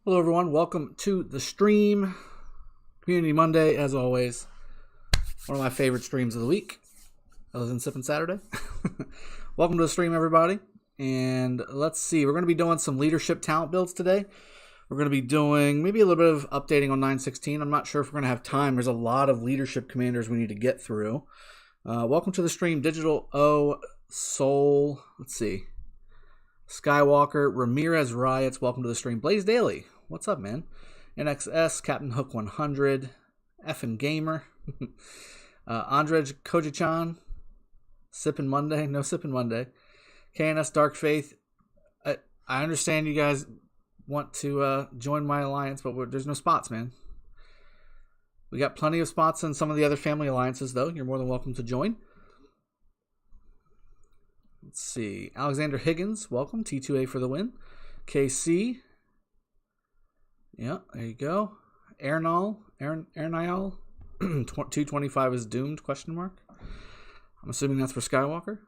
Hello everyone, welcome to the stream. Community Monday, as always. One of my favorite streams of the week, other than Sippin Saturday. Welcome to the stream, everybody. And let's see, we're going to be doing some leadership talent builds today. We're going to be doing maybe a little bit of updating on 916. I'm not sure if we're going to have time. There's a lot of leadership commanders we need to get through. Welcome to the stream, Digital O, Soul, let's see. Skywalker, Ramirez Riots, welcome to the stream. Blaze Daily, what's up, man? NXS, Captain Hook 100, Effin Gamer, Andrej Kojichan, Sippin Monday, no Sippin Monday, KNS Dark Faith. I understand you guys want to join my alliance, but there's no spots, man. We got plenty of spots in some of the other family alliances, though. You're more than welcome to join. Let's see. Alexander Higgins, welcome. T2A for the win. KC. Yeah, there you go. Ernal. 225 is doomed, question mark. I'm assuming that's for Skywalker.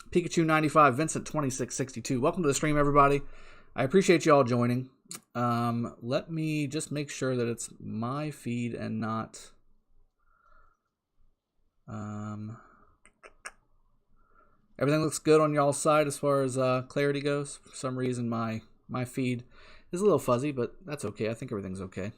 Pikachu 95, Vincent 2662. Welcome to the stream, everybody. I appreciate you all joining. Let me just make sure that it's my feed and not... Everything looks good on y'all's side as far as clarity goes. For some reason, my feed is a little fuzzy, but that's okay. I think everything's okay.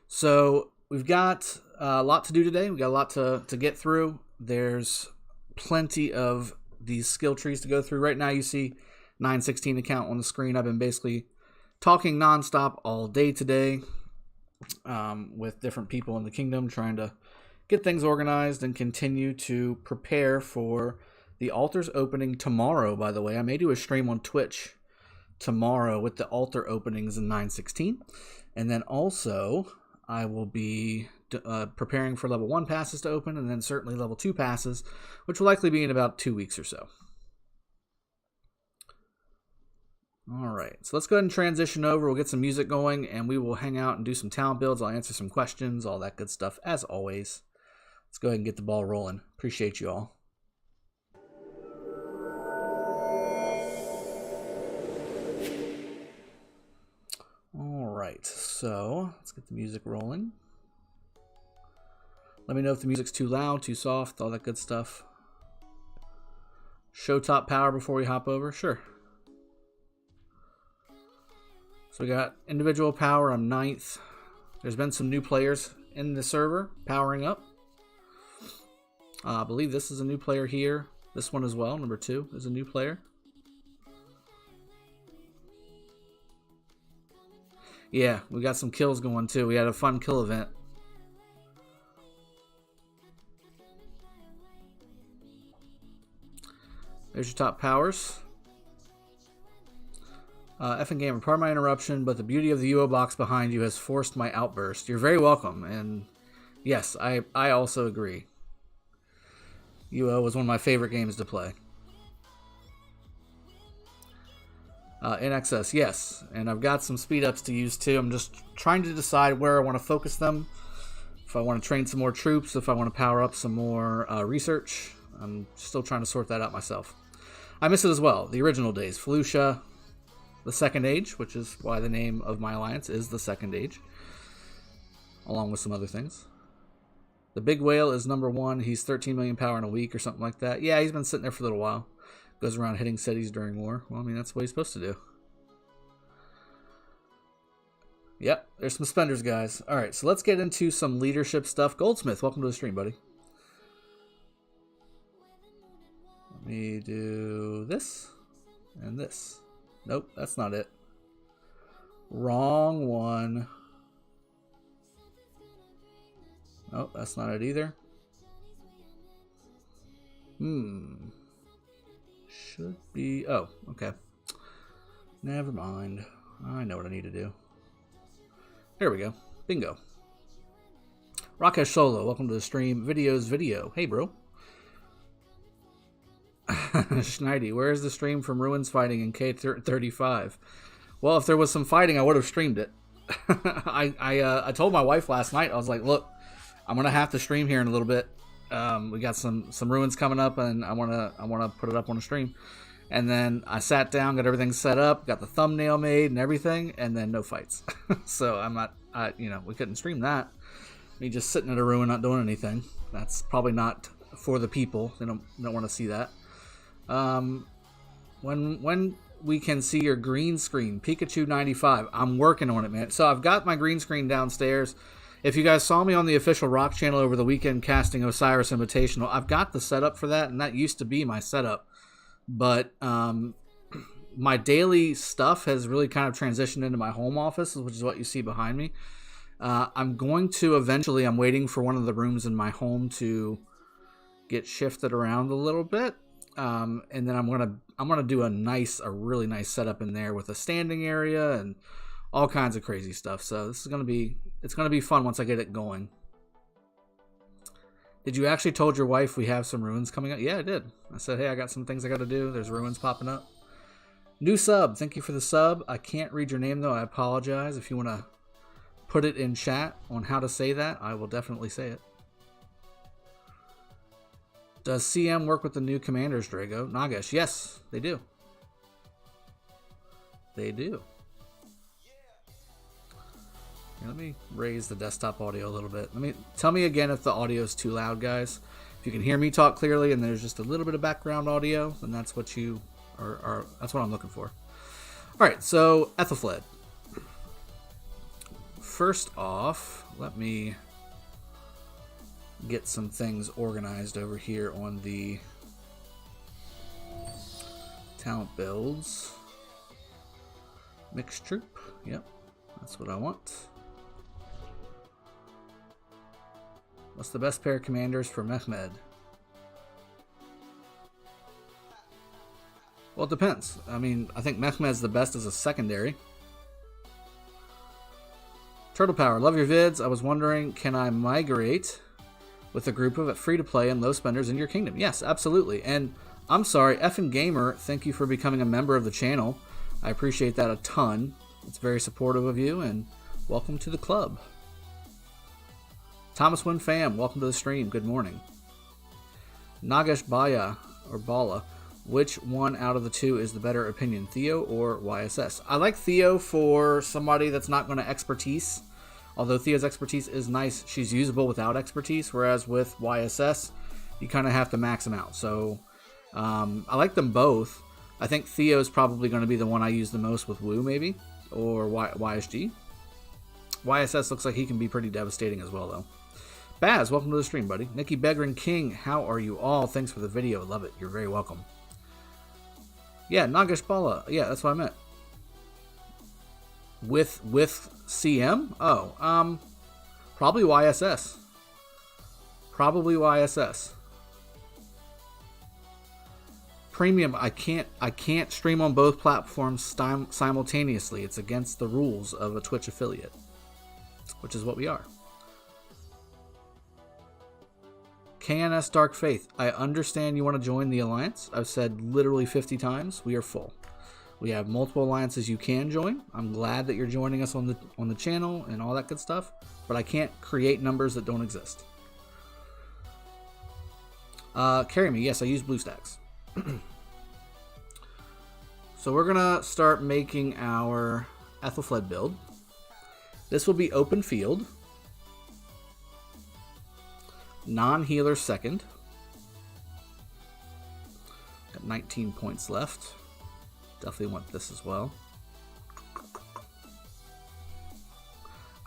So we've got a lot to do today. We've got a lot to get through. There's plenty of these skill trees to go through. Right now, you see 916 account on the screen. I've been basically talking nonstop all day today with different people in the kingdom, trying to get things organized and continue to prepare for the altars opening tomorrow, by the way. I may do a stream on Twitch tomorrow with the altar openings in 916. And then also, I will be preparing for level 1 passes to open, and then certainly level 2 passes, which will likely be in about 2 weeks or so. All right, so let's go ahead and transition over. We'll get some music going, and we will hang out and do some talent builds. I'll answer some questions, all that good stuff, as always. Let's go ahead and get the ball rolling. Appreciate you all. All right, so let's get the music rolling. Let me know if the music's too loud, too soft, all that good stuff. Show top power before we hop over? Sure. So we got individual power, I'm 9th. There's been some new players in the server powering up. I believe this is a new player here. This one as well, number 2, is a new player. Yeah, we got some kills going too. We had a fun kill event. There's your top powers. Effing Gamer, pardon my interruption, but the beauty of the UO box behind you has forced my outburst. You're very welcome, and yes, I also agree. UO was one of my favorite games to play. NXS, yes, and I've got some speed ups to use too. I'm just trying to decide where I want to focus them. If I want to train some more troops, if I want to power up some more research. I'm still trying to sort that out myself. I miss it as well. The original days, Felucia, the Second Age, which is why the name of my alliance is the Second Age, along with some other things. The Big Whale is number 1. He's 13 million power in a week or something like that. Yeah, he's been sitting there for a little while. Goes around hitting cities during war. Well, I mean, that's what he's supposed to do. Yep, there's some spenders, guys. All right, so let's get into some leadership stuff. Goldsmith, welcome to the stream, buddy. Let me do this and this. Nope, that's not it. Wrong one. Nope, that's not it either. Should be... Oh, okay. Never mind. I know what I need to do. There we go. Bingo. Rakesh Solo, welcome to the stream. Videos video. Hey, bro. Schneidi, where's the stream from Ruins fighting in K35? Well, if there was some fighting, I would have streamed it. I told my wife last night, I was like, look, I'm gonna have to stream here in a little bit. We got some Ruins coming up, and I wanna put it up on a stream. And then I sat down, got everything set up, got the thumbnail made and everything, and then no fights. So I'm not, we couldn't stream that. Me just sitting at a ruin, not doing anything. That's probably not for the people. They don't want to see that. When we can see your green screen, Pikachu 95. I'm working on it, man. So I've got my green screen downstairs. If you guys saw me on the official Rock channel over the weekend casting Osiris Invitational, I've got the setup for that, and that used to be my setup. But my daily stuff has really kind of transitioned into my home office, which is what you see behind me. I'm going to eventually, I'm waiting for one of the rooms in my home to get shifted around a little bit. And then I'm gonna do a really nice setup in there with a standing area and all kinds of crazy stuff. So this is it's gonna be fun once I get it going. Did you actually told your wife we have some ruins coming up? Yeah, I did. I said, hey, I got some things I got to do. There's ruins popping up. New sub. Thank you for the sub. I can't read your name, though. I apologize. If you want to put it in chat on how to say that, I will definitely say it. Does CM work with the new commanders, Drago? Nagesh, yes, they do. They do. Here, let me raise the desktop audio a little bit. Tell me again if the audio is too loud, guys. If you can hear me talk clearly and there's just a little bit of background audio, then that's what you are. That's what I'm looking for. All right, so Ethelfled. First off, let me get some things organized over here on the talent builds. Mixed troop. Yep, that's what I want. What's the best pair of commanders for Mehmed? Well, it depends. I mean, I think Mehmed's the best as a secondary. Turtle Power, love your vids. I was wondering, can I migrate with a group of free-to-play and low spenders in your kingdom? Yes, absolutely. And I'm sorry, Effin Gamer, thank you for becoming a member of the channel. I appreciate that a ton. It's very supportive of you, and welcome to the club. Thomas Wynn Fam, welcome to the stream. Good morning. Nagesh Bala, which one out of the two is the better opinion, Theo or YSS? I like Theo for somebody that's not going to expertise. Although Theo's expertise is nice, she's usable without expertise, whereas with YSS, you kind of have to max them out. So I like them both. I think Theo's probably going to be the one I use the most with Wu, maybe, or YSG. YSS looks like he can be pretty devastating as well, though. Baz, welcome to the stream, buddy. Nikki Begrin King, how are you all? Thanks for the video. Love it. You're very welcome. Yeah, Nagesh Bala. Yeah, that's what I meant. With CM? Oh, probably YSS. Probably YSS. Premium, I can't stream on both platforms simultaneously. It's against the rules of a Twitch affiliate, which is what we are. KNS Dark Faith, I understand you want to join the Alliance. I've said literally 50 times, we are full. We have multiple alliances you can join. I'm glad that you're joining us on the channel and all that good stuff, but I can't create numbers that don't exist. Carry me, yes, I use BlueStacks. So we're gonna start making our Ethelfled build. This will be open field. Non-healer second. Got 19 points left. Definitely want this as well.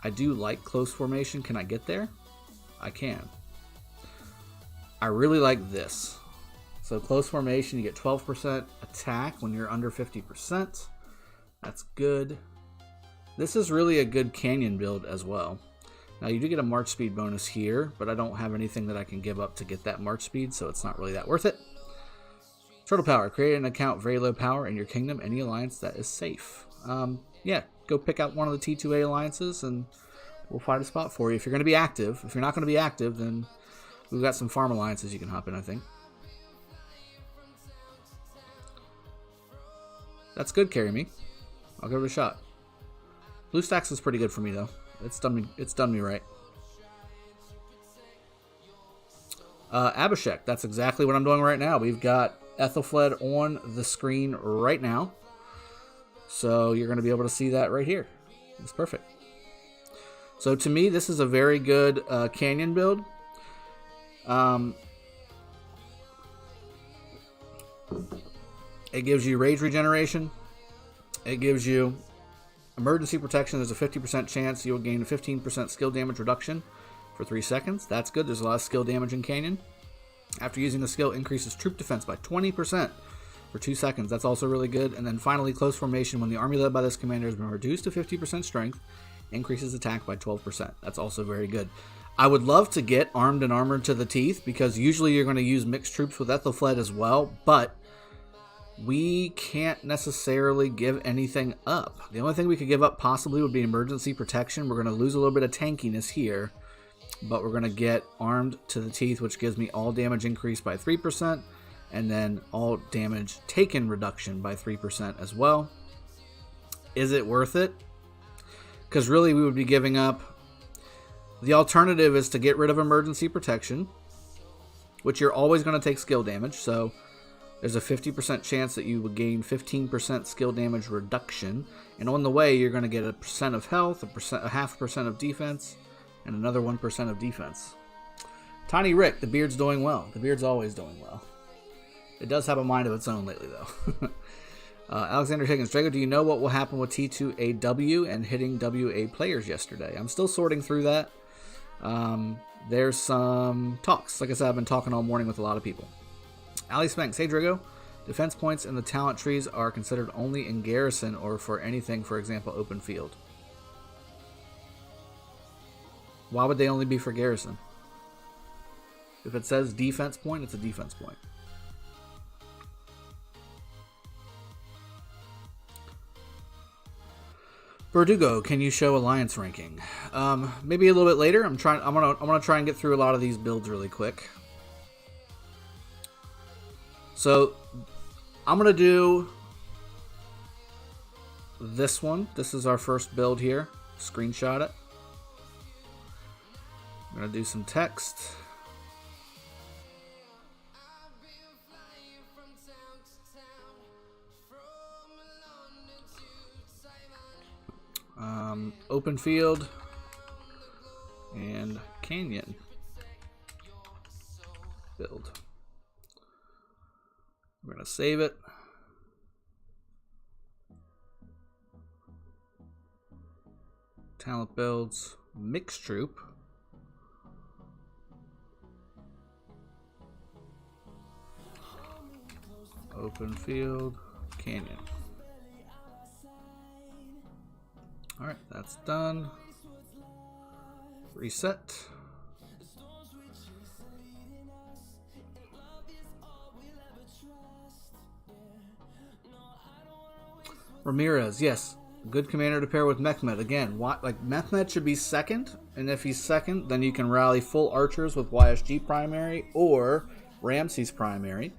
I do like close formation. Can I get there? I can. I really like this. So close formation, you get 12% attack when you're under 50%. That's good. This is really a good canyon build as well. Now you do get a march speed bonus here, but I don't have anything that I can give up to get that march speed, so it's not really that worth it. Turtle Power, create an account very low power in your kingdom, any alliance that is safe. Yeah, go pick out one of the T2A alliances and we'll find a spot for you. If you're going to be active, if you're not going to be active, then we've got some farm alliances you can hop in, I think. That's good, carry me. I'll give it a shot. BlueStacks is pretty good for me though. It's done me right. Abhishek, that's exactly what I'm doing right now. We've got Ethelfled on the screen right now. So you're going to be able to see that right here. It's perfect. So to me, this is a very good Canyon build. It gives you rage regeneration. It gives you emergency protection. There's a 50% chance you'll gain a 15% skill damage reduction for 3 seconds. That's good. There's a lot of skill damage in Canyon. After using the skill, increases troop defense by 20% for 2 seconds. That's also really good. And then finally, close formation. When the army led by this commander has been reduced to 50% strength, increases attack by 12%. That's also very good. I would love to get armed and armored to the teeth, because usually you're going to use mixed troops with Ethelfled as well, but we can't necessarily give anything up. The only thing we could give up possibly would be emergency protection. We're going to lose a little bit of tankiness here, but we're going to get armed to the teeth, which gives me all damage increased by 3%, and then all damage taken reduction by 3% as well. Is it worth it? Because really we would be giving up. The alternative is to get rid of emergency protection, which you're always going to take skill damage. So there's a 50% chance that you would gain 15% skill damage reduction. And on the way, you're going to get a percent of health, a half percent of defense, and another 1% of defense. Tiny Rick, the beard's doing well. The beard's always doing well. It does have a mind of its own lately, though. Alexander Higgins, Drago, do you know what will happen with T2AW and hitting WA players yesterday? I'm still sorting through that. There's some talks. Like I said, I've been talking all morning with a lot of people. Ali Spanks, hey Drago, defense points in the talent trees are considered only in garrison or for anything, for example, open field. Why would they only be for garrison? If it says defense point, it's a defense point. Verdugo, can you show alliance ranking? Maybe a little bit later. I'm gonna try and get through a lot of these builds really quick. So I'm gonna do this one. This is our first build here. Screenshot it. I'm gonna do some text. Open field and canyon build. We're going to save it. Talent builds, mixed troop. Open field, canyon. All right, that's done. Reset. Ramirez, yes. Good commander to pair with Mehmed. Again, Mehmed should be second, and if he's second, then you can rally full archers with YSG primary or Ramses primary.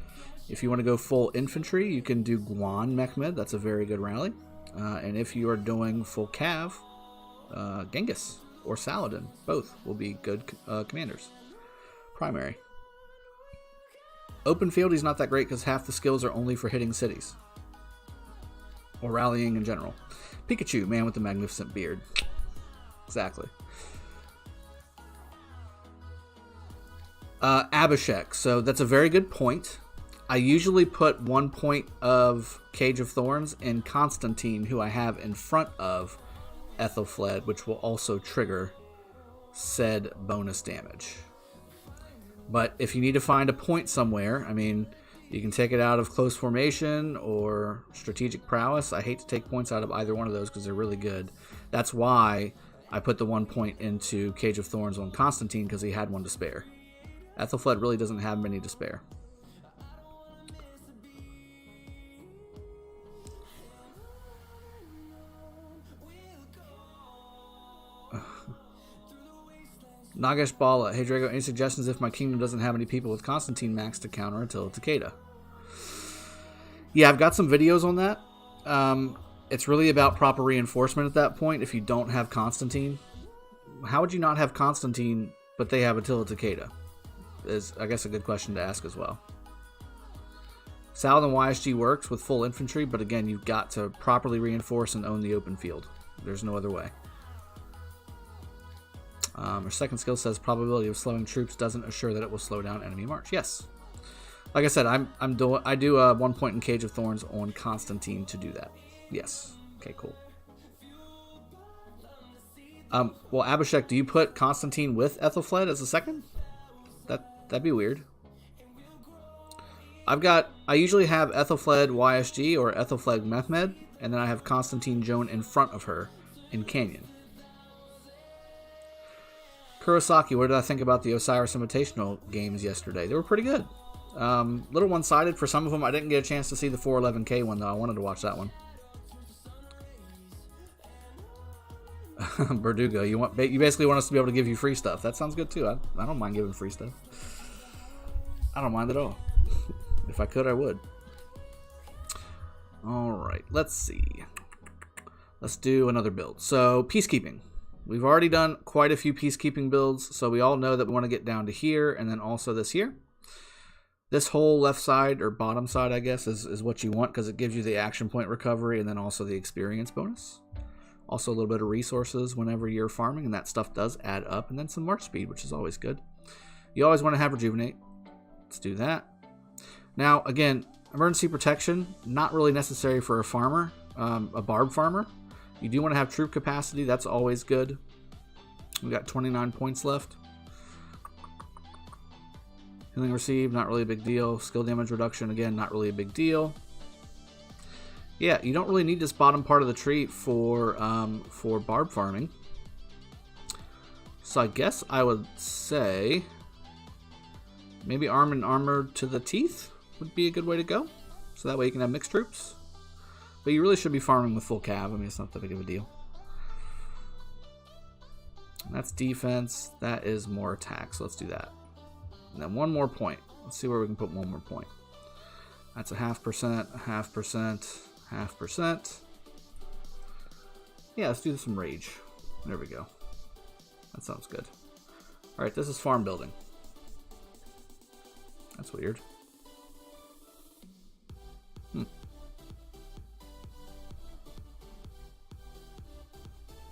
If you want to go full infantry, you can do Guan Mehmed. That's a very good rally. And if you are doing full cav, Genghis or Saladin, both will be good commanders. Primary. Open field, he's not that great because half the skills are only for hitting cities. Or rallying in general. Pikachu, man with the magnificent beard. Exactly. Abhishek, so that's a very good point. I usually put 1 point of Cage of Thorns in Constantine, who I have in front of Ethelfled, which will also trigger said bonus damage. But if you need to find a point somewhere, I mean, you can take it out of close formation or strategic prowess. I hate to take points out of either one of those because they're really good. That's why I put the 1 point into Cage of Thorns on Constantine, because he had one to spare. Ethelfled really doesn't have many to spare. Nagesh Bala, hey Drago, any suggestions if my kingdom doesn't have any people with Constantine max to counter until Takeda? Yeah, I've got some videos on that. It's really about proper reinforcement at that point if you don't have Constantine. How would you not have Constantine, but they have Attila Takeda? Is, I guess, a good question to ask as well. Saladin YSG works with full infantry, but again, you've got to properly reinforce and own the open field. There's no other way. Our second skill says probability of slowing troops doesn't assure that it will slow down enemy march. Yes. Like I said, I do 1 point in Cage of Thorns on Constantine to do that. Yes. Okay, cool. Well, Abhishek, do you put Constantine with Ethelfled as a second? That'd be weird. I usually have Ethelfled YSG or Ethelfled Mehmed, and then I have Constantine Joan in front of her in Canyon. Kurosaki, what did I think about the Osiris Invitational games yesterday? They were pretty good. Little one-sided for some of them. I didn't get a chance to see the 411K one, though. I wanted to watch that one. Verdugo, you basically want us to be able to give you free stuff. That sounds good, too. I don't mind giving free stuff. I don't mind at all. If I could, I would. Alright, let's see. Let's do another build. So, peacekeeping. We've already done quite a few peacekeeping builds, so we all know that we want to get down to here, and then also this here. This whole left side, or bottom side, I guess, is what you want, because it gives you the action point recovery, and then also the experience bonus. Also a little bit of resources whenever you're farming, and that stuff does add up, and then some march speed, which is always good. You always want to have rejuvenate. Let's do that. Now, again, emergency protection, not really necessary for a farmer, a barb farmer. You do want to have troop capacity. That's always good. We got 29 points left. Healing received, not really a big deal. Skill damage reduction, again, not really a big deal. Yeah, you don't really need this bottom part of the tree for barb farming. So I guess I would say maybe arm and armor to the teeth would be a good way to go. So that way you can have mixed troops. But you really should be farming with full cav. I mean, it's not that big of a deal. And that's defense. That is more attack. So let's do that. And then one more point. Let's see where we can put one more point. That's a 0.5%, 0.5%, 0.5%. Yeah, let's do some rage. There we go. That sounds good. Alright, this is farm building. That's weird.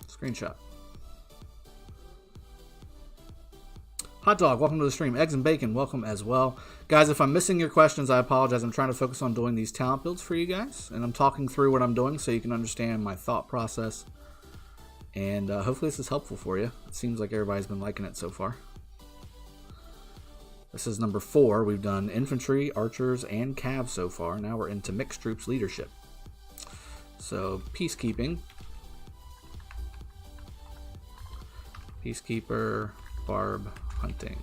Screenshot. Hot Dog, welcome to the stream. Eggs and Bacon, welcome as well. Guys, if I'm missing your questions, I apologize. I'm trying to focus on doing these talent builds for you guys. And I'm talking through what I'm doing so you can understand my thought process. And hopefully this is helpful for you. It seems like everybody's been liking it so far. This is number 4. We've done infantry, archers, and cav so far. Now we're into mixed troops leadership. So, peacekeeping. Peacekeeper, barb, hunting.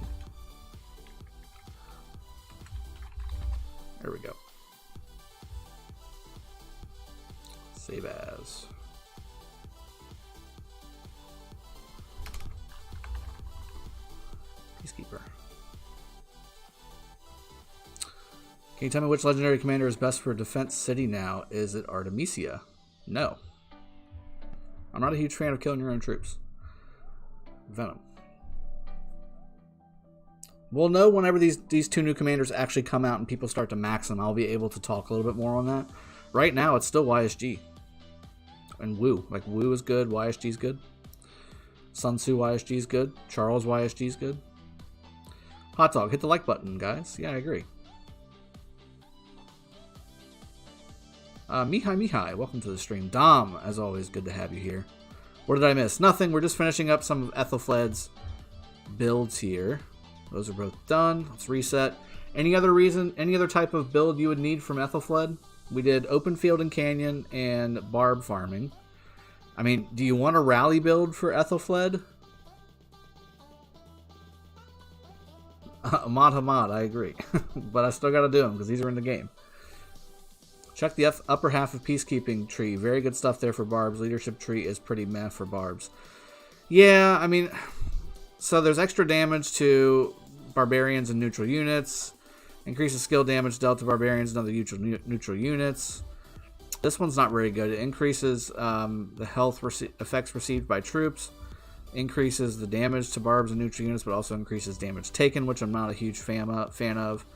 There we go. Save as. Peacekeeper. Can you tell me which legendary commander is best for Defense City now? Is it Artemisia? No. I'm not a huge fan of killing your own troops. Venom. We'll know whenever these 2 new commanders actually come out and people start to max them. I'll be able to talk a little bit more on that. Right now, it's still YSG. And Wu. Like, Wu is good. YSG is good. Sun Tzu YSG is good. Charles YSG is good. Hot Dog, hit the like button, guys. Yeah, I agree. Mihai, welcome to the stream. Dom, as always, good to have you here. What did I miss? Nothing. We're just finishing up some of Ethelfled's builds here. Those are both done. Let's reset. Any other type of build you would need from Ethelfled? We did open field and canyon and barb farming. I mean, do you want a rally build for Ethelfled? Hamad, I agree. But I still got to do them because these are in the game. Check the upper half of Peacekeeping tree. Very good stuff there for barbs. Leadership tree is pretty meh for barbs. Yeah, I mean, so there's extra damage to barbarians and neutral units. Increases skill damage dealt to barbarians and other neutral units. This one's not very good. It increases the health effects received by troops. Increases the damage to barbs and neutral units, but also increases damage taken, which I'm not a huge fan of.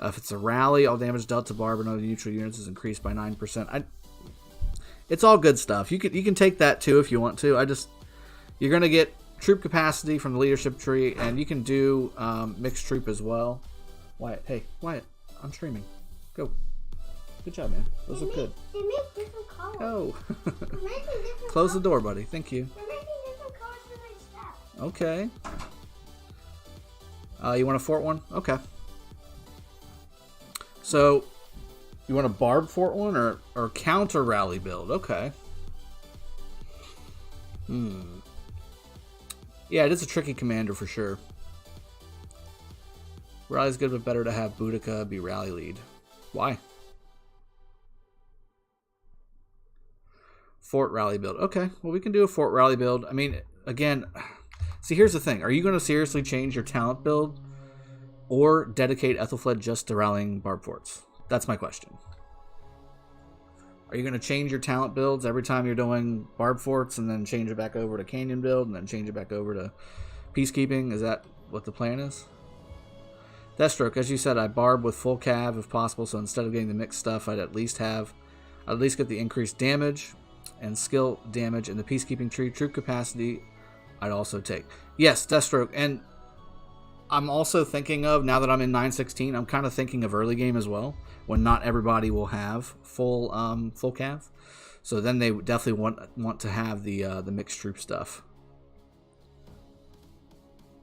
If it's a rally, all damage dealt to Barb and other neutral units is increased by 9%. It's all good stuff. You can take that too if you want to. You're gonna get troop capacity from the leadership tree, and you can do mixed troop as well. Wyatt, hey, Wyatt, I'm streaming. Go. Good job, man. Those look good. They make different colors. Oh. Different Close the door, buddy. Thank you. They're making different colors for my stuff. Okay. You want a fort one? Okay. So, you want a barb fort one or counter rally build? Okay. Yeah, it is a tricky commander for sure. Rally's good, but better to have Boudica be rally lead. Why? Fort rally build. Okay, well, we can do a fort rally build. I mean, again, see, here's the thing. Are you going to seriously change your talent build or dedicate Ethelfled just to rallying barb forts? That's my question. Are you going to change your talent builds every time you're doing barb forts and then change it back over to canyon build and then change it back over to peacekeeping? Is that what the plan is? Deathstroke, as you said, I barb with full cav if possible, so instead of getting the mixed stuff, I'd at least get the increased damage and skill damage in the peacekeeping tree. Troop capacity I'd also take. Yes, Deathstroke, and I'm also thinking of, now that I'm in 916, I'm kind of thinking of early game as well, when not everybody will have full cav. So then they definitely want to have the mixed troop stuff.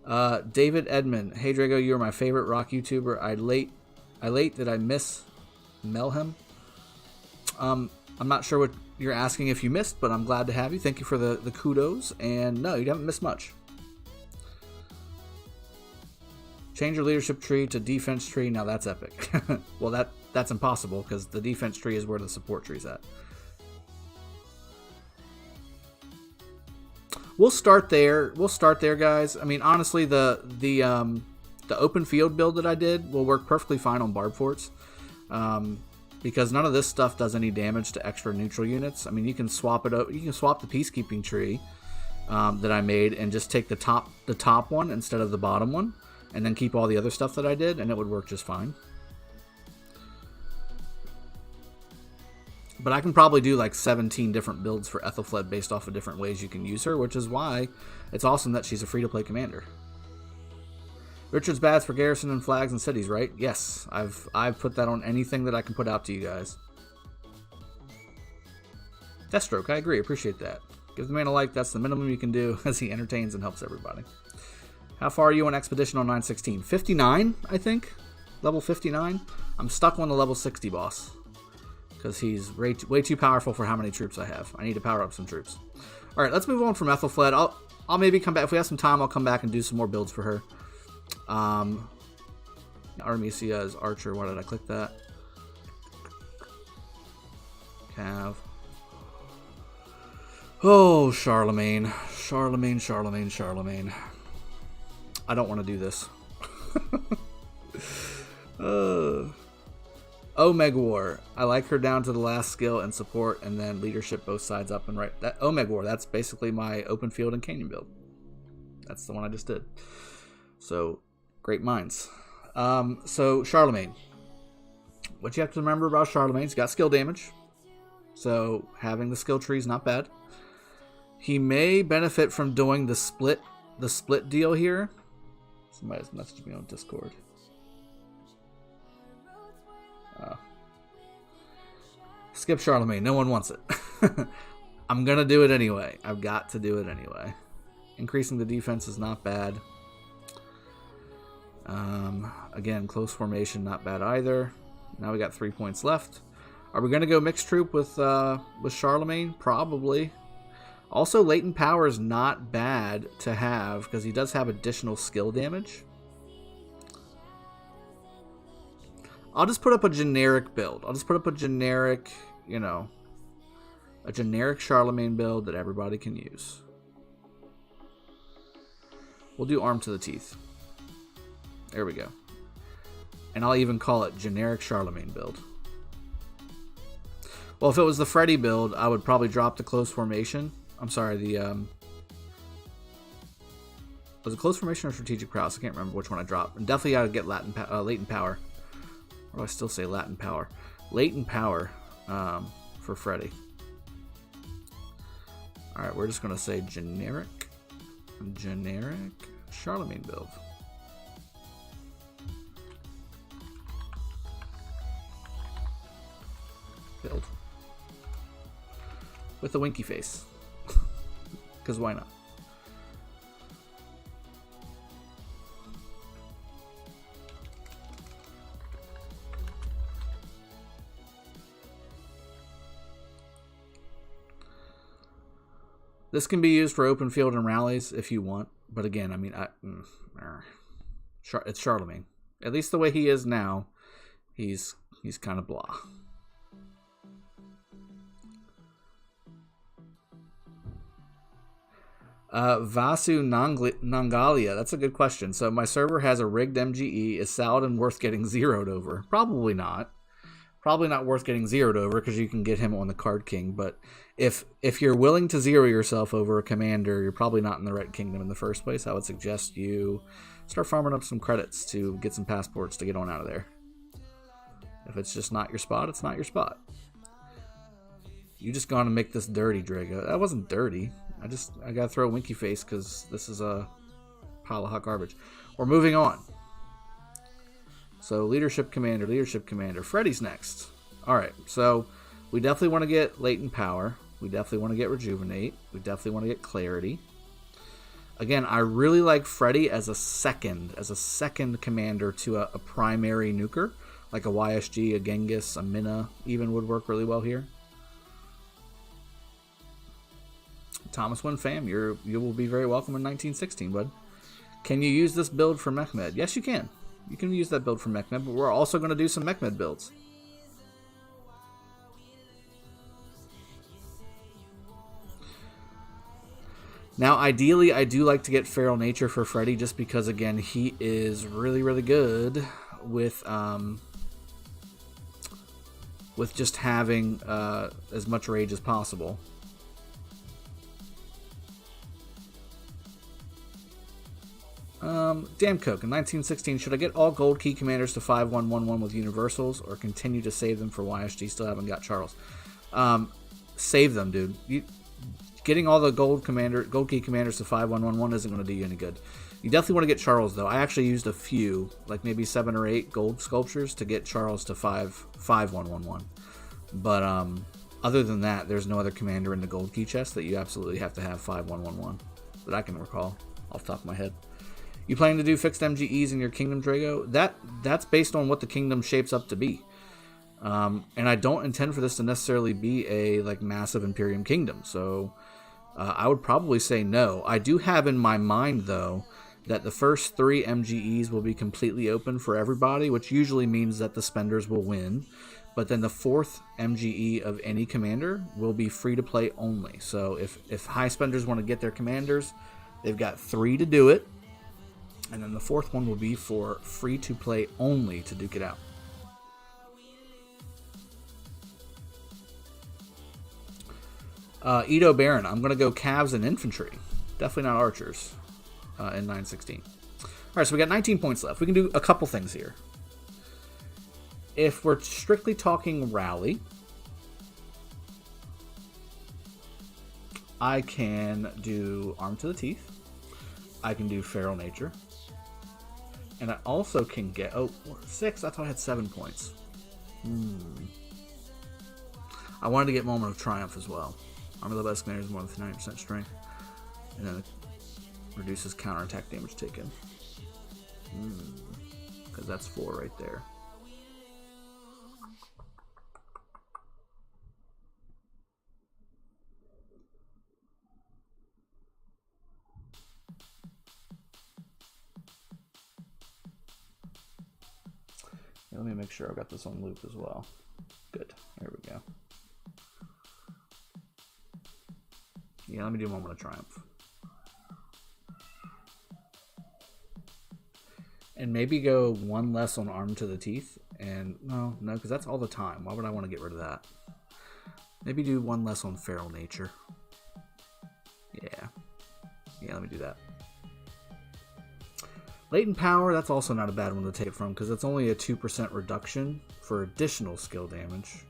David Edmond, hey Drago, you are my favorite rock YouTuber. I late did I miss Melhem? I'm not sure what you're asking if you missed, but I'm glad to have you. Thank you for the kudos. And no, you haven't missed much. Change your leadership tree to defense tree. Now that's epic. Well, that's impossible because the defense tree is where the support tree's at. We'll start there, guys. I mean, honestly, the open field build that I did will work perfectly fine on barb forts, because none of this stuff does any damage to extra neutral units. I mean, you can swap it out. You can swap the peacekeeping tree that I made and just take the top one instead of the bottom one, and then keep all the other stuff that I did, and it would work just fine. But I can probably do like 17 different builds for Ethelfled based off of different ways you can use her, which is why it's awesome that she's a free-to-play commander. Richard's badge for garrison and flags and cities, right? Yes, I've put that on anything that I can put out to you guys. Deathstroke, I agree, appreciate that. Give the man a like, that's the minimum you can do as he entertains and helps everybody. How far are you on Expedition on 916? 59, I think. Level 59. I'm stuck on the level 60 boss, because he's way too powerful for how many troops I have. I need to power up some troops. All right, let's move on from Ethelfled. I'll maybe come back. If we have some time, I'll come back and do some more builds for her. Artemisia is Archer. Why did I click that? Cav. Oh, Charlemagne. Charlemagne. I don't want to do this. Omega War. I like her down to the last skill and support, and then leadership both sides up and right. That Omega War, that's basically my open field and canyon build. That's the one I just did. So, great minds. So, Charlemagne. What you have to remember about Charlemagne, he's got skill damage. So, having the skill tree is not bad. He may benefit from doing the split deal here. Somebody's messaged me on Discord. Skip Charlemagne. No one wants it. I'm going to do it anyway. I've got to do it anyway. Increasing the defense is not bad. Again, close formation, not bad either. Now we got 3 points left. Are we going to go mixed troop with Charlemagne? Probably. Also, latent power is not bad to have because he does have additional skill damage. I'll just put up a generic build. I'll just put up a generic, a generic Charlemagne build that everybody can use. We'll do arm to the teeth. There we go. And I'll even call it generic Charlemagne build. Well, if it was the Freddy build, I would probably drop the close formation. I'm sorry, was it close formation or strategic prowess? I can't remember which one I dropped. And definitely got to get latent power. Or do I still say latent power? Latent power for Freddy. Alright, we're just going to say generic Charlemagne build. Build. With a winky face. Because why not? This can be used for open field and rallies if you want, but again, I mean, it's Charlemagne. At least the way he is now, he's kind of blah. Vasu Nangalia, that's a good question. So my server has a rigged MGE. Is Saladin worth getting zeroed over? Probably not. Probably not worth getting zeroed over because you can get him on the Card King. But if you're willing to zero yourself over a commander, you're probably not in the right kingdom in the first place. I would suggest you start farming up some credits to get some passports to get on out of there. If it's just not your spot, it's not your spot. You just gonna make this dirty, Drago. That wasn't dirty. I gotta throw a winky face because this is a pile of hot garbage. We're moving on. So leadership commander. Freddy's next. All right, so we definitely want to get latent power. We definitely want to get rejuvenate. We definitely want to get clarity. Again, I really like Freddy as a second commander to a primary nuker, like a YSG, a Genghis, a Minna even would work really well here. Thomas Wynn fam, you will be very welcome in 1916, bud. Can you use this build for Mehmed? Yes, you can. You can use that build for Mehmed, but we're also going to do some Mehmed builds. Now, ideally, I do like to get Feral Nature for Freddy just because, again, he is really, really good with just having as much rage as possible. Damn Coke, in 1916, should I get all gold key commanders to 5-1-1-1 with universals or continue to save them for YSG? Still haven't got Charles. Save them, dude. Getting all the gold key commanders to 5-1-1-1 isn't going to do you any good. You definitely want to get Charles, though. I actually used a few, like maybe 7 or 8 gold sculptures to get Charles to 5-1-1-1. But other than that, there's no other commander in the gold key chest that you absolutely have to have 5-1-1-1 that I can recall off the top of my head. You planning to do fixed MGEs in your kingdom, Drago? That's based on what the kingdom shapes up to be. And I don't intend for this to necessarily be a massive Imperium kingdom. So I would probably say no. I do have in my mind, though, that the first 3 MGEs will be completely open for everybody, which usually means that the spenders will win. But then the 4th MGE of any commander will be free to play only. So if high spenders want to get their commanders, they've got 3 to do it. And then the 4th one will be for free to play only to duke it out. Edo Baron, I'm going to go Cavs and Infantry. Definitely not Archers in 916. Alright, so we got 19 points left. We can do a couple things here. If we're strictly talking rally, I can do Arm to the Teeth. I can do Feral Nature. And I also can get... Oh, 6? I thought I had 7 points. I wanted to get Moment of Triumph as well. Armor of the best commander is more than 90% strength. And then it reduces counterattack damage taken. Because that's 4 right there. Let me make sure I've got this on loop as well. Good. There we go. Yeah, let me do Moment of Triumph. And maybe go 1 less on Arm to the Teeth. And no, because that's all the time. Why would I want to get rid of that? Maybe do 1 less on Feral Nature. Yeah. Yeah, let me do that. Latent Power, that's also not a bad one to take it from because it's only a 2% reduction for additional skill damage.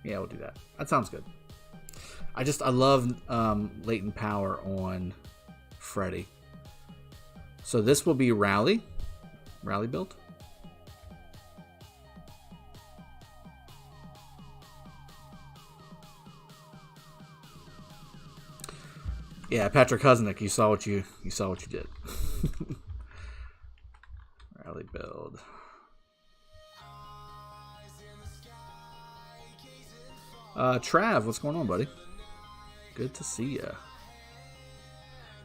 Yeah, we'll do that. That sounds good. I love Latent Power on Freddy. So this will be Rally build. Yeah, Patrick Husnick, you saw what you did. Rally build. Trav, what's going on, buddy? Good to see ya.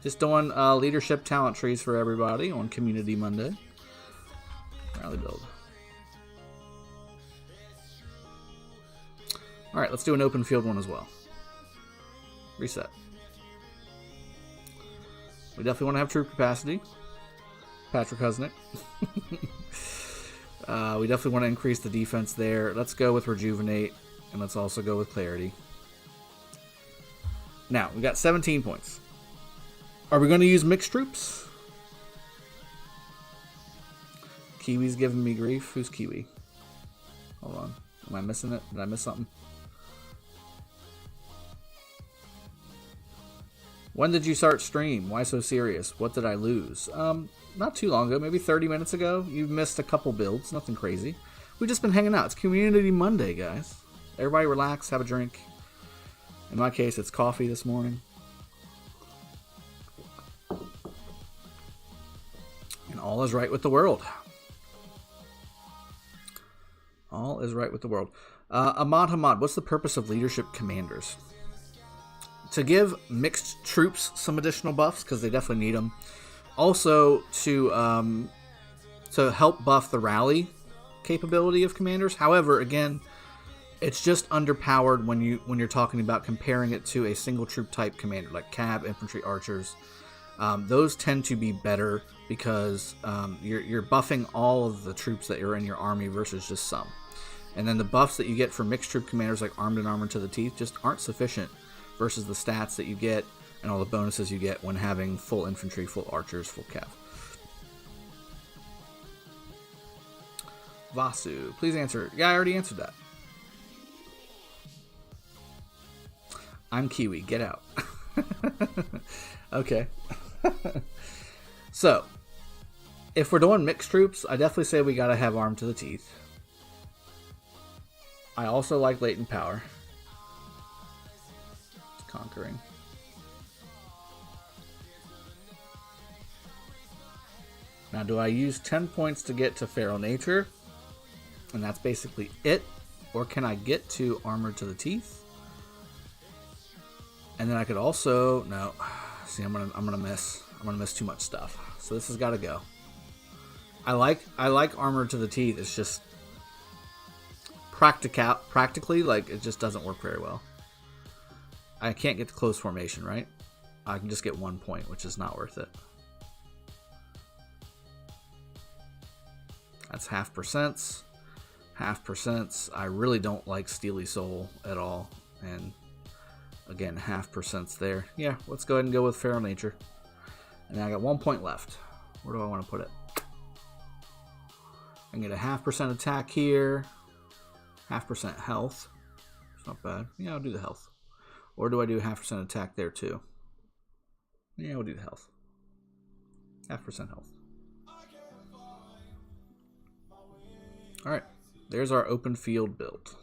Just doing leadership talent trees for everybody on Community Monday. Rally build. All right, let's do an open field one as well. Reset. We definitely want to have troop capacity. Patrick Husnick. We definitely want to increase the defense there. Let's go with Rejuvenate, and let's also go with Clarity. Now, we got 17 points. Are we going to use mixed troops? Kiwi's giving me grief. Who's Kiwi? Hold on. Am I missing it? Did I miss something? When did you start stream? Why so serious? What did I lose? Not too long ago, maybe 30 minutes ago. You missed a couple builds, nothing crazy. We've just been hanging out. It's Community Monday, guys. Everybody relax, have a drink. In my case, it's coffee this morning. And all is right with the world. All is right with the world. Ahmad Hamad, what's the purpose of leadership commanders? To give mixed troops some additional buffs, because they definitely need them. Also, to help buff the rally capability of commanders. However, again, it's just underpowered when you're talking about comparing it to a single troop type commander, like Cab, Infantry, Archers. Those tend to be better because you're buffing all of the troops that are in your army versus just some. And then the buffs that you get for mixed troop commanders like Armed and Armored to the Teeth just aren't sufficient versus the stats that you get and all the bonuses you get when having full infantry, full archers, full cav. Vasu, please answer. Yeah, I already answered that. I'm Kiwi, get out. Okay. So, if we're doing mixed troops, I definitely say we gotta have Armed to the Teeth. I also like Latent Power. Conquering. Now, do I use 10 points to get to Feral Nature? And that's basically it. Or can I get to Armored to the Teeth? And then I could also... No. See, I'm gonna miss too much stuff. So this has got to go. I like Armored to the Teeth. It's just... Practically, like, it just doesn't work very well. I can't get to close formation, right? I can just get 1 point, which is not worth it. That's half percents. Half percents. I really don't like Steely Soul at all. And again, half percents there. Yeah, let's go ahead and go with Feral Nature. And now I got 1 point left. Where do I want to put it? I can get a half percent attack here. Half percent health. It's not bad. Yeah, I'll do the health. Or do I do half percent attack there too? Yeah, we'll do the health. Half percent health. Alright. There's our open field build.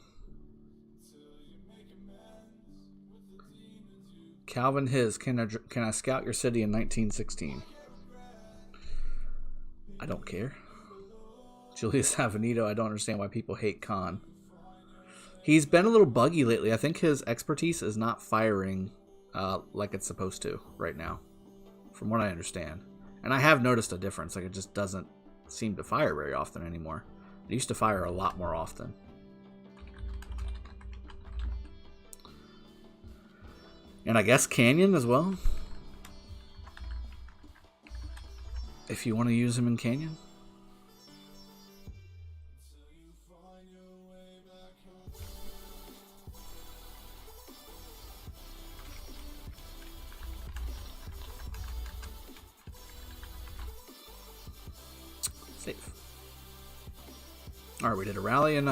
Calvin His, can I scout your city in 1916? I don't care. Julius Avenito, I don't understand why people hate Khan. He's been a little buggy lately. I think his expertise is not firing like it's supposed to right now, from what I understand. And I have noticed a difference. Like, it just doesn't seem to fire very often anymore. It used to fire a lot more often. And I guess Canyon as well. If you want to use him in Canyon. Alright, we did a rally and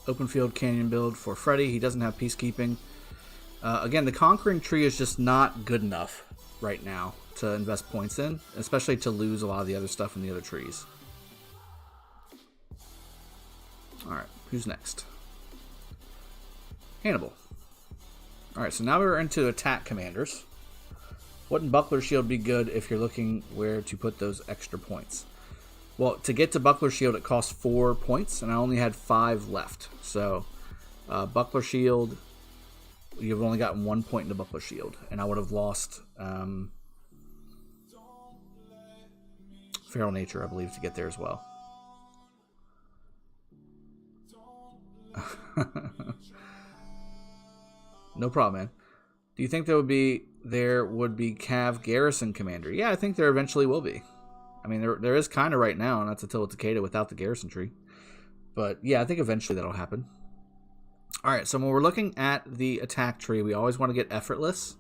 open field canyon build for Freddy. He doesn't have peacekeeping. Again, the conquering tree is just not good enough right now to invest points in, especially to lose a lot of the other stuff in the other trees. Alright, who's next? Hannibal. Alright, so now we're into attack commanders. Wouldn't Buckler Shield be good if you're looking where to put those extra points? Well, to get to Buckler Shield, it costs 4 points, and I only had 5 left. So, Buckler Shield, you've only gotten 1 point into Buckler Shield, and I would have lost Feral Nature, I believe, to get there as well. No problem, man. Do you think there would be Cav Garrison Commander? Yeah, I think there eventually will be. I mean, there is kind of right now, and that's Attila Takeda without the Garrison tree. But yeah, I think eventually that'll happen. All right, so when we're looking at the attack tree, we always want to get Effortless.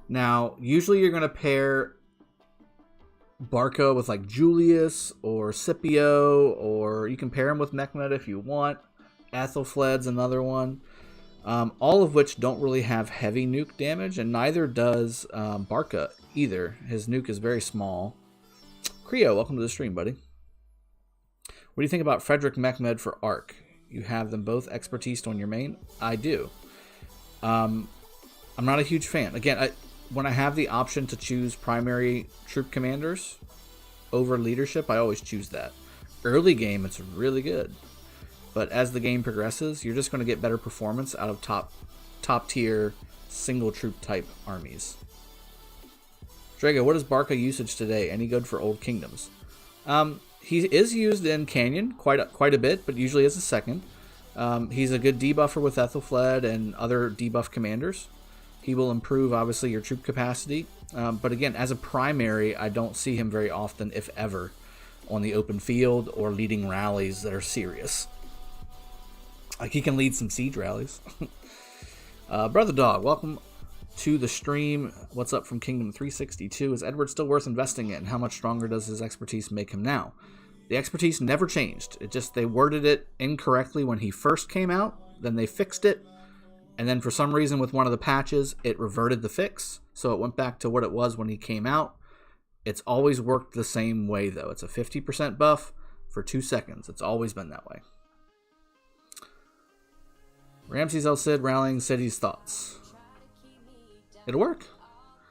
Now, usually you're going to pair Barca with like Julius or Scipio, or you can pair him with Mechmed if you want. Ethelfled's another one. All of which don't really have heavy nuke damage, and neither does Barca either. His nuke is very small. Creo, welcome to the stream, buddy. What do you think about Frederick Mechmed for Arc? You have them both expertise on your main? I do. I'm not a huge fan. Again, when I have the option to choose primary troop commanders over leadership, I always choose that. Early game, it's really good. But as the game progresses, you're just going to get better performance out of top tier single troop type armies. Drago, what is Barca usage today? Any good for old kingdoms? He is used in Canyon quite a bit, but usually as a second. He's a good debuffer with Ethelfled and other debuff commanders. He will improve, obviously, your troop capacity. But again, as a primary, I don't see him very often, if ever, on the open field or leading rallies that are serious. Like, he can lead some siege rallies. Brother Dog, welcome to the stream. What's up from Kingdom 362? Is Edward still worth investing in? How much stronger does his expertise make him now? The expertise never changed. It just, they worded it incorrectly when he first came out. Then they fixed it. And then for some reason with one of the patches, it reverted the fix. So it went back to what it was when he came out. It's always worked the same way, though. It's a 50% buff for 2 seconds. It's always been that way. Ramses El Cid rallying city's thoughts. It'll work.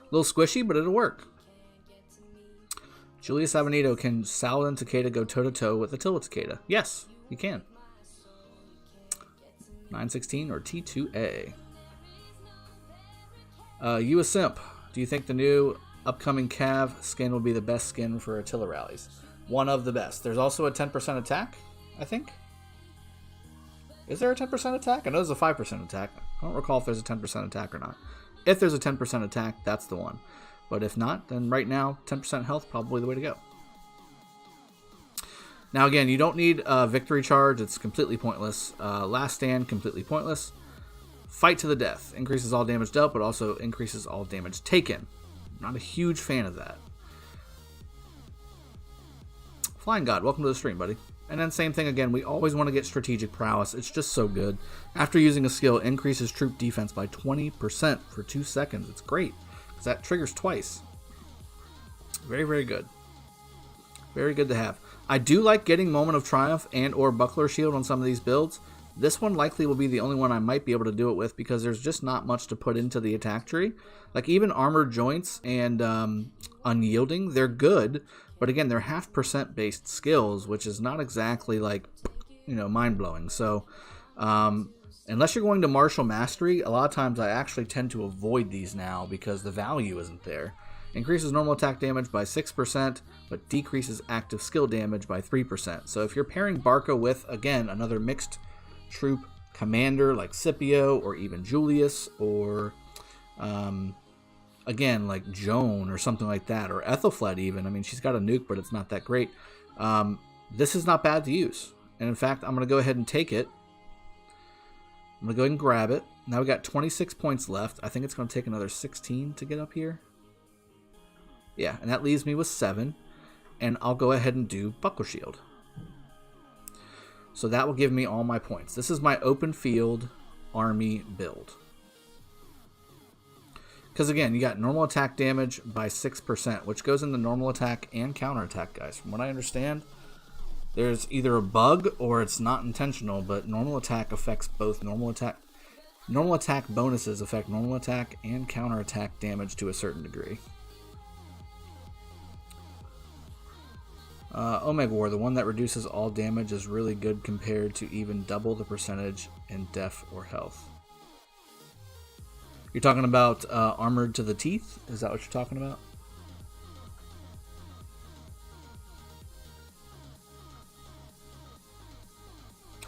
A little squishy, but it'll work. Julius Avenito, can Saladin Takeda go toe-to-toe with Attila Takeda? Yes, he can. 916 or T2A. You a simp. Do you think the new upcoming Cav skin will be the best skin for Attila rallies? One of the best. There's also a 10% attack, I think. Is there a 10% attack? I know there's a 5% attack. I don't recall if there's a 10% attack or not. If there's a 10% attack, that's the one. But if not, then right now, 10% health, probably the way to go. Now again, you don't need a victory charge. It's completely pointless. Last stand, completely pointless. Fight to the death. Increases all damage dealt, but also increases all damage taken. Not a huge fan of that. Flying God, welcome to the stream, buddy. And then same thing again, we always want to get strategic prowess. It's just so good. After using a skill, it increases troop defense by 20% for 2 seconds. It's great, because that triggers twice. Very, very good. Very good to have. I do like getting Moment of Triumph and or Buckler Shield on some of these builds. This one likely will be the only one I might be able to do it with, because there's just not much to put into the attack tree. Like even Armored Joints and Unyielding, they're good. But again, they're 0.5% based skills, which is not exactly like, you know, mind-blowing. So, unless you're going to Martial Mastery, a lot of times I actually tend to avoid these now because the value isn't there. Increases normal attack damage by 6%, but decreases active skill damage by 3%. So if you're pairing Barca with, again, another mixed troop commander like Scipio or even Julius or... again, like Joan or something like that, or Ethelfled even. I mean, she's got a nuke, but it's not that great. This is not bad to use. And in fact, I'm going to go ahead and take it. I'm going to go ahead and grab it. Now we got 26 points left. I think it's going to take another 16 to get up here. Yeah, and that leaves me with 7. And I'll go ahead and do Buckler Shield. So that will give me all my points. This is my open field army build. Because again, you got normal attack damage by 6%, which goes into normal attack and counterattack, guys. From what I understand, there's either a bug or it's not intentional, but normal attack affects both normal attack. Normal attack bonuses affect normal attack and counterattack damage to a certain degree. Omega War, the one that reduces all damage, is really good compared to even double the percentage in def or health. You're talking about Armored to the Teeth? Is that what you're talking about?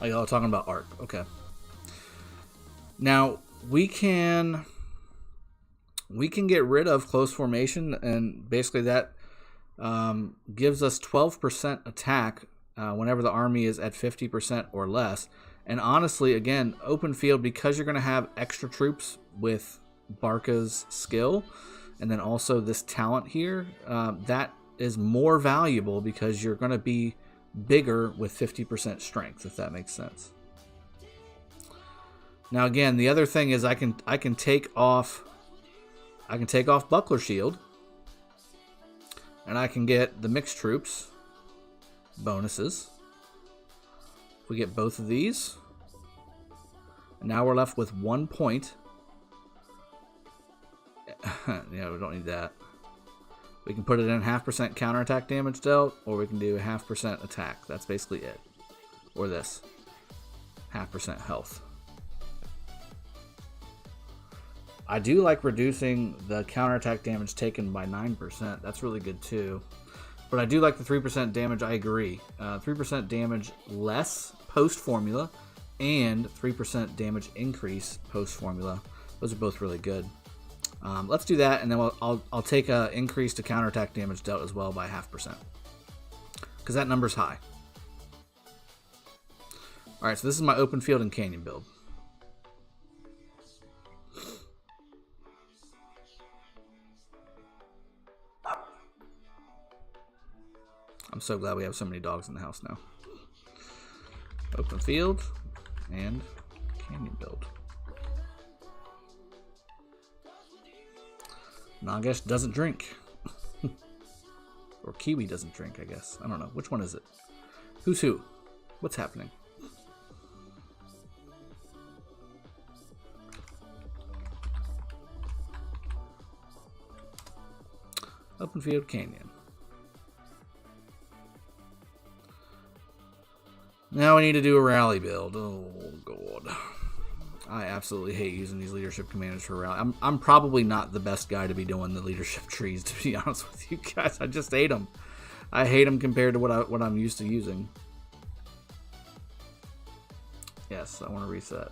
Oh, y'all are talking about Arc. Okay. Now, we can get rid of close formation, and basically that gives us 12% attack whenever the army is at 50% or less. And honestly, again, open field, because you're going to have extra troops with Barca's skill, and then also this talent here, that is more valuable because you're going to be bigger with 50% strength, if that makes sense. Now again, the other thing is I can take off Buckler Shield, and I can get the mixed troops bonuses. We get both of these, and now we're left with 1 point. Yeah, we don't need that. We can put it in 0.5% counterattack damage dealt, or we can do 0.5% attack. That's basically it. Or this. 0.5% health. I do like reducing the counterattack damage taken by 9%. That's really good too. But I do like the 3% damage, I agree. 3% damage less post-formula and 3% damage increase post-formula. Those are both really good. Let's do that, and then I'll take an increase to counterattack damage dealt as well by 0.5%. Because that number's high. Alright, so this is my open field and canyon build. I'm so glad we have so many dogs in the house now. Open field and canyon build. Nagash doesn't drink. Or Kiwi doesn't drink, I guess. I don't know. Which one is it? Who's who? What's happening? Open field canyon. Now we need to do a rally build. Oh, God. I absolutely hate using these leadership commanders for rally. I'm probably not the best guy to be doing the leadership trees, to be honest with you guys. I just hate them. I hate them compared to what I'm used to using. Yes, I want to reset.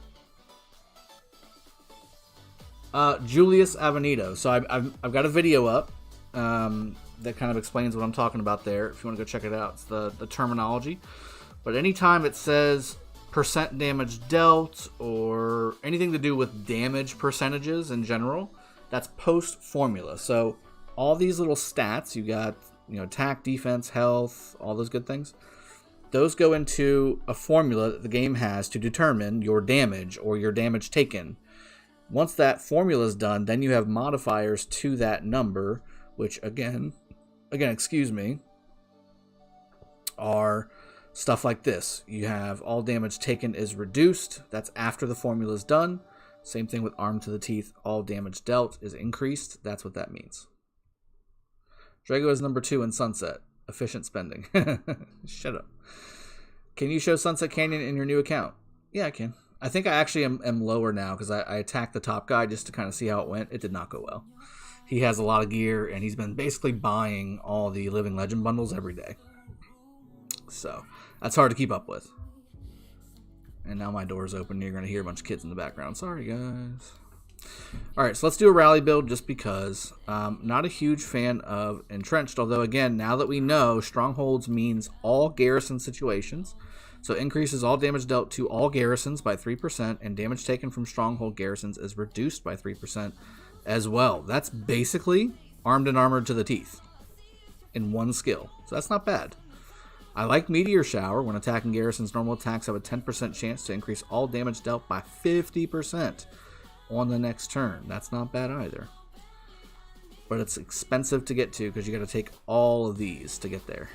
Julius Avenido. So I've got a video up that kind of explains what I'm talking about there. If you want to go check it out, it's the terminology. But anytime it says percent damage dealt or anything to do with damage percentages in general, that's post formula. So all these little stats, you got, attack, defense, health, all those good things, those go into a formula that the game has to determine your damage or your damage taken. Once that formula is done, then you have modifiers to that number, which again, are stuff like this. You have all damage taken is reduced. That's after the formula is done. Same thing with armed to the teeth. All damage dealt is increased. That's what that means. Drago is number 2 in Sunset. Efficient spending. Shut up. Can you show Sunset Canyon in your new account? Yeah, I can. I think I actually am lower now because I attacked the top guy just to kind of see how it went. It did not go well. He has a lot of gear, and he's been basically buying all the Living Legend bundles every day. So that's hard to keep up with. And now my door's open. You're going to hear a bunch of kids in the background. Sorry, guys. All right, so let's do a rally build just because. Not a huge fan of Entrenched, although, again, now that we know, Strongholds means all garrison situations. So increases all damage dealt to all garrisons by 3%, and damage taken from Stronghold garrisons is reduced by 3% as well. That's basically armed and armored to the teeth in one skill. So that's not bad. I like Meteor Shower. When attacking garrisons, normal attacks have a 10% chance to increase all damage dealt by 50% on the next turn. That's not bad either. But it's expensive to get to because you got to take all of these to get there.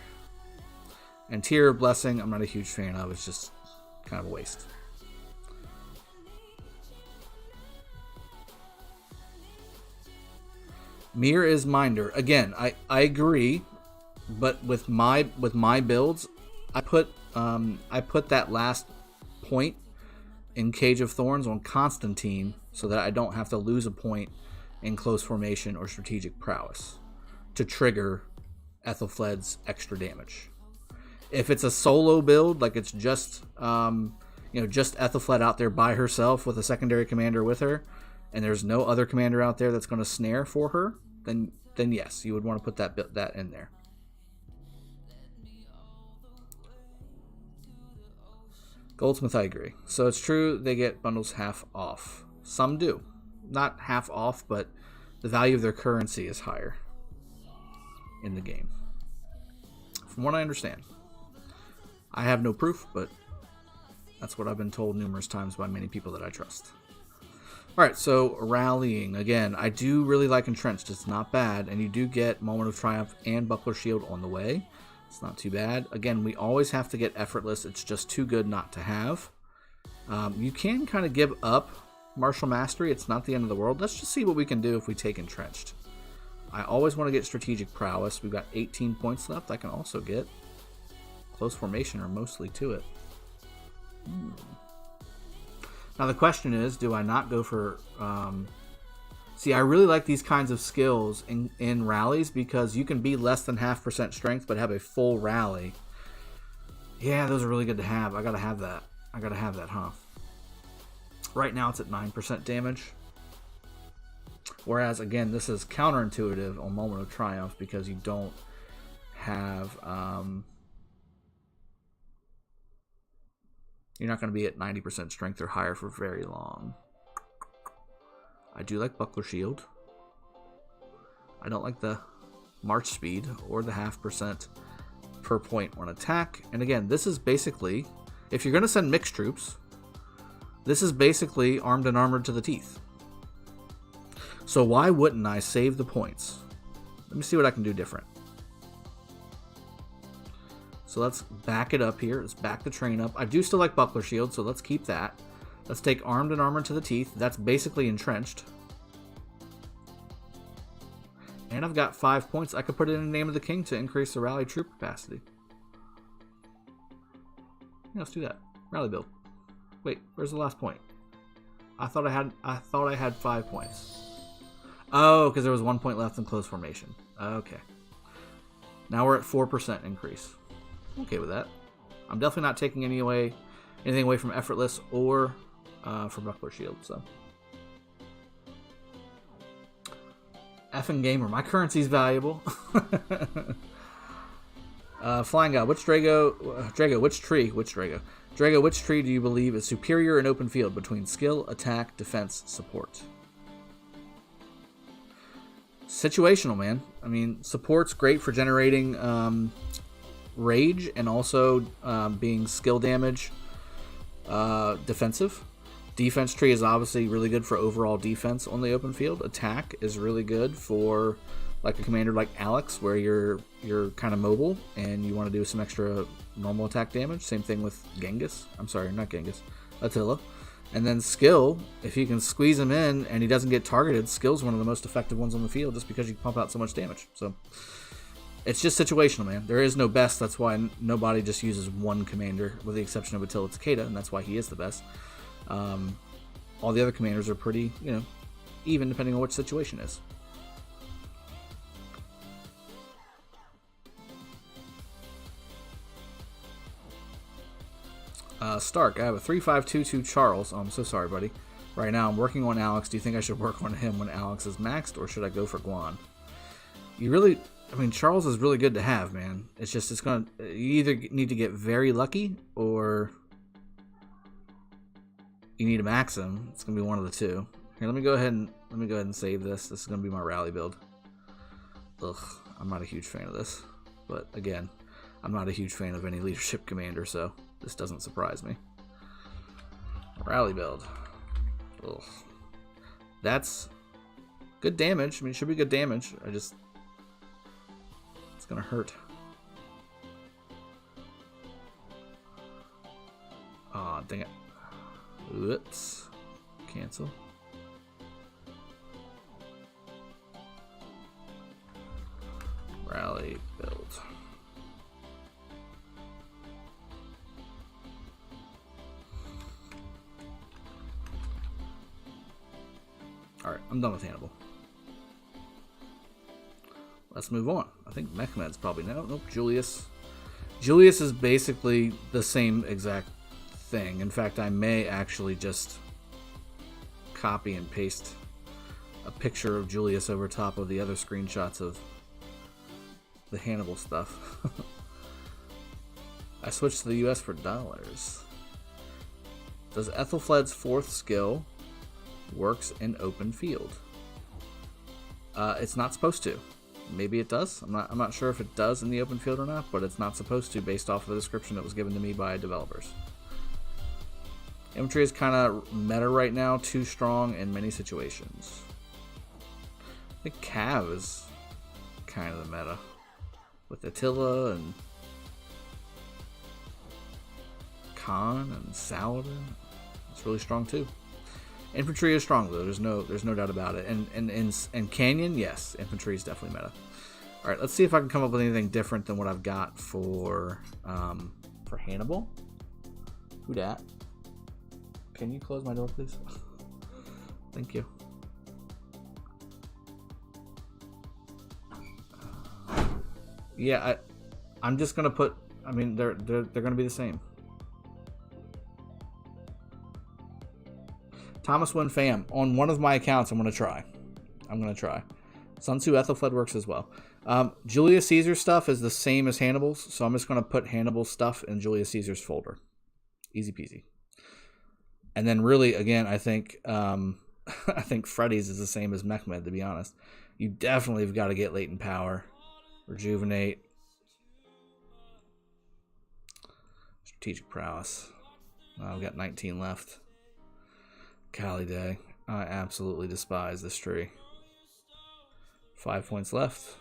And Tear of Blessing, I'm not a huge fan of. It's just kind of a waste. Mir is Minder. Again, I agree, but with my builds, I put that last point in Cage of Thorns on Constantine so that I don't have to lose a point in close formation or strategic prowess to trigger Ethelflaed's extra damage. If it's a solo build, like it's just just Ethelflaed out there by herself with a secondary commander with her, and there's no other commander out there that's going to snare for her, then yes, you would want to put that in there. Goldsmith, I agree. So it's true they get bundles half off. Some do. Not half off, but the value of their currency is higher in the game. From what I understand. I have no proof, but that's what I've been told numerous times by many people that I trust. Alright, so Rallying. Again, I do really like Entrenched. It's not bad, and you do get Moment of Triumph and Buckler Shield on the way. It's not too bad. Again, we always have to get Effortless. It's just too good not to have. You can kind of give up Martial Mastery. It's not the end of the world. Let's just see what we can do if we take Entrenched. I always want to get Strategic Prowess. We've got 18 points left. I can also get Close Formation, or mostly to it. Now the question is, do I not go for... See, I really like these kinds of skills in rallies because you can be less than 0.5% strength but have a full rally. Yeah, those are really good to have. I gotta have that. Huh? Right now it's at 9% damage. Whereas, again, this is counterintuitive on Moment of Triumph because you don't have... You're not going to be at 90% strength or higher for very long. I do like Buckler Shield. I don't like the March Speed or the 0.5% per point on attack. And again, this is basically, if you're going to send mixed troops, this is basically Armed and Armored to the teeth. So why wouldn't I save the points? Let me see what I can do different. So let's back it up here. Let's back the train up. I do still like Buckler Shield, so let's keep that. Let's take Armed and Armored to the teeth. That's basically Entrenched. And I've got 5 points. I could put it in the Name of the King to increase the rally troop capacity. Yeah, let's do that. Rally build. Wait, where's the last point? I thought I had 5 points. Oh, because there was 1 point left in close formation. Okay. Now we're at 4% increase. Okay with that. I'm definitely not taking anything away from Effortless or from Buckler Shield. So, effing gamer, my currency's valuable. Flying God, which Drago, which tree do you believe is superior in open field between skill, attack, defense, support? Situational, man. I mean, support's great for generating rage and also being skill damage defensive. Defense tree is obviously really good for overall defense on the open field. Attack is really good for like a commander like Alex, where you're kind of mobile and you want to do some extra normal attack damage. Same thing with Genghis. I'm sorry, not Genghis. Attila. And then skill, if you can squeeze him in and he doesn't get targeted, skill's one of the most effective ones on the field just because you can pump out so much damage. So it's just situational, man. There is no best. That's why nobody just uses one commander, with the exception of Attila Takeda, and that's why he is the best. All the other commanders are pretty, even depending on which situation is. Stark, I have a 3-5-2-2 Charles. Oh, I'm so sorry, buddy. Right now, I'm working on Alex. Do you think I should work on him when Alex is maxed, or should I go for Guan? Charles is really good to have, man. It's just, you either need to get very lucky, or you need to max him. It's gonna be one of the two. Here, let me go ahead and save this. This is gonna be my rally build. Ugh, I'm not a huge fan of this, but again, I'm not a huge fan of any leadership commander, so this doesn't surprise me. Rally build. Ugh. That's good damage. I mean, it should be good damage. It's gonna hurt. Aw, dang it. Whoops. Cancel. Rally build. Alright, I'm done with Hannibal. Let's move on. I think Mehmed's probably no. Nope, Julius. Julius is basically the same exact thing. In fact, I may actually just copy and paste a picture of Julius over top of the other screenshots of the Hannibal stuff. I switched to the US for dollars. Does Ethelflaed's 4th skill works in open field? It's not supposed to. Maybe it does. I'm not sure if it does in the open field or not, but it's not supposed to based off of the description that was given to me by developers. Infantry is kind of meta right now, too strong in many situations. I think Cav is kind of the meta with Attila and Khan and Saladin. It's really strong too. Infantry is strong though. There's no doubt about it. And Canyon, yes, infantry is definitely meta. All right, let's see if I can come up with anything different than what I've got for Hannibal. Who dat? Can you close my door, please? Thank you. Yeah, I'm just gonna put. I mean, they're gonna be the same. Thomas Win Fam on one of my accounts. I'm gonna try. Sun Tzu Ethelflaed works as well. Julius Caesar stuff is the same as Hannibal's, so I'm just gonna put Hannibal's stuff in Julius Caesar's folder. Easy peasy. And then really, again, I think I think Freddy's is the same as Mehmed, to be honest. You definitely have got to get latent power. Rejuvenate. Strategic prowess. I've got 19 left. Cali Day. I absolutely despise this tree. 5 points left.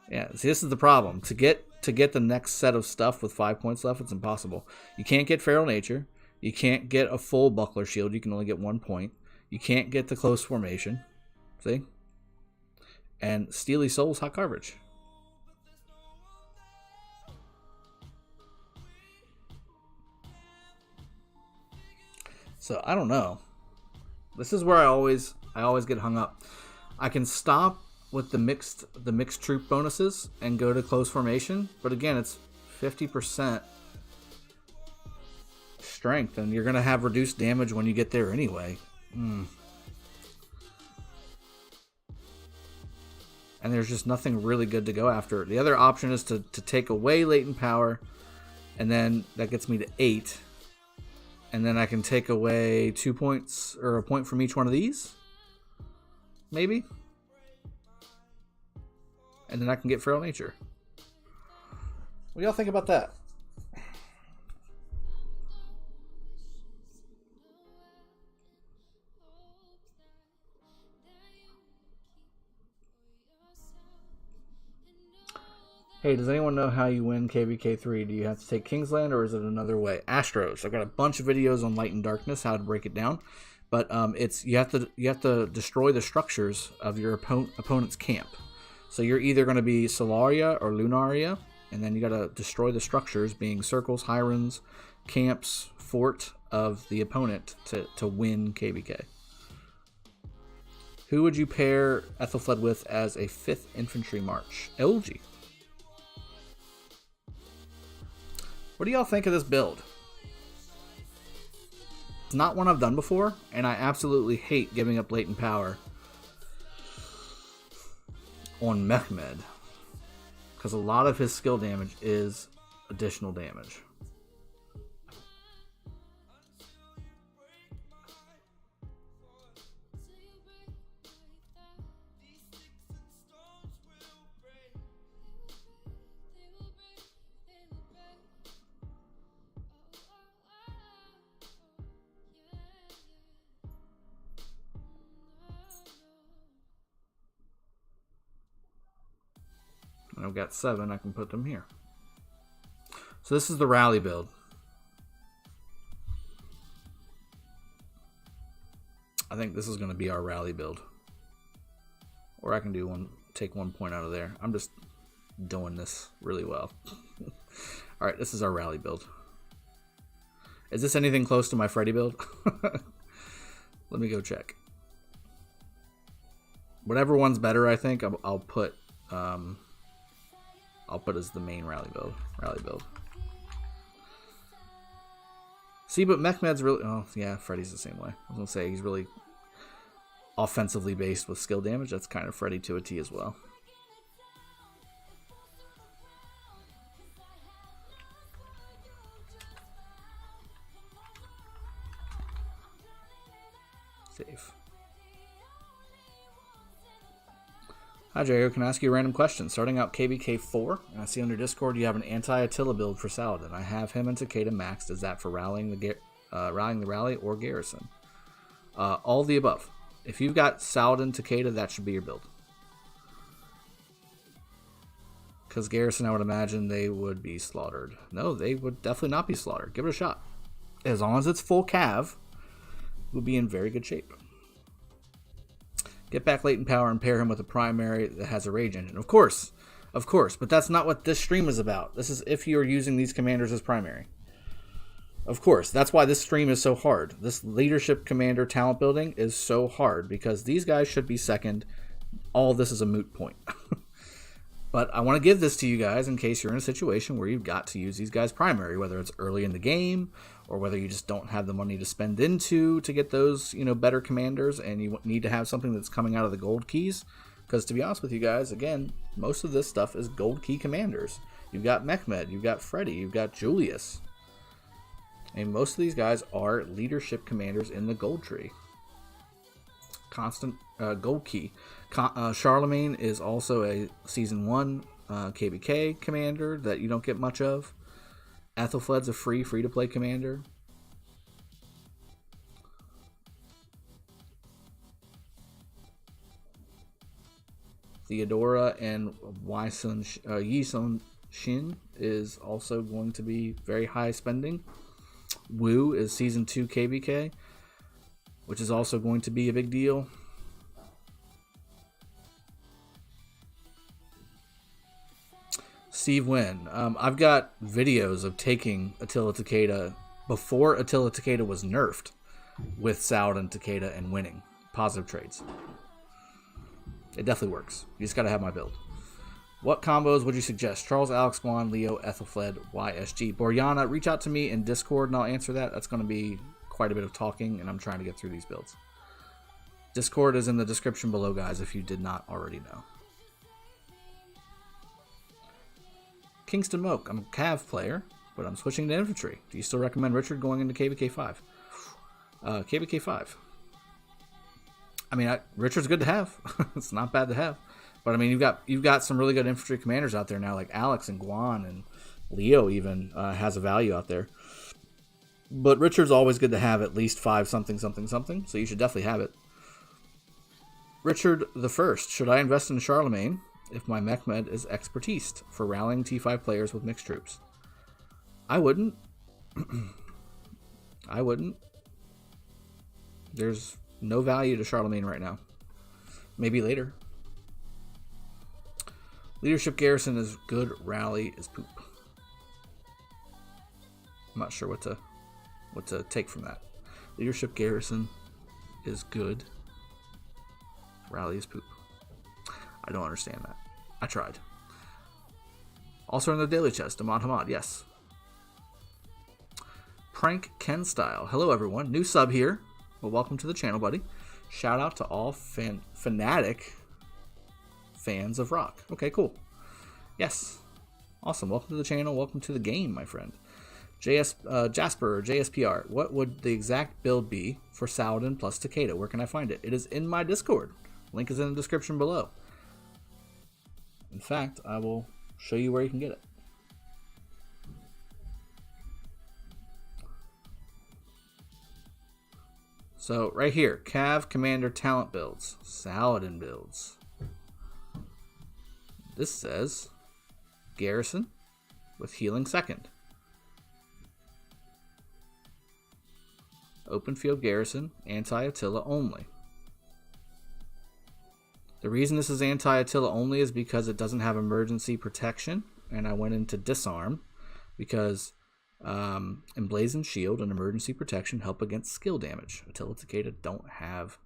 Yeah, see, this is the problem. To get the next set of stuff with 5 points left, it's impossible. You can't get Feral Nature. You can't get a full Buckler Shield. You can only get 1 point. You can't get the Close Formation. See? And Steely Souls Hot Coverage. So, I don't know. This is where I always get hung up. I can stop with the mixed troop bonuses and go to Close Formation, but again, it's 50% strength, and you're going to have reduced damage when you get there anyway. And there's just nothing really good to go after. The other option is to take away latent power, and then that gets me to 8. And then I can take away 2 points, or a point from each one of these. Maybe. And then I can get Feral Nature. What do y'all think about that? Hey, does anyone know how you win KVK3? Do you have to take Kingsland, or is it another way? Astros. I've got a bunch of videos on Light and Darkness, how to break it down. But it's you have to destroy the structures of your opponent's camp. So you're either going to be Solaria or Lunaria, and then you got to destroy the structures, being circles, hirons, camps, fort of the opponent to win KVK. Who would you pair Ethelflaed with as a 5th Infantry March? LG. What do y'all think of this build? It's not one I've done before, and I absolutely hate giving up latent power on Mehmed, because a lot of his skill damage is additional damage. I've got 7, I can put them here. So this is the rally build. I think this is going to be our rally build. Or I can do take 1 point out of there. I'm just doing this really well. Alright, this is our rally build. Is this anything close to my Freddy build? Let me go check. Whatever one's better, I think I'll put as the main rally build. See, but Mehmed's really... Oh, yeah, Freddy's the same way. I was going to say, he's really offensively based with skill damage. That's kind of Freddy to a T as well. Save. Hi, Jago. Can I ask you a random question? Starting out KBK 4, and I see on your Discord you have an anti-Attila build for Saladin. I have him and Takeda maxed. Is that for rallying the rally or Garrison? All the above. If you've got Saladin, Takeda, that should be your build. Because Garrison, I would imagine they would be slaughtered. No, they would definitely not be slaughtered. Give it a shot. As long as it's full cav, we'll be in very good shape. Get back latent power and pair him with a primary that has a rage engine. Of course, but that's not what this stream is about. This is if you're using these commanders as primary. Of course, that's why this stream is so hard. This leadership commander talent building is so hard because these guys should be second. All this is a moot point. But I want to give this to you guys in case you're in a situation where you've got to use these guys primary, whether it's early in the game or whether you just don't have the money to spend into to get those, better commanders, and you need to have something that's coming out of the gold keys. Because to be honest with you guys, again, most of this stuff is gold key commanders. You've got Mehmed, you've got Freddy, you've got Julius. And most of these guys are leadership commanders in the gold tree. Constant gold key. Charlemagne is also a Season 1 KBK commander that you don't get much of. Ethelfled's a free-to-play commander. Theodora and Yisun Shin is also going to be very high spending. Wu is Season 2 KBK, which is also going to be a big deal. Steve Wynn. I've got videos of taking Attila Takeda before Attila Takeda was nerfed with Saladin Takeda and winning. Positive trades. It definitely works. You just got to have my build. What combos would you suggest? Charles, Alex, Guan, Leo, Ethelfled, YSG. Boryana, reach out to me in Discord and I'll answer that. That's going to be quite a bit of talking and I'm trying to get through these builds. Discord is in the description below, guys, if you did not already know. Kingston Moke. I'm a Cav player, but I'm switching to infantry. Do you still recommend Richard going into KVK 5? KVK 5. I mean, Richard's good to have. It's not bad to have. But I mean, you've got some really good infantry commanders out there now, like Alex and Guan and Leo even has a value out there. But Richard's always good to have at least 5 something something something, so you should definitely have it. Richard the First. Should I invest in Charlemagne if my Mehmed is expertised for rallying T5 players with mixed troops? I wouldn't. I wouldn't. There's no value to Charlemagne right now. Maybe later. Leadership Garrison is good. Rally is poop. I'm not sure what to take from that. Leadership Garrison is good. Rally is poop. I don't understand that. I tried. Also in the daily chest, Ahmad Hamad, yes. Prank Ken Style. Hello everyone. New sub here. Well, welcome to the channel, buddy. Shout out to all fanatic fans of rock. Okay, cool. Yes. Awesome. Welcome to the channel. Welcome to the game, my friend. Jasper, JSPR. What would the exact build be for Saladin plus Takeda? Where can I find it? It is in my Discord. Link is in the description below. In fact, I will show you where you can get it. So right here, Cav Commander Talent Builds, Saladin Builds. This says Garrison with healing second. Open field Garrison, anti-Attila only. The reason this is anti-Attila only is because it doesn't have emergency protection, and I went into disarm because Emblazoned Shield and emergency protection help against skill damage. Attila Takeda don't have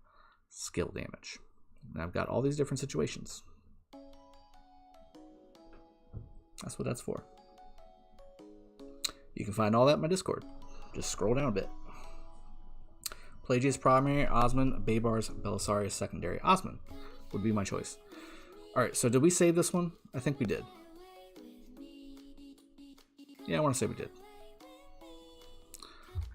skill damage. And I've got all these different situations. That's what that's for. You can find all that in my Discord. Just scroll down a bit. Pelagius primary, Osman, Baybars, Belisarius secondary. Osman would be my choice. Alright, so did we save this one? I think we did. Yeah, I want to say we did.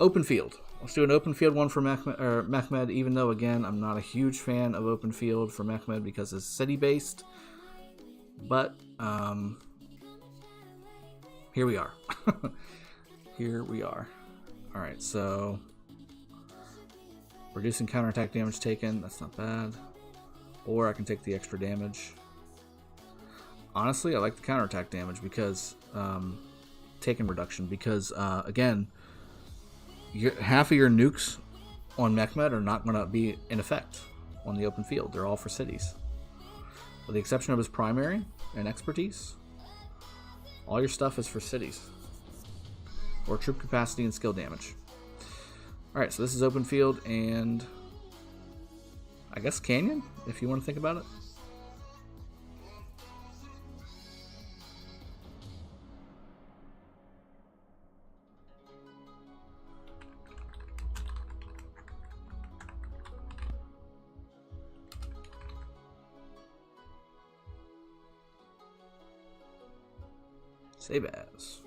Open field. Let's do an open field one for Mehmed, even though, again, I'm not a huge fan of open field for Mehmed because it's city-based. But, here we are. Here we are. Alright, so reducing counterattack damage taken. That's not bad. Or I can take the extra damage. Honestly, I like the counterattack damage because taken reduction because, again, half of your nukes on Mehmed are not going to be in effect on the open field. They're all for cities. With the exception of his primary and expertise, all your stuff is for cities. Or troop capacity and skill damage. Alright, so this is open field and I guess Canyon, if you want to think about it. Save as.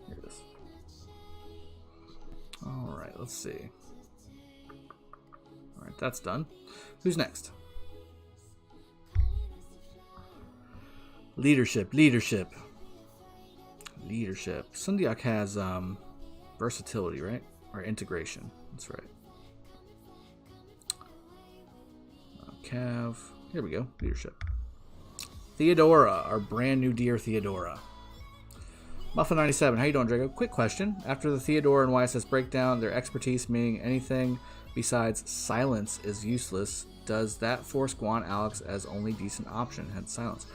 Here it is. Alright, let's see. Alright, that's done. Who's next? Leadership. Sundiak has versatility, right? Or integration. That's right. Cav. Here we go. Leadership. Theodora, our brand new dear Theodora. Muffin97, how you doing, Drago? Quick question. After the Theodora and YSS breakdown, their expertise, meaning anything besides silence, is useless. Does that force Guan Alex as only decent option? Hence silence.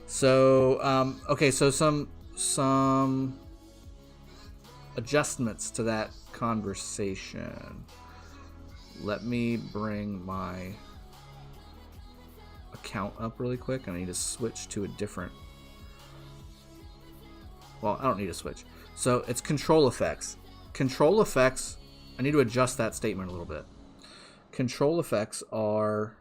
So, okay, so some adjustments to that conversation. Let me bring my account up really quick. I need to switch to a different. Well, I don't need to switch. So it's control effects. Control effects, I need to adjust that statement a little bit. Control effects are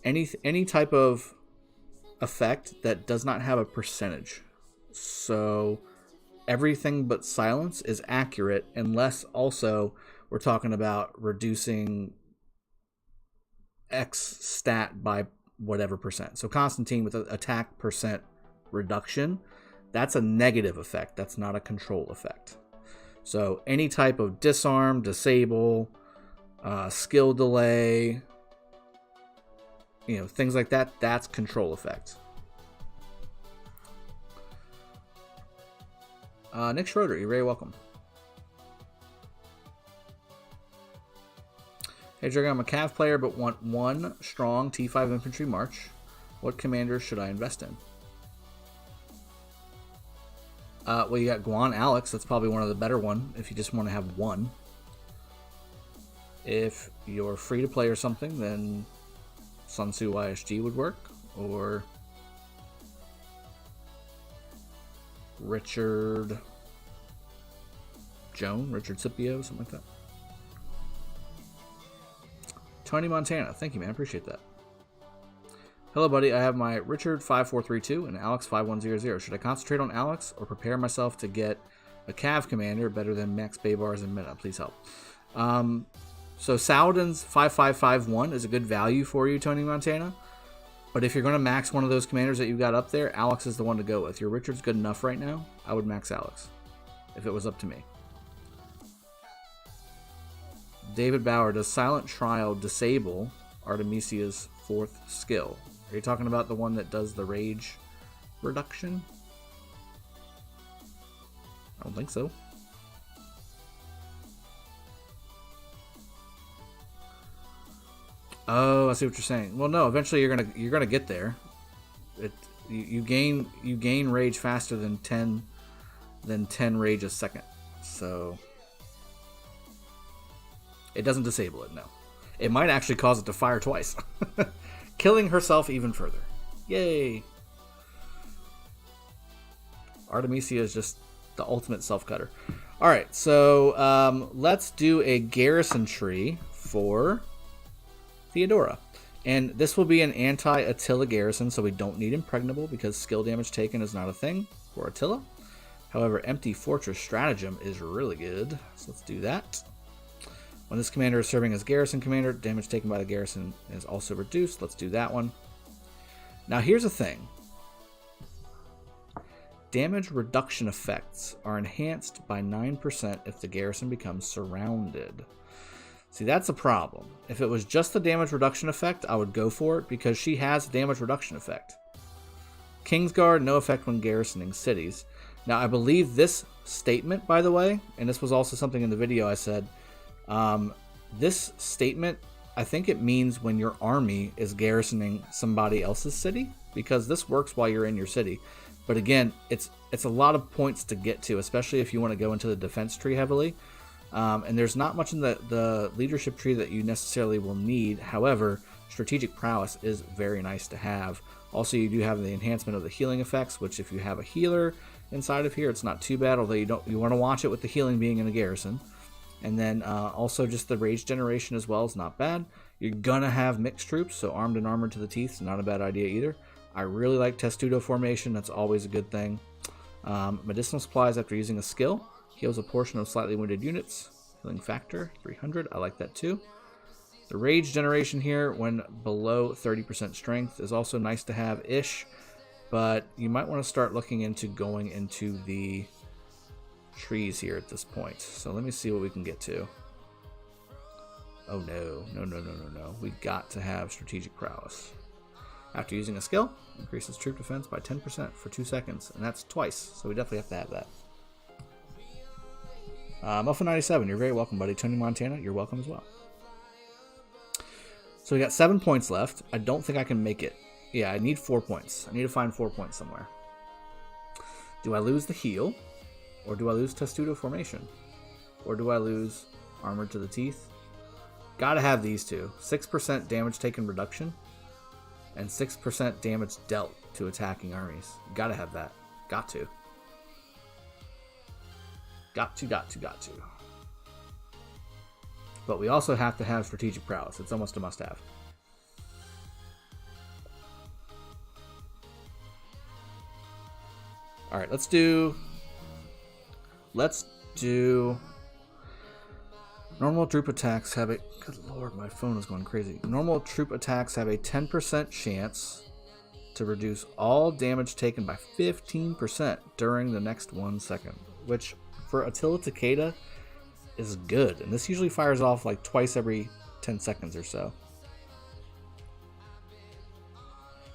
any type of effect that does not have a percentage. So everything but silence is accurate unless also we're talking about reducing X stat by whatever percent. So Constantine with an attack percent reduction, that's a negative effect. That's not a control effect. So any type of disarm, disable, skill delay, things like that, that's control effect. Nick Schroeder, you're very welcome. Hey, Dragon, I'm a Cav player but want one strong T5 infantry march. What commander should I invest in? Well, you got Guan Alex. That's probably one of the better one if you just want to have one. If you're free to play or something, then Sun Tzu YSG would work. Or Richard Scipio, something like that. Tony Montana, thank you, man. Appreciate that. Hello, buddy. I have my Richard 5432 and Alex 5100. Should I concentrate on Alex or prepare myself to get a Cav commander better than Max Baybars and Meta? Please help. So Saladin's 5551 is a good value for you, Tony Montana. But if you're going to max one of those commanders that you've got up there, Alex is the one to go with. Your Richard's good enough right now. I would max Alex if it was up to me. David Bauer, does Silent Trial disable Artemisia's 4th skill? Are you talking about the one that does the rage reduction? I don't think so. Oh, I see what you're saying. Well, no, eventually you're gonna get there. You gain rage faster than 10 rage a second. So it doesn't disable it, no. It might actually cause it to fire twice. Killing herself even further. Yay. Artemisia is just the ultimate self-cutter. Alright, so let's do a garrison tree for Theodora. And this will be an anti-Attila garrison, so we don't need Impregnable because skill damage taken is not a thing for Attila. However, Empty Fortress Stratagem is really good, so let's do that. When this commander is serving as garrison commander, damage taken by the garrison is also reduced. Let's do that one. Now here's the thing. Damage reduction effects are enhanced by 9% if the garrison becomes surrounded. See, that's a problem. If it was just the damage reduction effect, I would go for it because she has a damage reduction effect. Kingsguard, no effect when garrisoning cities. Now, I believe this statement, by the way, and this was also something in the video I said, this statement, I think it means when your army is garrisoning somebody else's city, because this works while you're in your city. But again, it's a lot of points to get to, especially if you want to go into the defense tree heavily. And there's not much in the leadership tree that you necessarily will need. However, strategic prowess is very nice to have. Also, you do have the enhancement of the healing effects, which if you have a healer inside of here, it's not too bad, although you want to watch it with the healing being in a garrison. And then also just the rage generation as well is not bad. You're going to have mixed troops, so armed and armored to the teeth is not a bad idea either. I really like Testudo formation. That's always a good thing. Medicinal supplies after using a skill. Heals a portion of slightly wounded units. Healing factor, 300. I like that too. The rage generation here when below 30% strength is also nice to have-ish. But you might want to start looking into going into the trees here at this point. So let me see what we can get to. Oh no. No. We got to have strategic prowess. After using a skill, increases troop defense by 10% for 2 seconds. And that's twice, so we definitely have to have that. Muffin97, you're very welcome, buddy. Tony Montana, you're welcome as well. So we got 7 points left. I don't think I can make it. Yeah, I need 4 points. I need to find 4 points somewhere. Do I lose the heal? Or do I lose Testudo formation? Or do I lose armored to the teeth? Gotta have these two. 6% damage taken reduction. And 6% damage dealt to attacking armies. Gotta have that. Got to. Got to. But we also have to have strategic prowess. It's almost a must-have. Alright, let's do... Normal troop attacks have a... Good lord, my phone is going crazy. Normal troop attacks have a 10% chance to reduce all damage taken by 15% during the next 1 second. Which, for Attila Takeda, is good. And this usually fires off like twice every 10 seconds or so.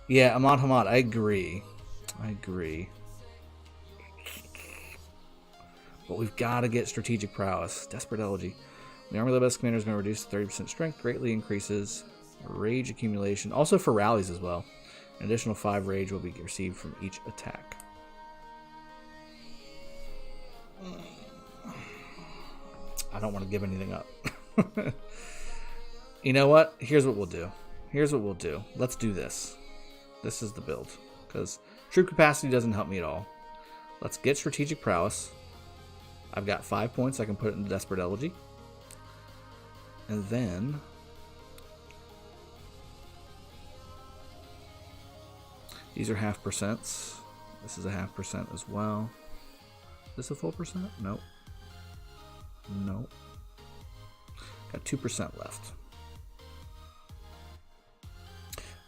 Yeah, Ahmad Hamad, I agree. But we've got to get strategic prowess. Desperate Elegy. The Army led by this commander is going to reduce 30% strength. Greatly increases rage accumulation. Also for rallies as well. An additional 5 rage will be received from each attack. I don't want to give anything up. You know what? Here's what we'll do. Let's do this. This is the build. Because troop capacity doesn't help me at all. Let's get strategic prowess. I've got 5 points. I can put it into Desperate Elegy. And then... these are 0.5%. This is a 0.5% as well. Is this a full percent? Nope. Got 2% left.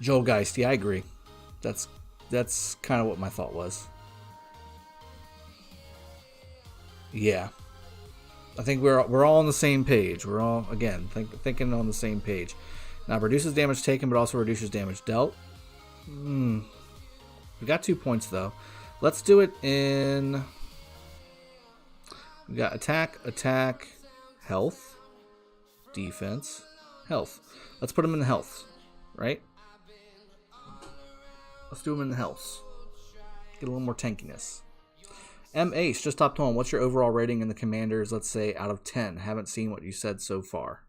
Joel Geist, yeah, I agree. That's kind of what my thought was. Yeah, I think we're all on the same page. We're all again thinking on the same page. Now reduces damage taken, but also reduces damage dealt. We got 2 points though. Let's do it in. We got attack, health, defense, health. Let's put them in the health, right? Let's do them in the health. Get a little more tankiness. M Ace just topped on. What's your overall rating in the commanders? Let's say out of 10. Haven't seen what you said so far.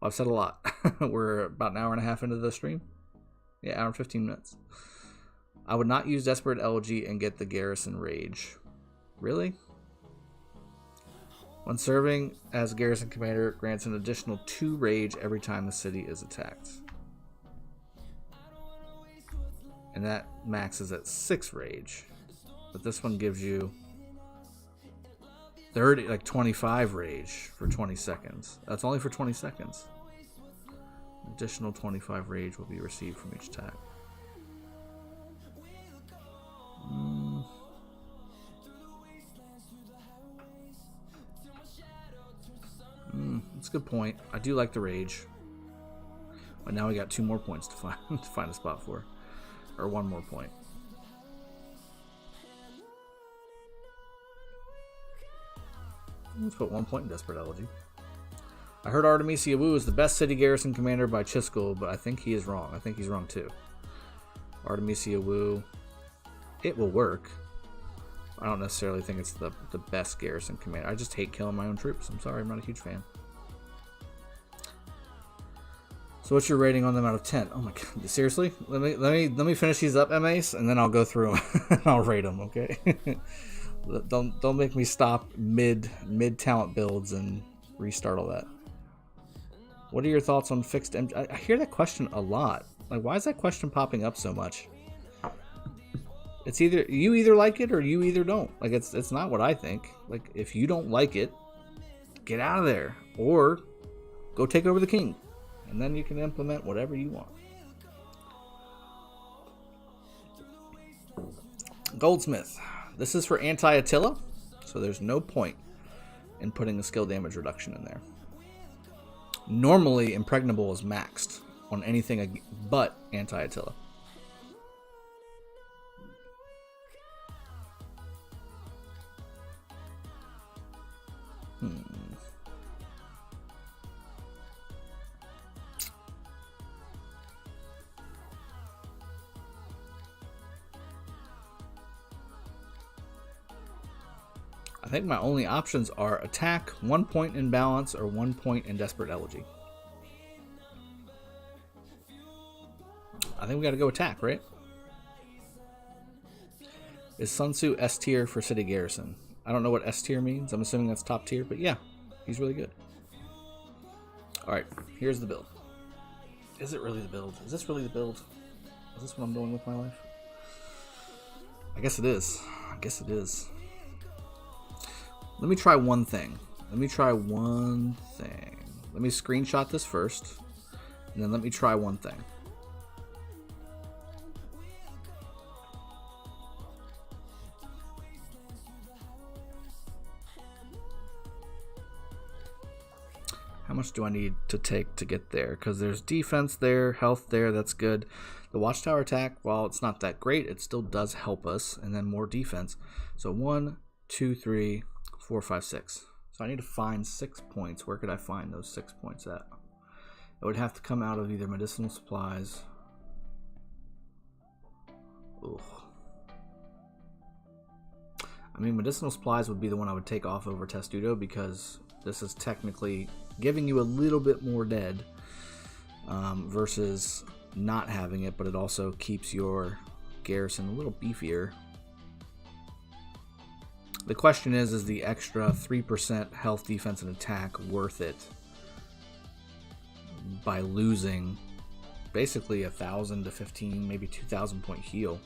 Well, I've said a lot. We're about an hour and a half into the stream. Yeah, hour and 15 minutes. I would not use Desperate Elegy and get the Garrison Rage. Really? When serving as Garrison Commander, it grants an additional 2 Rage every time the city is attacked. And that maxes at 6 Rage. But this one gives you 25 Rage for 20 seconds. That's only for 20 seconds. Additional 25 Rage will be received from each attack. That's a good point. I do like the Rage. But now we got 2 more points to find a spot for. Or 1 more point. Let's put 1 point in Desperate Elegy. I heard Artemisia Wu is the best city garrison commander by Chiskel, but I think he is wrong. I think he's wrong too. Artemisia Wu, it will work. I don't necessarily think it's the best garrison commander. I just hate killing my own troops. I'm sorry, I'm not a huge fan. So what's your rating on them out of 10? Oh my god, seriously? Let me finish these up, MAs, and then I'll go through them and I'll rate them, okay? Don't make me stop mid talent builds and restart all that. What are your thoughts on fixed I hear that question a lot. Like, why is that question popping up so much? It's either you either like it or you either don't. Like, it's not what I think. Like, if you don't like it, get out of there or go take over the king, and then you can implement whatever you want. Goldsmith. This is for anti-Attila, so there's no point in putting a skill damage reduction in there. Normally, Impregnable is maxed on anything but anti-Attila. I think my only options are attack, 1 point in balance, or 1 point in Desperate Elegy. I think we gotta go attack, right? Is Sun Tzu S tier for City Garrison? I don't know what S tier means. I'm assuming that's top tier, but yeah, he's really good. Alright, here's the build. Is it really the build? Is this really the build? Is this what I'm doing with my life? I guess it is. I guess it is. Let me try one thing. Let me screenshot this first, and then let me try one thing. How much do I need to take to get there? Because there's defense there, health there, that's good. The Watchtower attack, while it's not that great, it still does help us, and then more defense. So 1, 2, 3, 4, 5, 6. So I need to find 6 points. Where could I find those 6 points at? It would have to come out of either medicinal supplies. Ugh. I mean, medicinal supplies would be the one I would take off over Testudo, because this is technically giving you a little bit more dead versus not having it, but it also keeps your garrison a little beefier. The question is the extra 3% health, defense, and attack worth it by losing basically 1,000 to 15, maybe 2,000 point heal?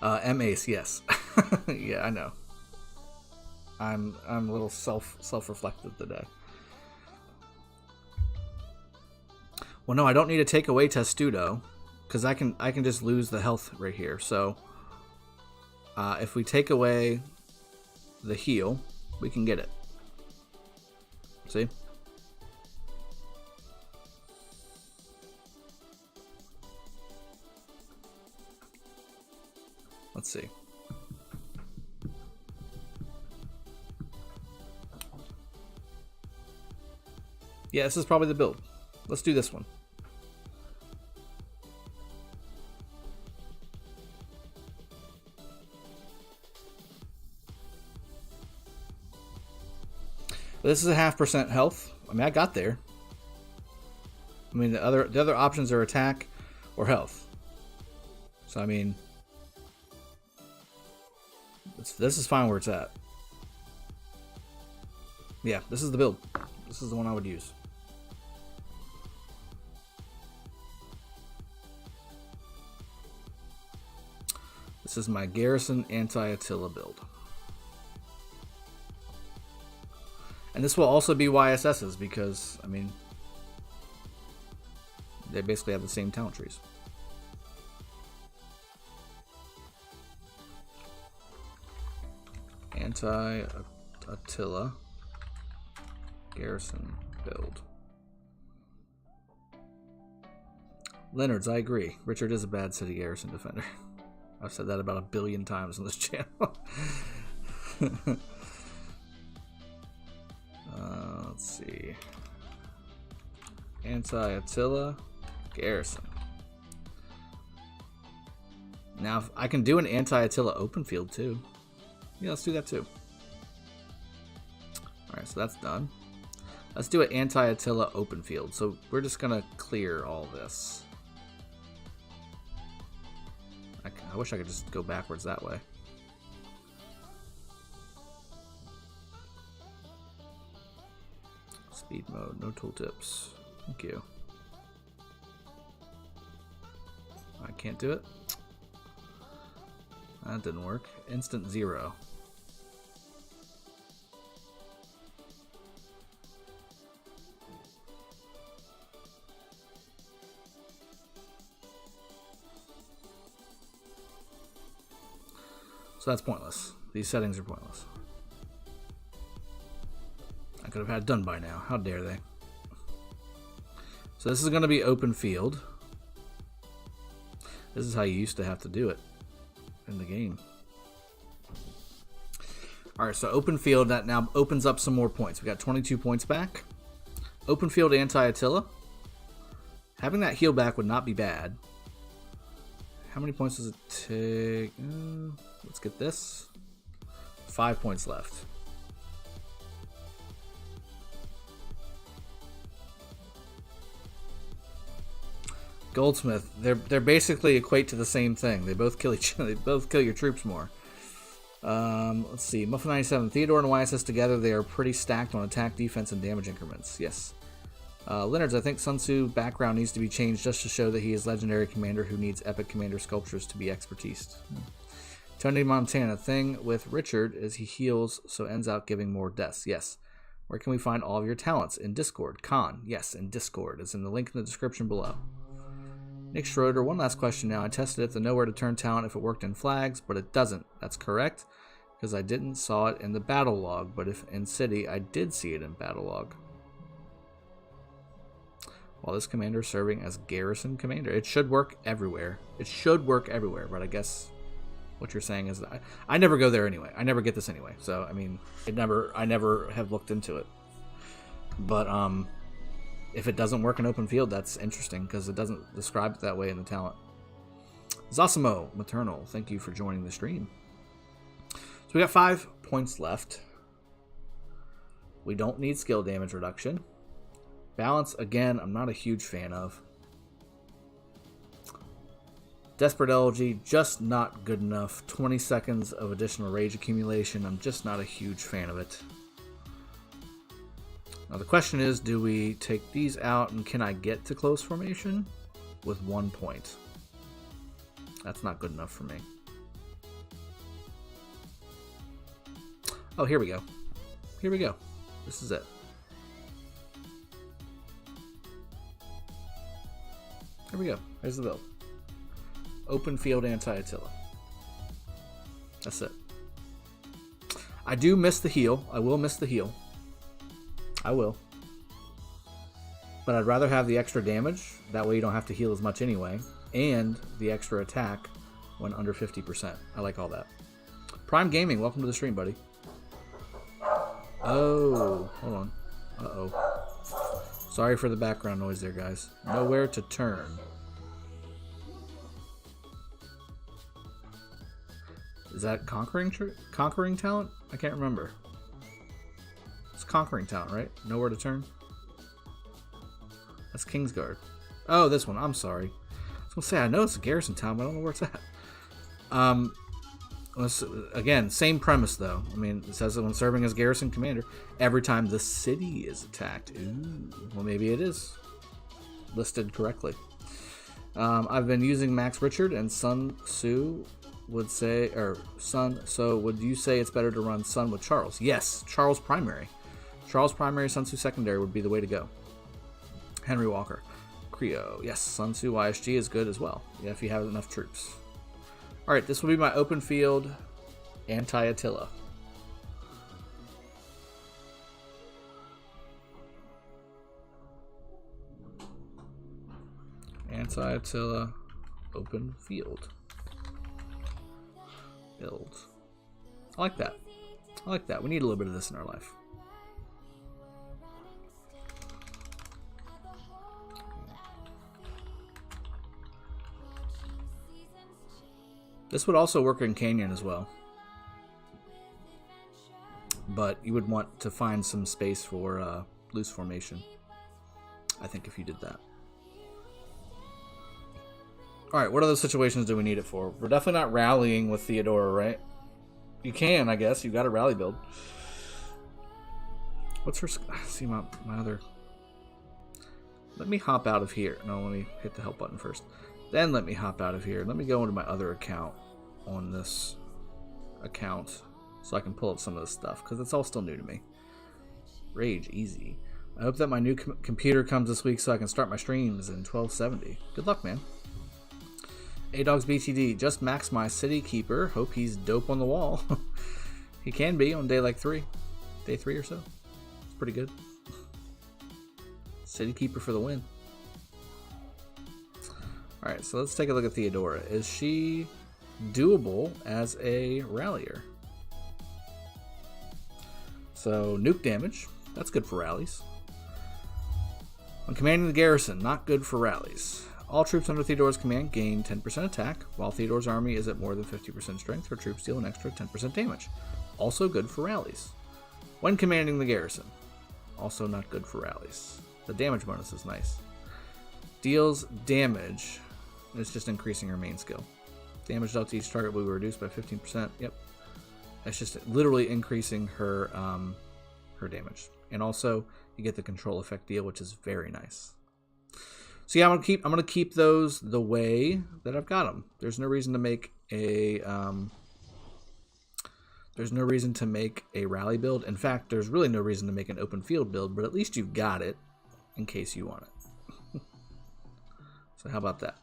M-Ace, yes. Yeah, I know. I'm a little self-reflective today. Well, no, I don't need to take away Testudo, because I can just lose the health right here. So if we take away the heal, we can get it. See? Let's see. Yeah, this is probably the build. Let's do this one. This is a 0.5% health. I mean, I got there. I mean, the other options are attack or health. So I mean, this is fine where it's at. Yeah, this is the build. This is the one I would use. This is my Garrison anti-Attila build. And this will also be YSS's because, I mean, they basically have the same talent trees. Anti-Attila Garrison build. Leonard's, I agree. Richard is a bad city garrison defender. I've said that about 1 billion times on this channel. Let's see. Anti-Attila Garrison. Now, if I can do an anti-Attila open field too. Yeah, let's do that too. Alright, so that's done. Let's do an anti-Attila open field. So we're just going to clear all this. I wish I could just go backwards that way. Speed mode, no tooltips. Thank you. I can't do it. That didn't work. Instant 0. So that's pointless. These settings are pointless. I could have had it done by now. How dare they? So this is going to be open field. This is how you used to have to do it in the game. Alright, so open field, that now opens up some more points. We got 22 points back. Open field anti-Attila. Having that heal back would not be bad. How many points does it take? Let's get this. 5 points left. Goldsmith, they're basically equate to the same thing. They both kill each other. They both kill your troops more. Let's see. Muffin 97. Theodore and YSS together, they are pretty stacked on attack, defense, and damage increments. Yes. Leonard's, I think Sun Tzu background needs to be changed just to show that he is legendary commander who needs epic commander sculptures to be expertised. Tony Montana, thing with Richard is he heals, so ends out giving more deaths. Yes. Where can we find all of your talents? In Discord. Khan. Yes, in Discord. It's in the link in the description below. Nick Schroeder, one last question now. I tested it to know where to turn talent if it worked in flags, but it doesn't. That's correct, because I didn't saw it in the battle log, but if in city, I did see it in battle log. While this commander is serving as garrison commander. It should work everywhere. It should work everywhere, but I guess what you're saying is that I never go there anyway. I never get this anyway. So, I mean, I never have looked into it. But, if it doesn't work in open field, that's interesting because it doesn't describe it that way in the talent. Zosimo Maternal, thank you for joining the stream. So we got 5 points left. We don't need skill damage reduction. Balance, again, I'm not a huge fan of. Desperate Elegy, just not good enough. 20 seconds of additional rage accumulation, I'm just not a huge fan of it. Now the question is, do we take these out and can I get to close formation with 1 point? That's not good enough for me. Oh, here we go. Here we go. This is it. Here we go. Here's the build. Open field anti-Attila. That's it. I do miss the heal. I will miss the heal. I will. But I'd rather have the extra damage. That way you don't have to heal as much anyway. And the extra attack when under 50%. I like all that. Prime Gaming, welcome to the stream, buddy. Oh, hold on. Uh-oh. Sorry for the background noise there, guys. Nowhere to turn. Is that conquering talent? I can't remember. It's conquering talent, right? Nowhere to turn? That's Kingsguard. Oh, this one. I'm sorry. I was going to say, I know it's a garrison talent, but I don't know where it's at. Again, same premise, though. I mean, it says that when serving as garrison commander, every time the city is attacked. Ooh, well, maybe it is listed correctly. I've been using Max Richard, and Sun Tzu would say, or Sun, so would you say it's better to run Sun with Charles? Yes, Charles primary. Charles primary, Sun Tzu secondary would be the way to go. Henry Walker. Creo. Yes, Sun Tzu YSG is good as well. Yeah, if you have enough troops. Alright, this will be my open field anti-Attila. Anti-Attila open field. Build. I like that. I like that. We need a little bit of this in our life. This would also work in Canyon as well. But you would want to find some space for loose formation, I think, if you did that. Alright, what other situations do we need it for? We're definitely not rallying with Theodora, right? You can, I guess. You've got a rally build. What's her... see my other... Let me hop out of here. No, let me hit the help button first. Then let me hop out of here. Let me go into my other account on this account so I can pull up some of this stuff, because it's all still new to me. Rage, easy. I hope that my new computer comes this week so I can start my streams in 1270. Good luck, man. A-Dogs BTD, just max my City Keeper. Hope he's dope on the wall. He can be on day like 3. Day 3 or so. It's pretty good. City Keeper for the win. Alright, so let's take a look at Theodora. Is she doable as a rallier? So, nuke damage. That's good for rallies. When commanding the garrison, not good for rallies. All troops under Theodora's command gain 10% attack, while Theodora's army is at more than 50% strength. Her troops deal an extra 10% damage. Also good for rallies. When commanding the garrison. Also not good for rallies. The damage bonus is nice. Deals damage. It's just increasing her main skill. Damage dealt to each target will be reduced by 15%. Yep. That's just literally increasing her her damage. And also, you get the control effect deal, which is very nice. So yeah, I'm gonna keep those the way that I've got them. There's no reason to make a rally build. In fact, there's really no reason to make an open field build, but at least you've got it in case you want it. So how about that?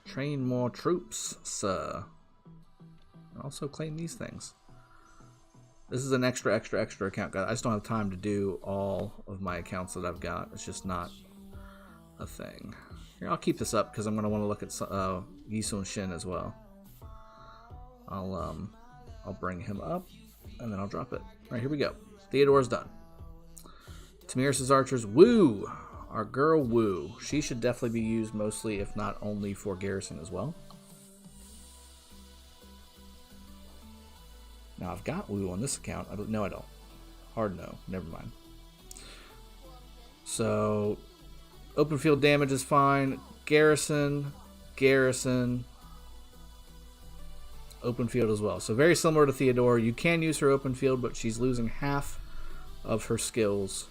Train more troops, sir. Also claim these things. This is an extra account, guys. I just don't have time to do all of my accounts that I've got. It's just not a thing. Here, I'll keep this up because I'm going to want to look at Yisun Shin as well. I'll bring him up and then I'll drop it. All right, here we go. Theodora's done. Tamiris' archers, Woo! Our girl Woo. She should definitely be used mostly, if not only, for garrison as well. Now, I've got Woo on this account. No, I don't. Hard no. Never mind. So, open field damage is fine. Garrison. Open field as well. So, very similar to Theodora. You can use her open field, but she's losing half of her skills.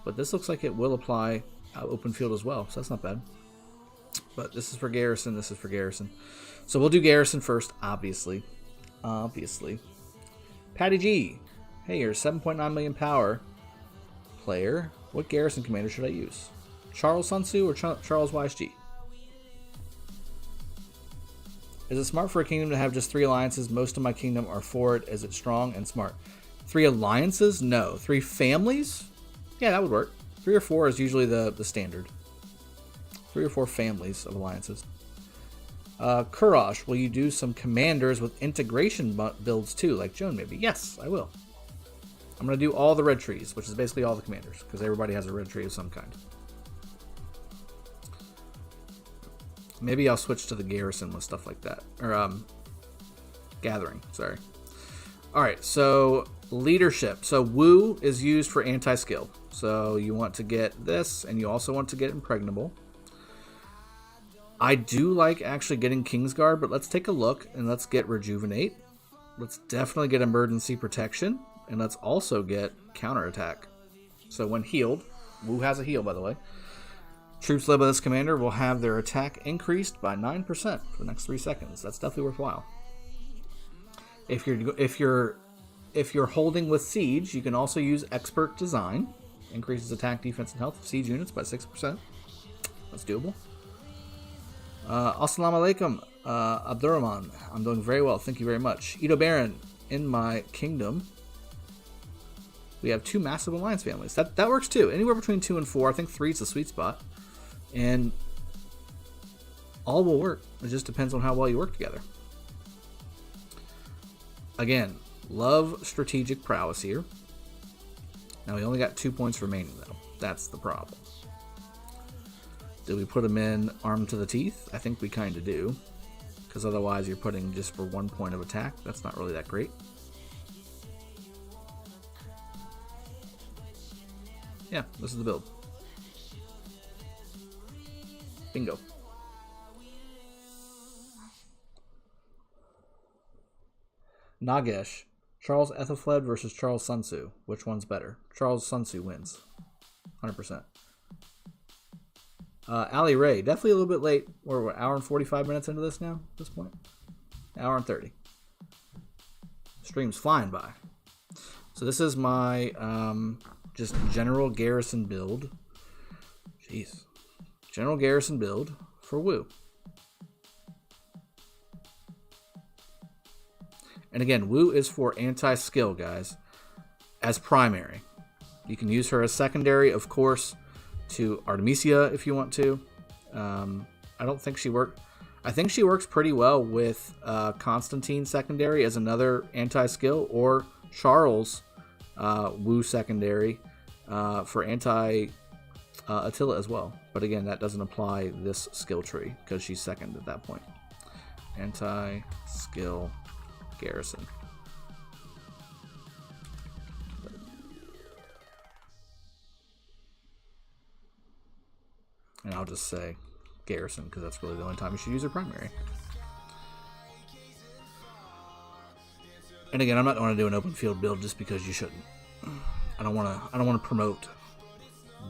But this looks like it will apply open field as well, so that's not bad. But this is for garrison, this is for garrison. So we'll do garrison first, obviously. Patty G. Hey, you're 7.9 million power player. What garrison commander should I use? Charles Sun Tzu or Charles YSG? Is it smart for a kingdom to have just 3 alliances? Most of my kingdom are for it. Is it strong and smart? 3 alliances? No. 3 families? Yeah, that would work. 3 or 4 is usually the standard. 3 or 4 families of alliances. Kurosh, will you do some commanders with integration builds too, like Joan maybe? Yes, I will. I'm going to do all the red trees, which is basically all the commanders, because everybody has a red tree of some kind. Maybe I'll switch to the garrison with stuff like that. Or, gathering, sorry. Alright, so leadership. So Wu is used for anti-skill. So you want to get this, and you also want to get impregnable. I do like actually getting Kingsguard, but let's take a look, and let's get rejuvenate. Let's definitely get emergency protection. And let's also get counterattack. So when healed, Wu has a heal, by the way. Troops led by this commander will have their attack increased by 9% for the next 3 seconds. That's definitely worthwhile. If you're holding with siege, you can also use expert design. Increases attack, defense, and health of siege units by 6%. That's doable. Assalamu alaikum, Abdurrahman. I'm doing very well. Thank you very much. Edo Baron, in my kingdom, we have 2 massive alliance families. That works too. Anywhere between 2 and 4. I think 3 is the sweet spot. And all will work. It just depends on how well you work together. Again, love strategic prowess here. Now we only got 2 points remaining though. That's the problem. Do we put them in armed to the teeth? I think we kind of do. Because otherwise you're putting just for 1 point of attack. That's not really that great. Yeah, this is the build. Bingo. Nagesh. Charles Ethelfled versus Charles Sun Tzu. Which one's better? Charles Sun Tzu wins. 100%. Ali Ray. Definitely a little bit late. We're an hour and 45 minutes into this now at this point. Hour and 30. Stream's flying by. So this is my just general garrison build. Jeez. General garrison build for Wu. And again, Wu is for anti-skill, guys, as primary. You can use her as secondary, of course, to Artemisia if you want to. I don't think she worked. I think she works pretty well with Constantine secondary as another anti-skill, or Charles Wu secondary for anti-Attila as well. But again, that doesn't apply this skill tree because she's second at that point. Anti-skill garrison. And I'll just say garrison because that's really the only time you should use her primary. And again, I'm not going to do an open field build just because you shouldn't. I don't want to promote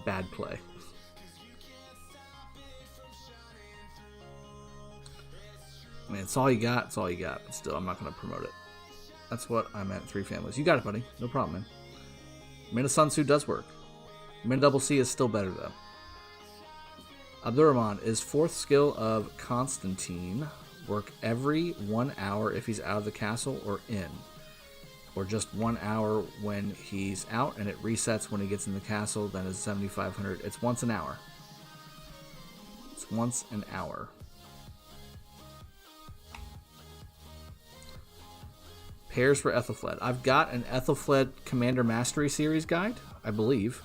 bad play. I mean, it's all you got. It's all you got. But still, I'm not going to promote it. That's what I meant. 3 families. You got it, buddy. No problem, man. Mina Sun Tzu does work. Mina Double C is still better, though. Abdurrahman is 4th skill of Constantine. Work every 1 hour if he's out of the castle or in. Or just 1 hour when he's out, and it resets when he gets in the castle. Then it's 7,500. It's once an hour. It's once an hour. Pairs for Ethelfled. I've got an Ethelfled Commander Mastery Series guide, I believe.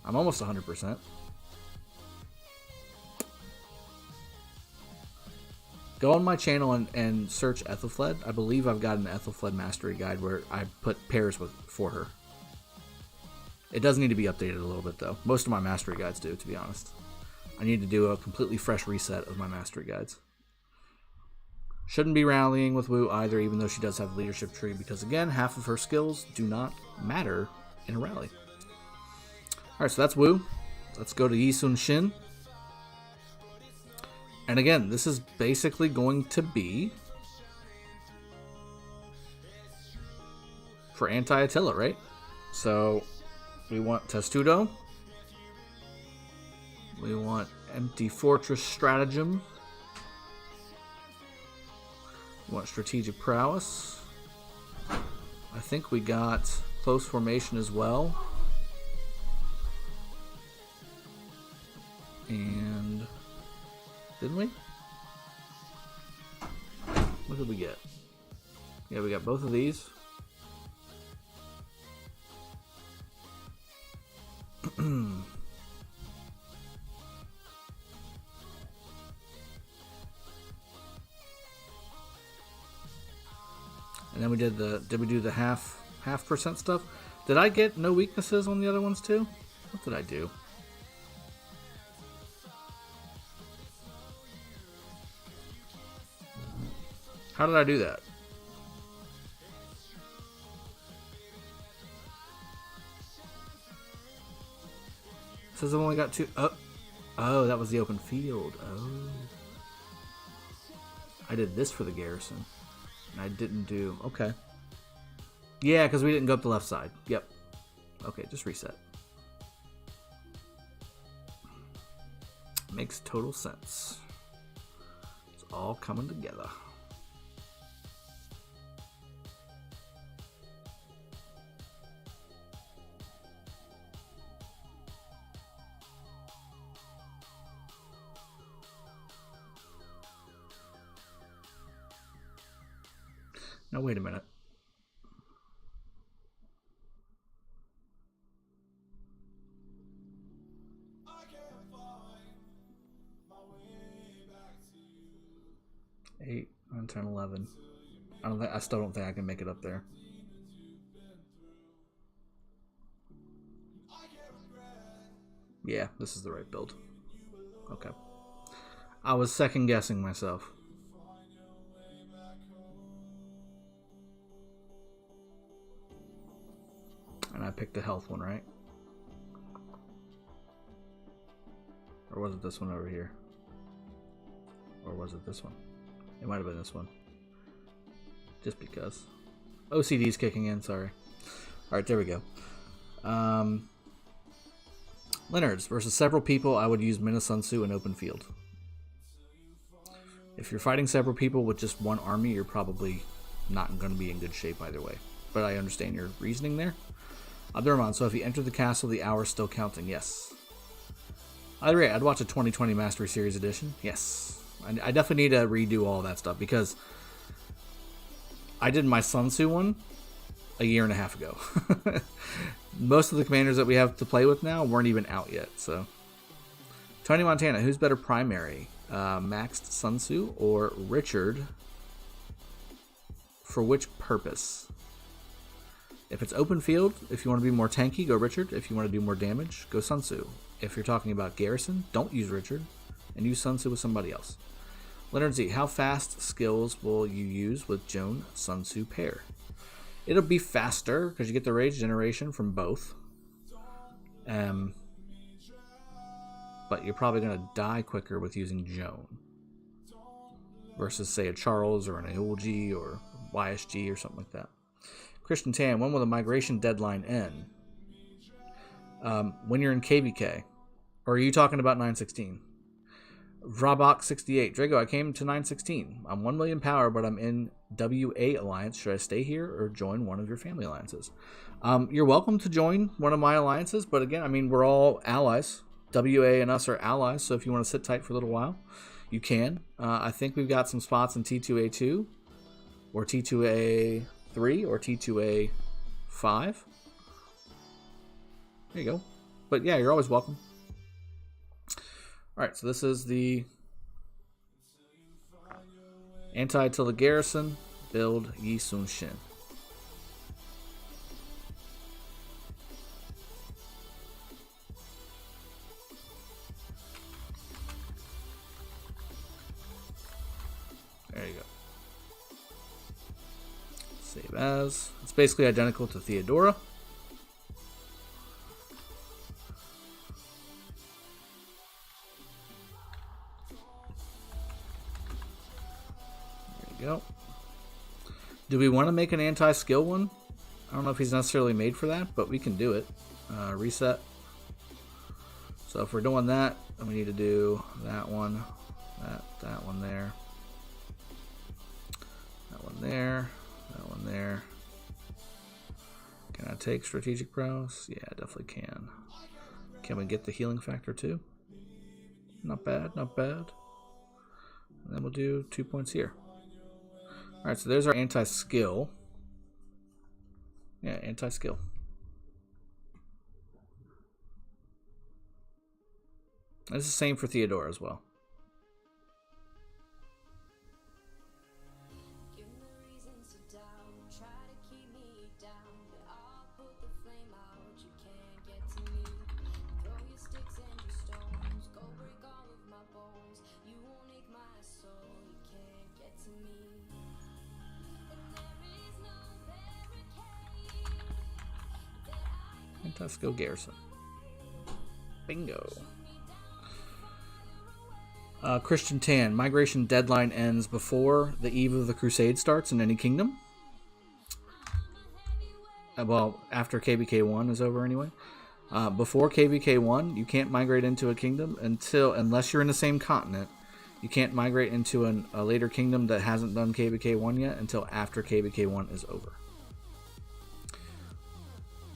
I'm almost 100%. Go on my channel and search Ethelfled. I believe I've got an Ethelfled Mastery guide where I put pairs for her. It does need to be updated a little bit, though. Most of my Mastery guides do, to be honest. I need to do a completely fresh reset of my Mastery guides. Shouldn't be rallying with Wu either, even though she does have a leadership tree, because again, half of her skills do not matter in a rally. Alright, so that's Wu. Let's go to Yi Sun Shin. And again, this is basically going to be for anti-Attila, right? So we want Testudo, We want empty fortress stratagem. We want strategic prowess. I think we got close formation as well. And didn't we? What did we get? Yeah, we got both of these. And then we did we do the half percent stuff? Did I get no weaknesses on the other ones too? What did I do? How did I do that? It says I've only got 2. Oh, that was the open field. Oh. I did this for the garrison. I didn't do... Okay. Yeah, because we didn't go up the left side. Yep. Okay, just reset. Makes total sense. It's all coming together. Now, wait a minute. Eight, 9, 10, 11. I still don't think I can make it up there. Yeah, this is the right build. Okay. I was second guessing myself. And I picked the health one, right? Or was it this one over here? Or was it this one? It might have been this one. Just because. OCD's kicking in, sorry. Alright, there we go. Leonard's versus several people, I would use Mina Sun Tzu in open field. If you're fighting several people with just one army, you're probably not going to be in good shape either way. But I understand your reasoning there. Abdurrahman, so if you enter the castle, the hour's still counting. Yes. Either way, I'd watch a 2020 Mastery Series edition. Yes. I definitely need to redo all that stuff because I did my Sun Tzu one a year and a half ago. Most of the commanders that we have to play with now weren't even out yet. So, Tony Montana, who's better primary? Maxed Sun Tzu or Richard? For which purpose? If it's open field, if you want to be more tanky, go Richard. If you want to do more damage, go Sun Tzu. If you're talking about garrison, don't use Richard and use Sun Tzu with somebody else. Leonard Z, how fast skills will you use with Joan Sun Tzu pair? It'll be faster because you get the rage generation from both. But you're probably going to die quicker with using Joan versus, say, a Charles or an Aulgi or YSG or something like that. Christian Tan, when will the migration deadline end? When you're in KVK. Or are you talking about 916? Vrabok68. Drago, I came to 916. I'm 1 million power, but I'm in WA Alliance. Should I stay here or join one of your family alliances? You're welcome to join one of my alliances, but again, I mean, we're all allies. WA and us are allies, so if you want to sit tight for a little while, you can. I think we've got some spots in T2A2 or T2A3 or T2A5. There you go. But yeah, you're always welcome. Alright, so this is the Anti-Attila Garrison build Yi Sun Shin. There you go. Save as. It's basically identical to Theodora. Go. Do we want to make an anti-skill one? I don't know if he's necessarily made for that, but we can do it. Reset. So if we're doing that, then we need to do that one, that one there, that one there, that one there. Can I take strategic prowess? Yeah, I definitely can. Can we get the healing factor too? Not bad, not bad. And then we'll do 2 points here. Alright, so there's our anti-skill. Yeah, anti-skill. This is the same for Theodora as well. Anti-skill Garrison. Bingo. Christian Tan. Migration deadline ends before the eve of the crusade starts in any kingdom. Well, after KBK 1 is over anyway. Before KBK 1, you can't migrate into a kingdom unless you're in the same continent. You can't migrate into a later kingdom that hasn't done KBK 1 yet until after KBK 1 is over.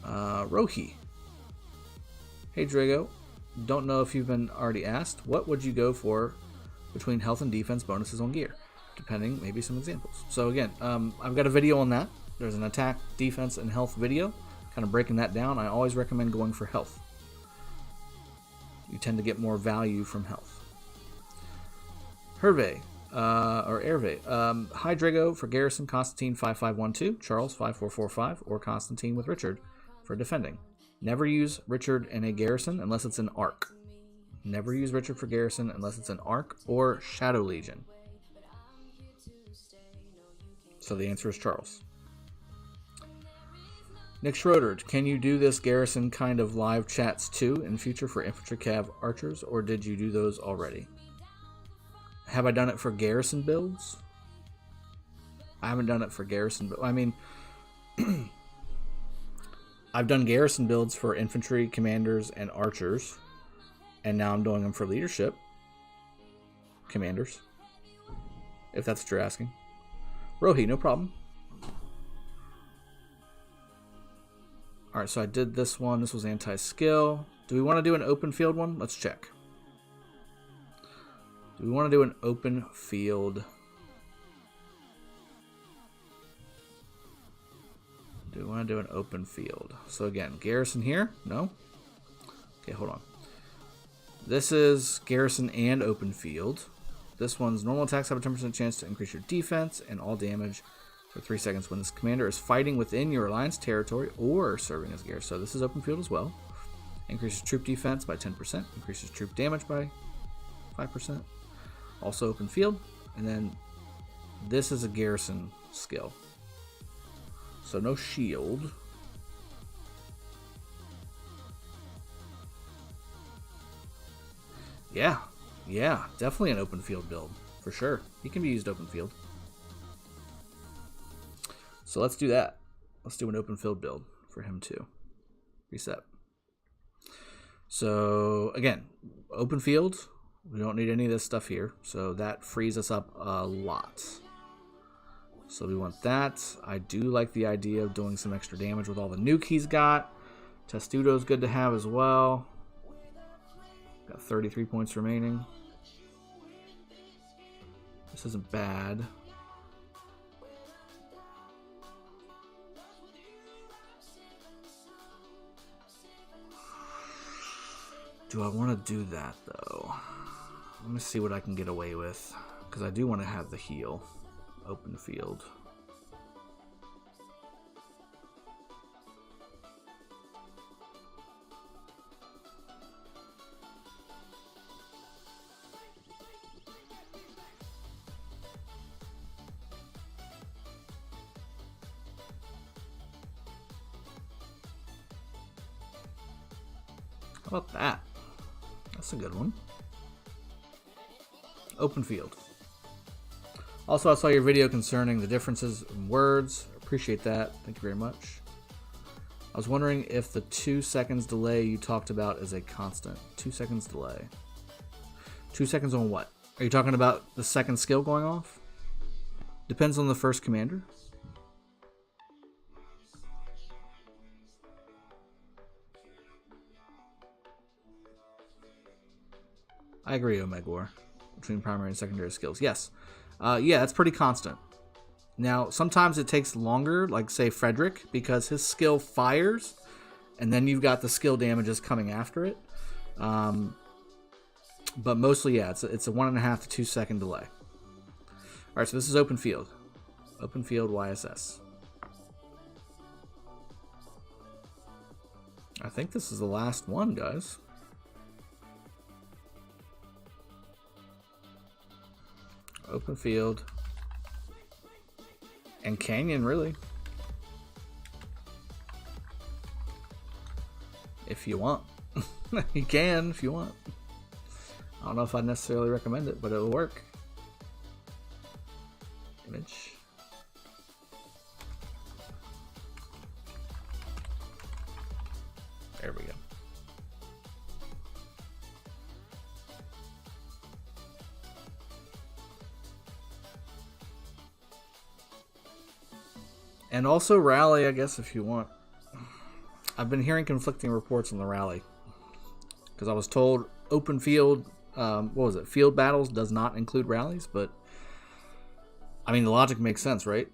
Rohi. Hey Drago, don't know if you've been already asked, what would you go for between health and defense bonuses on gear? Depending, maybe some examples. So again, I've got a video on that. There's an attack, defense, and health video, kind of breaking that down. I always recommend going for health. You tend to get more value from health. Hervé, or Hervé. Hi Drago for Garrison, Constantine 5512, Charles 5445, or Constantine with Richard for defending. Never use Richard in a Garrison unless it's an Arc. Never use Richard for Garrison unless it's an Arc or Shadow Legion. So the answer is Charles. Nick Schroeder, can you do this Garrison kind of live chats too in future for Infantry Cav Archers, or did you do those already? Have I done it for Garrison builds? I haven't done it for Garrison, but I mean, I've done Garrison builds for Infantry, Commanders, and Archers, and now I'm doing them for Leadership Commanders, if that's what you're asking. Rohi, no problem. Alright, so I did this one. This was anti-skill. Do we want to do an open field one? Let's check. Do we want to do an open field? Do we want to do an open field? So again, Garrison here? No? Okay, hold on. This is Garrison and open field. This one's normal attacks have a 10% chance to increase your defense and all damage for 3 seconds when this commander is fighting within your alliance territory or serving as Garrison. So this is open field as well. Increases troop defense by 10%. Increases troop damage by 5%. Also open field. And then this is a Garrison skill. So no shield. Yeah, definitely an open field build, for sure. He can be used open field. So let's do that. Let's do an open field build for him too. Reset. So again, open field, we don't need any of this stuff here. So that frees us up a lot. So we want that. I do like the idea of doing some extra damage with all the nuke he's got. Testudo's good to have as well. Got 33 points remaining. This isn't bad. Do I want to do that though? Let me see what I can get away with, because I do want to have the heal. Open field. How about that? That's a good one. Open field. Also, I saw your video concerning the differences in words. Appreciate that. Thank you very much. I was wondering if the 2 seconds delay you talked about is a constant. 2 seconds delay. 2 seconds on what? Are you talking about the second skill going off? Depends on the first commander. I agree, Omegor. Between primary and secondary skills. Yes. Yeah, it's pretty constant. Now, sometimes it takes longer, like, say, Frederick, because his skill fires, and then you've got the skill damages coming after it. But mostly, yeah, it's a 1.5 to 2 second delay. All right, so this is open field. Open field YSS. I think this is the last one, guys. Open field. And Canyon, really. If you want. You can, if you want. I don't know if I'd necessarily recommend it, but it'll work. Image. There we go. And also rally, I guess, if you want. I've been hearing conflicting reports on the rally. Because I was told open field, what was it? Field battles does not include rallies, but I mean the logic makes sense, right?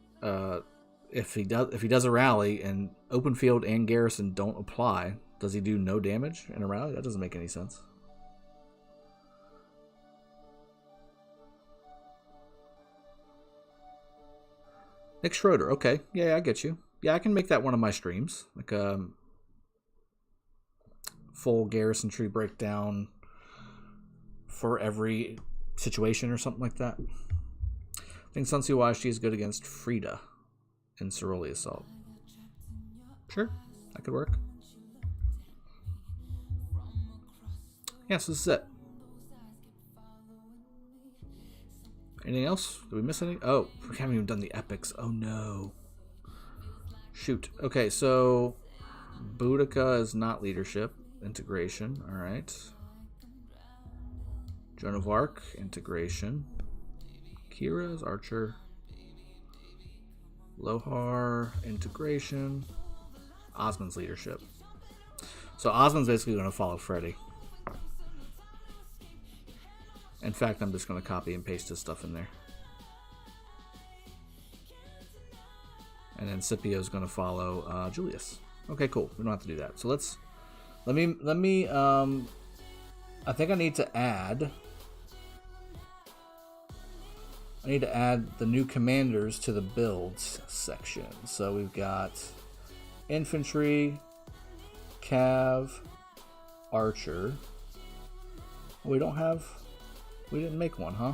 If he does a rally and open field and garrison don't apply, does he do no damage in a rally? That doesn't make any sense. Nick Schroeder, okay. Yeah, I get you. Yeah, I can make that one of my streams. Like full garrison tree breakdown for every situation or something like that. I think Sun Tzu YSG is good against Frida in Ceroli Assault. Sure, that could work. Yes, this is it. Anything else? Did we miss anything? Oh, we haven't even done the epics. Oh no. Shoot. Okay, so Boudica is not leadership. Integration. Alright. Joan of Arc. Integration. Kira is archer. Lohar. Integration. Osmond's leadership. So Osmond's basically going to follow Freddy. In fact, I'm just going to copy and paste his stuff in there. And then Scipio's going to follow Julius. Okay, cool. We don't have to do that. So let me I think I need to add the new commanders to the builds section. So we've got infantry, cav, archer. We didn't make one, huh?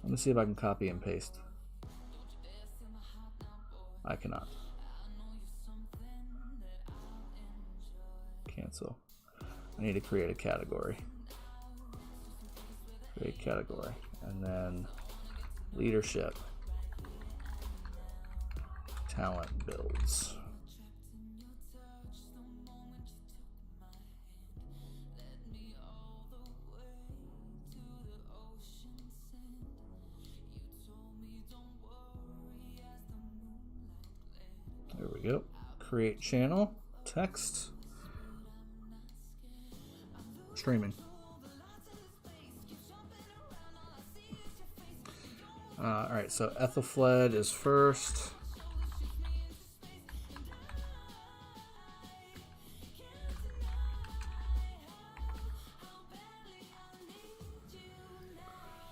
Let me see if I can copy and paste. I cannot. Cancel. I need to create a category. Create category. And then leadership. Talent builds. There we go. Create channel. Text. Streaming. Alright, so Ethelfled is first.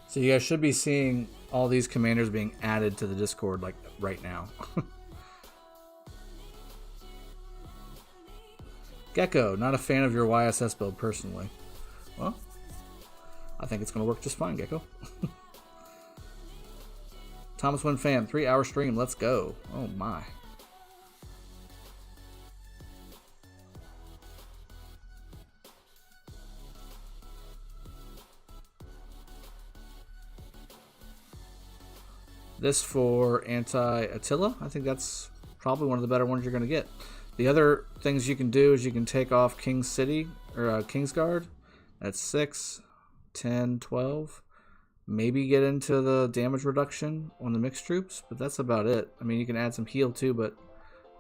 So you guys should be seeing all these commanders being added to the Discord like right now. Gecko, not a fan of your YSS build personally. Well, I think it's going to work just fine, Gecko. Thomas Wynn fan, 3-hour stream, let's go. Oh my. This for anti-Attila. I think that's probably one of the better ones you're going to get. The other things you can do is you can take off King's City or Kingsguard. That's 6, 10, 12. Maybe get into the damage reduction on the mixed troops, but that's about it. I mean, you can add some heal too, but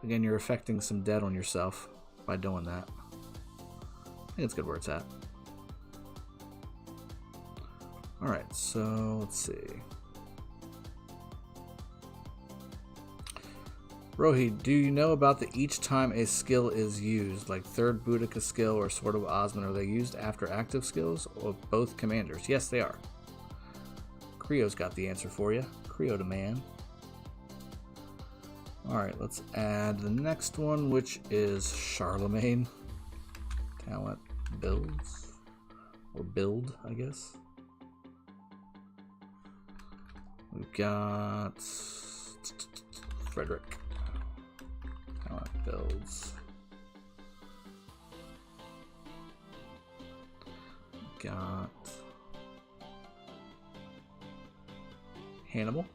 again, you're affecting some dead on yourself by doing that. I think it's good where it's at. Alright, so let's see. Rohi, do you know about the each time a skill is used, like third Boudica skill or Sword of Osman, are they used after active skills or both commanders? Yes, they are. Creo's got the answer for you. Creo to man. Alright, let's add the next one, which is Charlemagne. Talent builds. Or build, I guess. We've got Frederick. Talent builds. We've got Hannibal.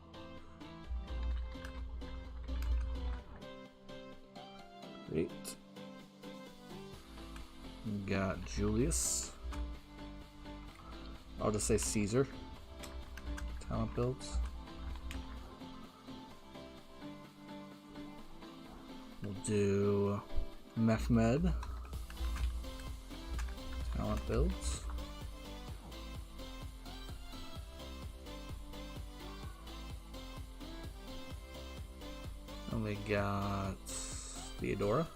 Great. We got Julius. I'll just say Caesar. Talent builds. We'll do Mehmed. Talent builds. And we got Theodora.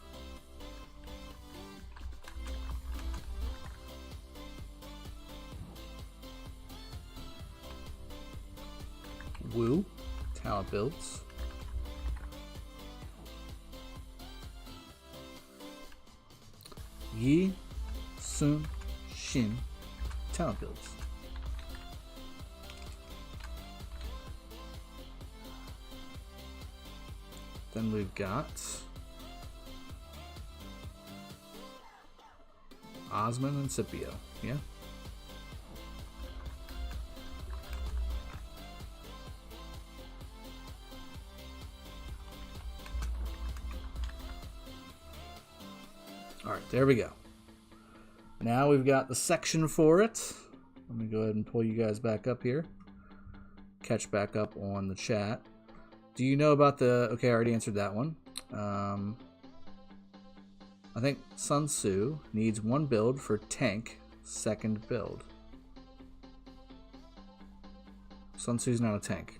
Wu. Talent builds. Yi Sun Shin. Talent builds. Then we've got Osman and Scipio. Yeah. Alright, there we go. Now we've got the section for it. Let me go ahead and pull you guys back up here. Catch back up on the chat. Do you know about the... Okay, I already answered that one. I think Sun Tzu needs one build for tank, second build. Sun Tzu's not a tank.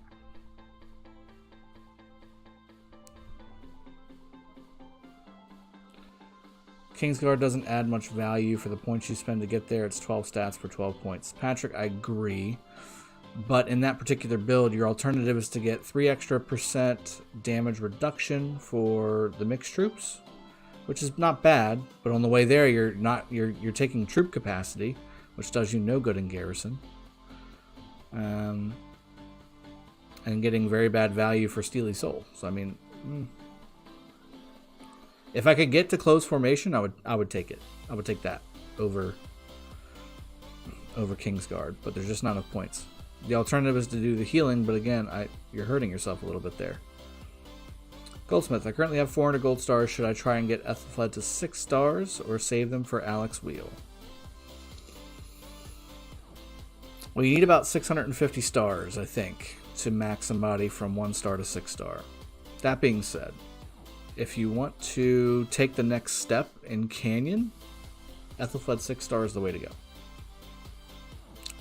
Kingsguard doesn't add much value for the points you spend to get there. It's 12 stats for 12 points. Patrick, I agree. But in that particular build, your alternative is to get 3 extra % damage reduction for the mixed troops, which is not bad. But on the way there, you're taking troop capacity, which does you no good in garrison, and getting very bad value for Steely Soul. So I mean, if I could get to close formation, I would take it. I would take that over Kingsguard, but there's just not enough points. The alternative is to do the healing, but again, you're hurting yourself a little bit there. Goldsmith, I currently have 400 gold stars. Should I try and get Ethelfled to 6 stars or save them for Alex Wheel? Well, you need about 650 stars, I think, to max somebody from 1 star to 6 star. That being said, if you want to take the next step in Canyon, Ethelfled 6 star is the way to go.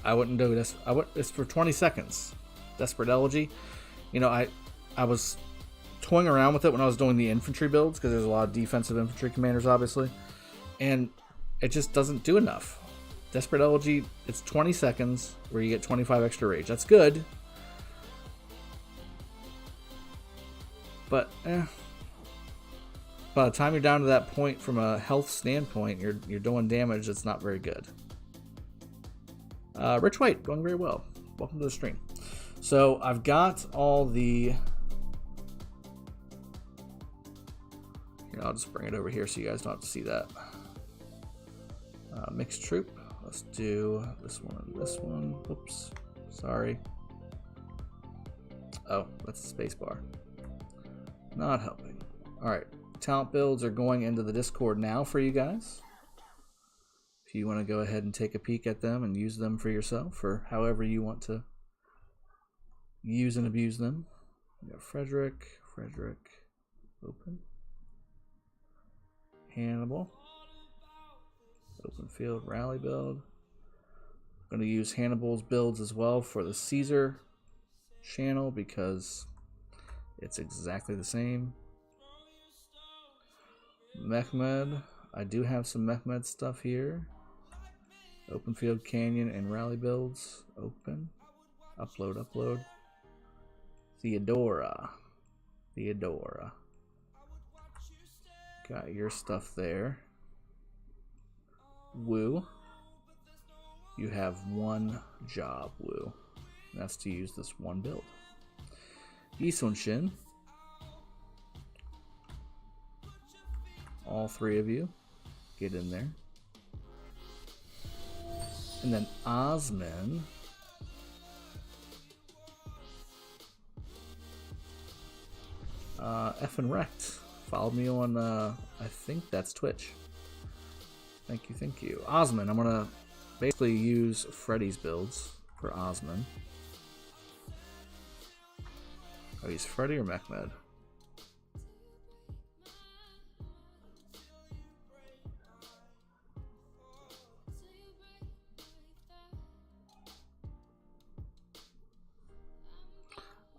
I wouldn't do this. It's for 20 seconds. Desperate Elegy. You know, I was toying around with it when I was doing the infantry builds, because there's a lot of defensive infantry commanders, obviously. And it just doesn't do enough. Desperate Elegy, it's 20 seconds where you get 25 extra rage. That's good. But, by the time you're down to that point from a health standpoint, you're doing damage that's not very good. Rich White, going very well. Welcome to the stream. So I've got all the... Here, I'll just bring it over here so you guys don't have to see that. Mixed troop. Let's do this one and this one. Oops, sorry. Oh, that's the space bar. Not helping. All right. talent builds are going into the Discord now for you guys. If you want to go ahead and take a peek at them and use them for yourself, or however you want to use and abuse them. We got Frederick, open. Hannibal, open field, rally build. I'm going to use Hannibal's builds as well for the Caesar channel because it's exactly the same. Mehmed, I do have some Mehmed stuff here. Open field, canyon, and rally builds. Open. Upload. Theodora. Got your stuff there. Woo. You have one job, Woo. That's to use this one build. Isonshin. All three of you get in there. And then Osman. Effin' wrecked. Followed me on, I think that's Twitch. Thank you. Osman, I'm gonna basically use Freddy's builds for Osman. Oh, he's Freddy or Mehmed?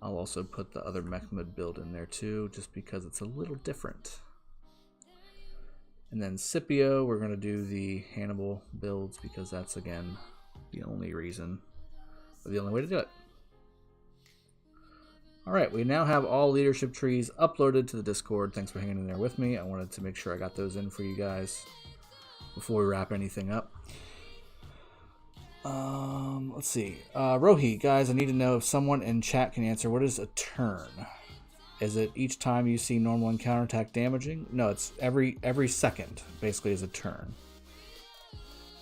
I'll also put the other Mehmed build in there too, just because it's a little different. And then Scipio, we're going to do the Hannibal builds because that's, again, the only reason, or the only way to do it. Alright, we now have all leadership trees uploaded to the Discord. Thanks for hanging in there with me. I wanted to make sure I got those in for you guys before we wrap anything up. Let's see. Rohi, guys, I need to know if someone in chat can answer. What is a turn? Is it each time you see normal and counterattack damaging? No, it's every second, basically, is a turn.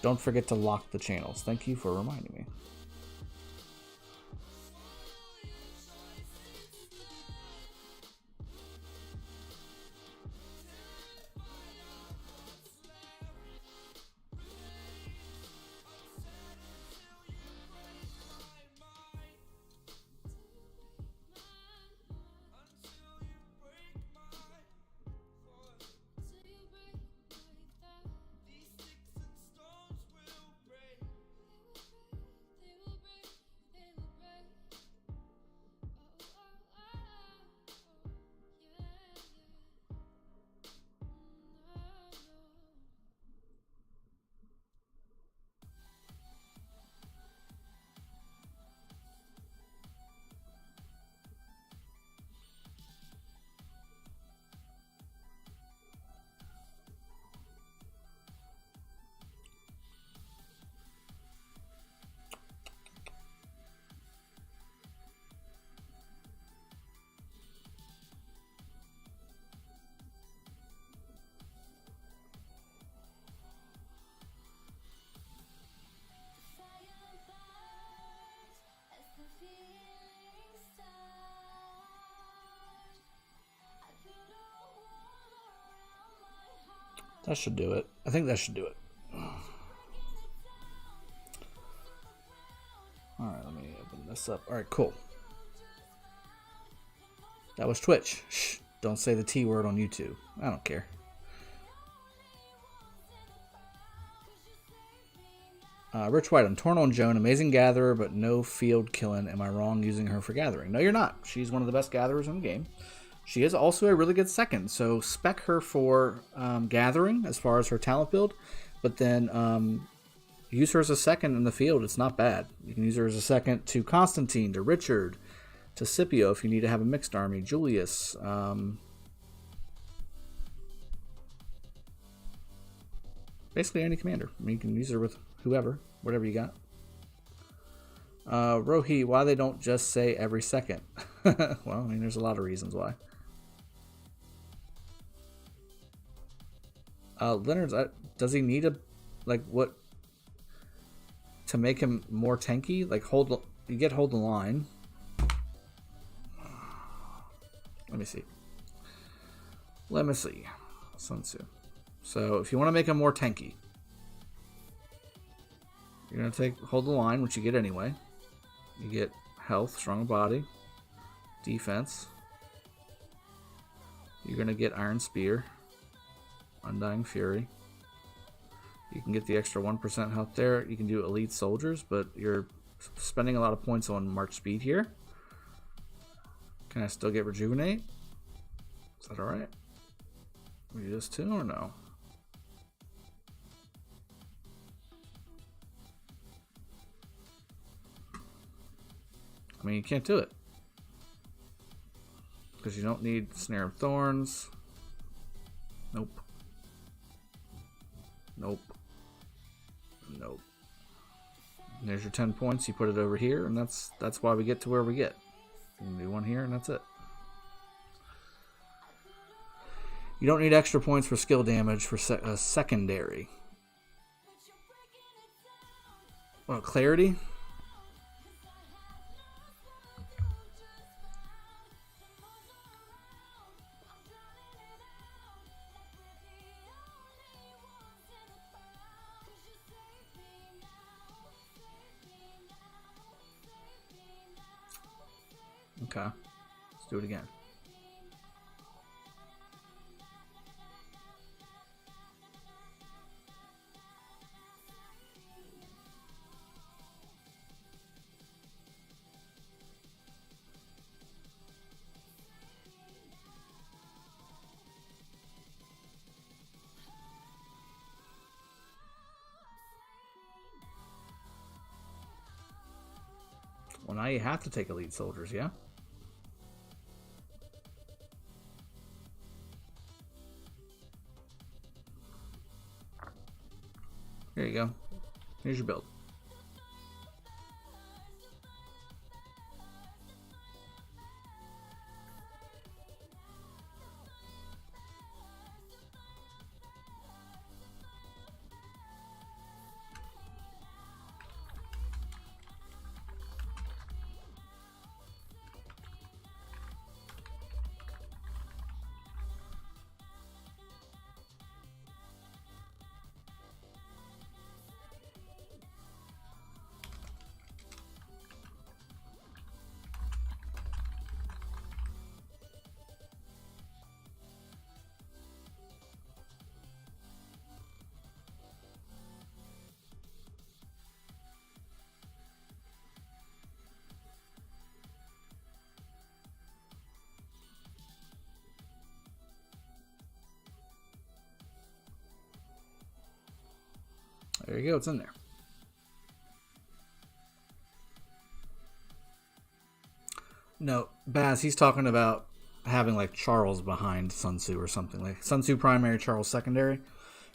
Don't forget to lock the channels. Thank you for reminding me. That should do it. I think that should do it. Alright, let me open this up. Alright, cool. That was Twitch. Shh, don't say the T word on YouTube. I don't care. Rich White, I'm torn on Joan. Amazing gatherer, but no field killing. Am I wrong using her for gathering? No, you're not. She's one of the best gatherers in the game. She is also a really good second, so spec her for gathering as far as her talent build, but then use her as a second in the field. It's not bad. You can use her as a second to Constantine, to Richard, to Scipio if you need to have a mixed army, Julius. Basically any commander. I mean, you can use her with whoever, whatever you got. Rohi, why they don't just say every second? Well, I mean, there's a lot of reasons why. Leonard's, does he need a, like, what, to make him more tanky? Like, you get hold the line. Let me see. Let me see. Sun Tzu. So if you want to make him more tanky, you're going to hold the line, which you get anyway. You get health, strong body, defense. You're going to get Iron Spear, Undying Fury. You can get the extra 1% health there. You can do Elite Soldiers, but you're spending a lot of points on March Speed here. Can I still get Rejuvenate? Is that alright? We do this too or no? I mean, you can't do it. Because you don't need Snare of Thorns. Nope. Nope. Nope. And there's your 10 points. You put it over here, and that's why we get to where we get. You can do one here, and that's it. You don't need extra points for skill damage for secondary. Well, Clarity. Okay, let's do it again. Well, now you have to take Elite Soldiers, yeah? Here you go. Here's your build. There you go, it's in there. No, Baz, he's talking about having like Charles behind Sun Tzu or something. Like Sun Tzu primary, Charles secondary.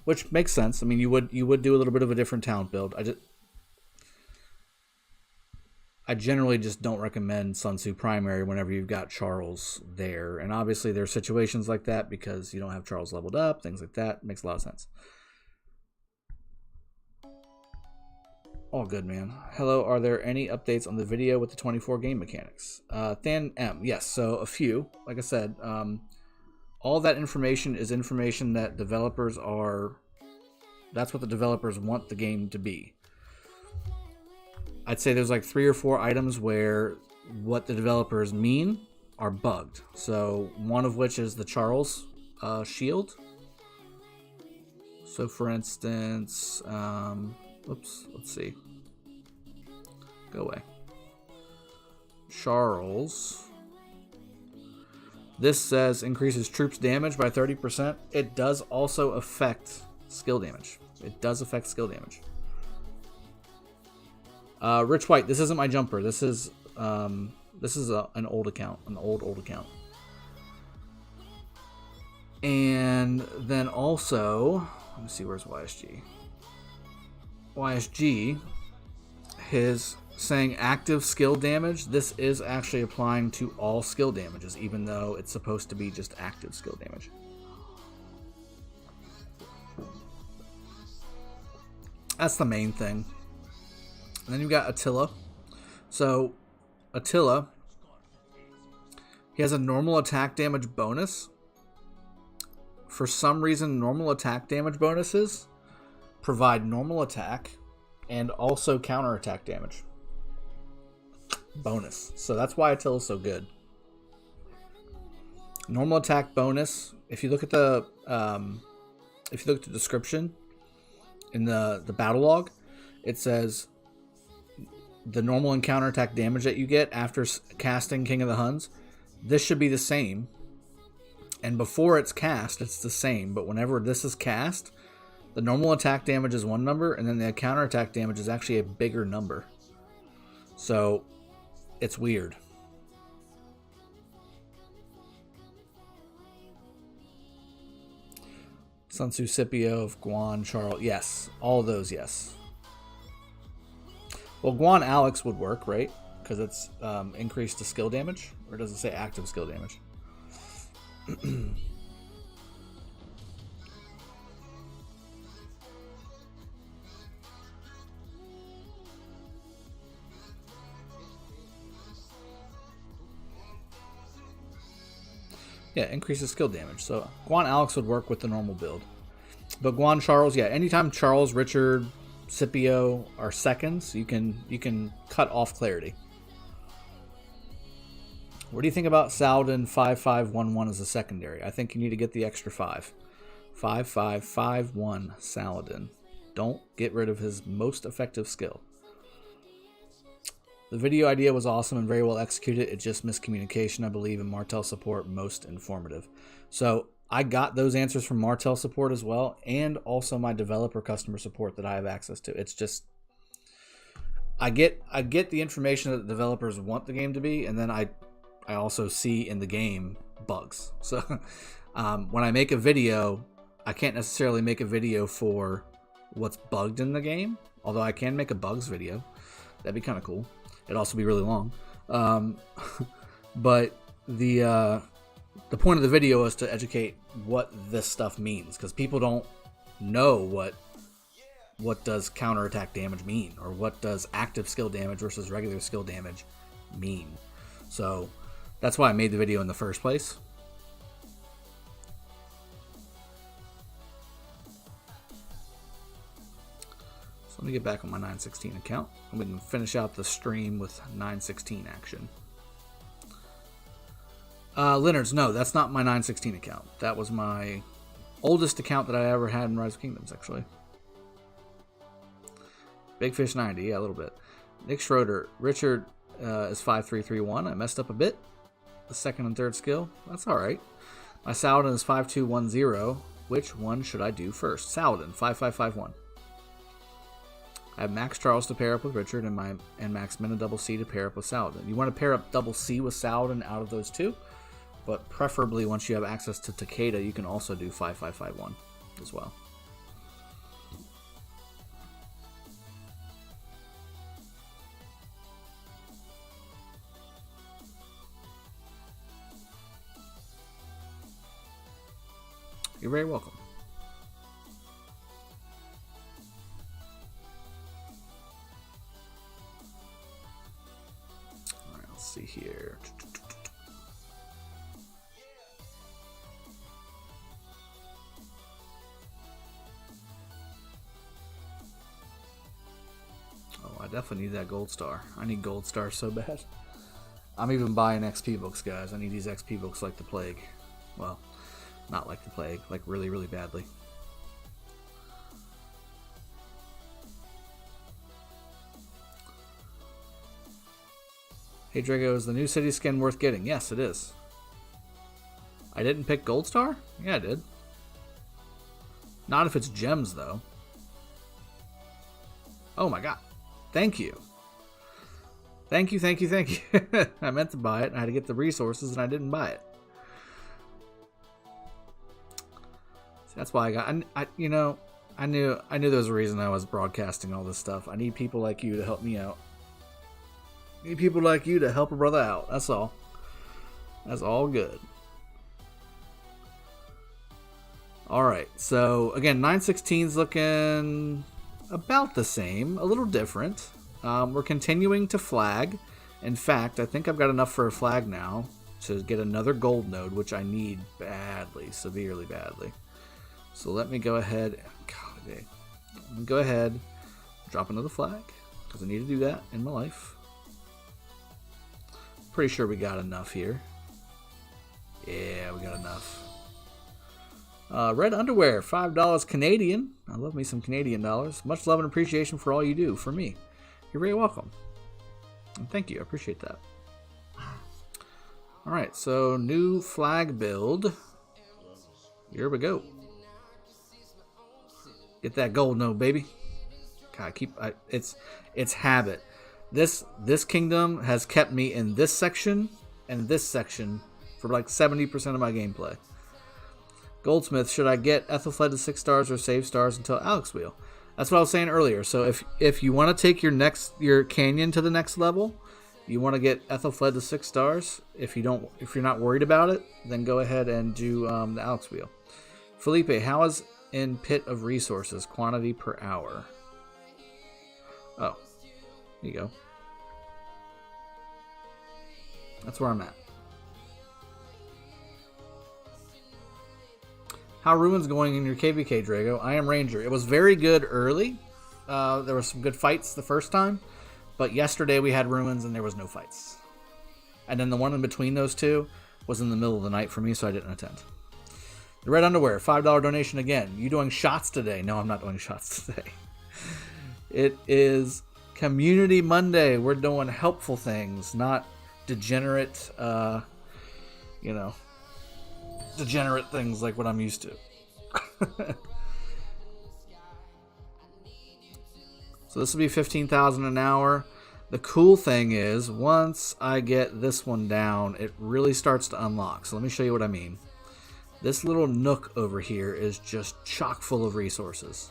Which makes sense. I mean, you would do a little bit of a different talent build. I generally just don't recommend Sun Tzu primary whenever you've got Charles there. And obviously there are situations like that because you don't have Charles leveled up, things like that. Makes a lot of sense. All good, man. Hello, are there any updates on the video with the 24 game mechanics? Than M, yes, so a few. Like I said, all that information is information that developers are... That's what the developers want the game to be. I'd say there's like 3 or 4 items where what the developers mean are bugged. So one of which is the Charles shield. So for instance, oops, let's see. Go away. Charles. This says increases troops damage by 30%. It does also affect skill damage. It does affect skill damage. Rich White, this isn't my jumper. This is an old account, an old account. And then also, let me see, where's YSG? YSG, his saying active skill damage. This is actually applying to all skill damages, even though it's supposed to be just active skill damage. That's the main thing. And then you've got Attila. So, Attila, he has a normal attack damage bonus, for some reason, normal attack damage bonuses provide normal attack and also counterattack damage bonus. So that's why Attila is so good. Normal attack bonus. If you look at the description in the battle log, it says the normal and counterattack damage that you get after casting King of the Huns. This should be the same, and before it's cast, it's the same. But whenever this is cast, the normal attack damage is one number, and then the counterattack damage is actually a bigger number. So it's weird. Sun Tzu, Scipio of Guan, Charles. Yes, all of those, yes. Well, Guan Alex would work, right? Because it's increased to skill damage. Or does it say active skill damage? Yeah, increases skill damage. So Guan Alex would work with the normal build. But Guan Charles, yeah, anytime Charles, Richard, Scipio are seconds, you can cut off clarity. What do you think about Saladin 5511 as a secondary? I think you need to get the extra 5. 5551 Saladin. Don't get rid of his most effective skill. The video idea was awesome and very well executed. It just miscommunication, I believe, and Martel support most informative. So I got those answers from Martel support as well, and also my developer customer support that I have access to. It's just I get the information that the developers want the game to be, and then I also see in the game bugs. So when I make a video, I can't necessarily make a video for what's bugged in the game, although I can make a bugs video. That'd be kind of cool. It'd also be really long. But the point of the video is to educate what this stuff means, because people don't know what does counterattack damage mean, or what does active skill damage versus regular skill damage mean. So that's why I made the video in the first place. So let me get back on my 916 account, and we can finish out the stream with 916 action. Leonard's, no, that's not my 916 account. That was my oldest account that I ever had in Rise of Kingdoms, actually. Big Fish 90, yeah, a little bit. Nick Schroeder, Richard is 5331. I messed up a bit. The second and third skill, that's alright. My Saladin is 5210. Which one should I do first? Saladin, 5551. I have Max Charles to pair up with Richard, and Max Mina double C to pair up with Saladin. You want to pair up double C with Saladin out of those two, but preferably once you have access to Takeda, you can also do 5551 as well. You're very welcome. All right, let's see here. Oh, I definitely need that gold star. I need gold star so bad. I'm even buying XP books, guys. I need these XP books like the plague. Well, not like the plague, like really, really badly. Hey Drago, is the new city skin worth getting? Yes, it is. I didn't pick Gold Star? Yeah, I did. Not if it's gems, though. Oh my god. Thank you. Thank you, thank you, thank you. I meant to buy it. I had to get the resources, and I didn't buy it. That's why I got. I knew there was a reason I was broadcasting all this stuff. I need people like you to help me out. I need people like you to help a brother out. That's all. That's all good. All right. So again, 916's looking about the same, a little different. We're continuing to flag. In fact, I think I've got enough for a flag now to get another gold node, which I need badly, severely badly. So let me go ahead. God, let me go ahead, drop another flag, because I need to do that in my life. Pretty sure we got enough here. Yeah, we got enough. Red underwear, $5 Canadian. I love me some Canadian dollars. Much love and appreciation for all you do for me. You're very welcome. And thank you. I appreciate that. Alright, so new flag build. Here we go. Get that gold node, baby. God, it's habit. This kingdom has kept me in this section and this section for like 70% of my gameplay. Goldsmith, should I get Ethelfled to 6 stars or save stars until Alex Wheel? That's what I was saying earlier. So if you want to take your canyon to the next level, you want to get Ethelfled to 6 stars. If you're not worried about it, then go ahead and do the Alex Wheel. Felipe, how is in Pit of Resources quantity per hour? Oh, there you go. That's where I'm at. How Ruin's going in your KVK, Drago? I am Ranger. It was very good early. There were some good fights the first time. But yesterday we had Ruins and there was no fights. And then the one in between those two was in the middle of the night for me, so I didn't attend. The Red Underwear, $5 donation again. You doing shots today? No, I'm not doing shots today. It is Community Monday. We're doing helpful things, not degenerate, degenerate things like what I'm used to. So this will be 15,000 an hour. The cool thing is, once I get this one down, it really starts to unlock. So let me show you what I mean. This little nook over here is just chock full of resources.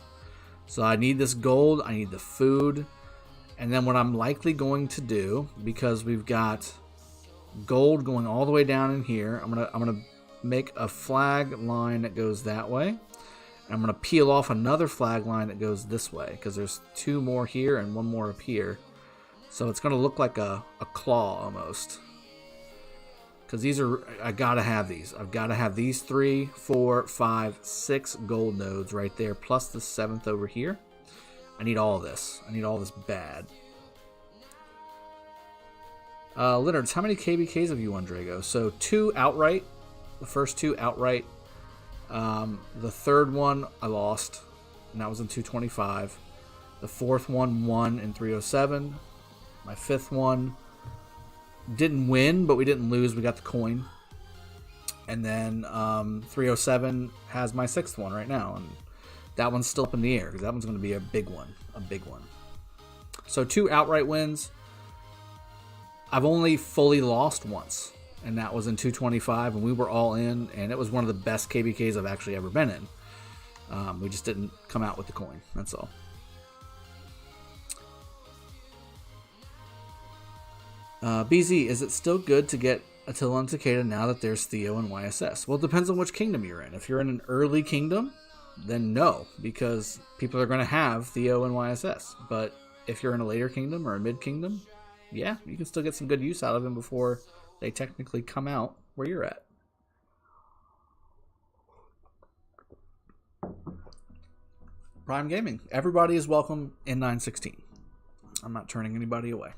So I need this gold, I need the food, and then what I'm likely going to do, because we've got gold going all the way down in here, I'm gonna make a flag line that goes that way. I'm going to peel off another flag line that goes this way, because there's 2 more here and 1 more up here. So it's going to look like a claw almost. Because these are, I got to have these. I've got to have these 3, 4, 5, 6 gold nodes right there, plus the 7th over here. I need all this. I need all this bad. Leonards, how many KBKs have you won, Drago? So 2 outright. The first 2 outright. The third one I lost, and that was in 225. The fourth one won in 307. My 5th one didn't win, but we didn't lose. We got the coin. And then 307 has my 6th one right now, and that one's still up in the air because that one's going to be a big one. So 2 outright wins. I've only fully lost once. And that was in 225, and we were all in, and it was one of the best KBKs I've actually ever been in. We just didn't come out with the coin. That's all. BZ, is it still good to get Attila and Takeda now that there's Theo and YSS? Well, it depends on which kingdom you're in. If you're in an early kingdom, then no, because people are going to have Theo and YSS. But if you're in a later kingdom or a mid kingdom, yeah, you can still get some good use out of them before they technically come out where you're at. Prime Gaming. Everybody is welcome in 916. I'm not turning anybody away.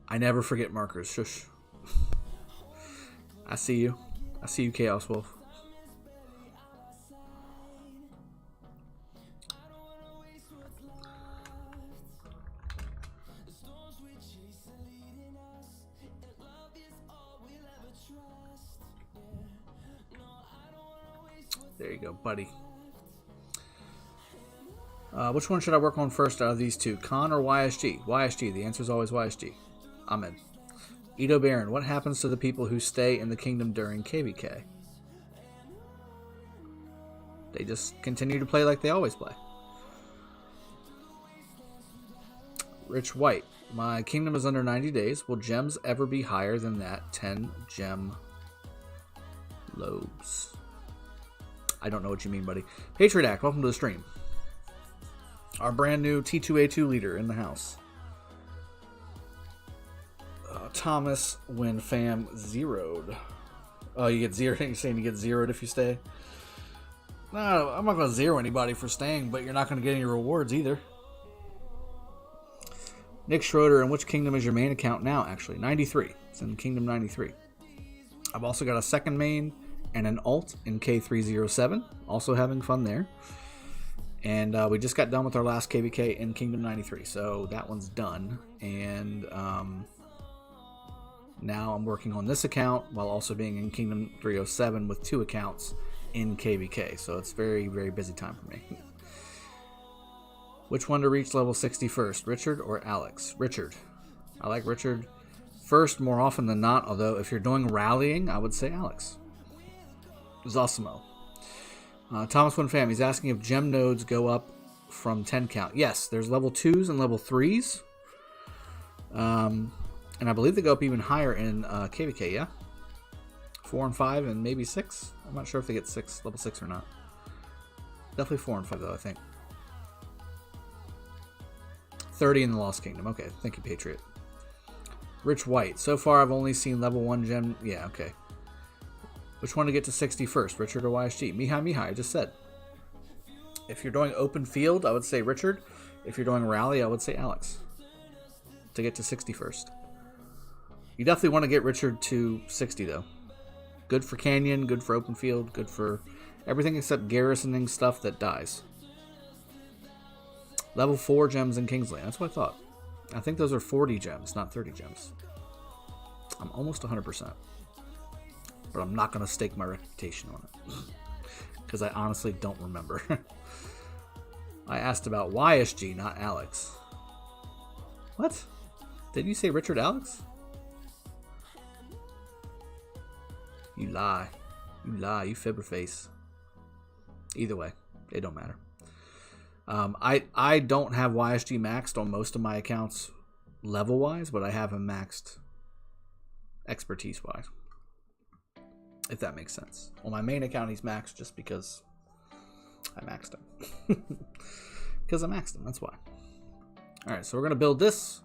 I never forget markers. Shush. I see you. I see you, Chaos Wolf. There you go, buddy. Which one should I work on first out of these 2? Khan or YSG? YSG. The answer is always YSG. Amen. Edo Baron. What happens to the people who stay in the kingdom during KVK? They just continue to play like they always play. Rich White. My kingdom is under 90 days. Will gems ever be higher than that 10 gem lobes? I don't know what you mean, buddy. Patriot Act, welcome to the stream. Our brand new T2A2 leader in the house. Thomas when fam zeroed. Oh, you get zeroed? You're saying you get zeroed if you stay? No, I'm not going to zero anybody for staying, but you're not going to get any rewards either. Nick Schroeder, in which kingdom is your main account now, actually? 93. It's in Kingdom 93. I've also got a second main and an alt in K307. Also having fun there. And we just got done with our last KVK in Kingdom 93. So that one's done. And now I'm working on this account while also being in Kingdom 307 with 2 accounts in KVK. So it's very, very busy time for me. Which one to reach level 60 first, Richard or Alex? Richard. I like Richard first more often than not, although if you're doing rallying, I would say Alex. Zosimo. Thomas Winfam, he's asking if gem nodes go up from 10 count. Yes, there's level 2s and level 3s. And I believe they go up even higher in KVK, yeah? 4 and 5 and maybe 6? I'm not sure if they get level 6 or not. Definitely 4 and 5 though, I think. 30 in the Lost Kingdom. Okay, thank you, Patriot. Rich White. So far, I've only seen level 1 gem. Yeah, okay. Which one to get to 60 first, Richard or YSG? Mihai, I just said. If you're doing open field, I would say Richard. If you're doing rally, I would say Alex. To get to 60 first. You definitely want to get Richard to 60, though. Good for Canyon, good for open field, good for everything except garrisoning stuff that dies. Level 4 gems in King's Land. That's what I thought. I think those are 40 gems, not 30 gems. I'm almost 100%. But I'm not going to stake my reputation on it. Because I honestly don't remember. I asked about YSG, not Alex. What? Did you say Richard Alex? You lie. You lie. You fibber face. Either way, it don't matter. I don't have YSG maxed on most of my accounts level-wise, but I have him maxed expertise-wise. If that makes sense. On my main account, he's maxed just because I maxed him. Because I maxed him, that's why. Alright, so we're going to build this.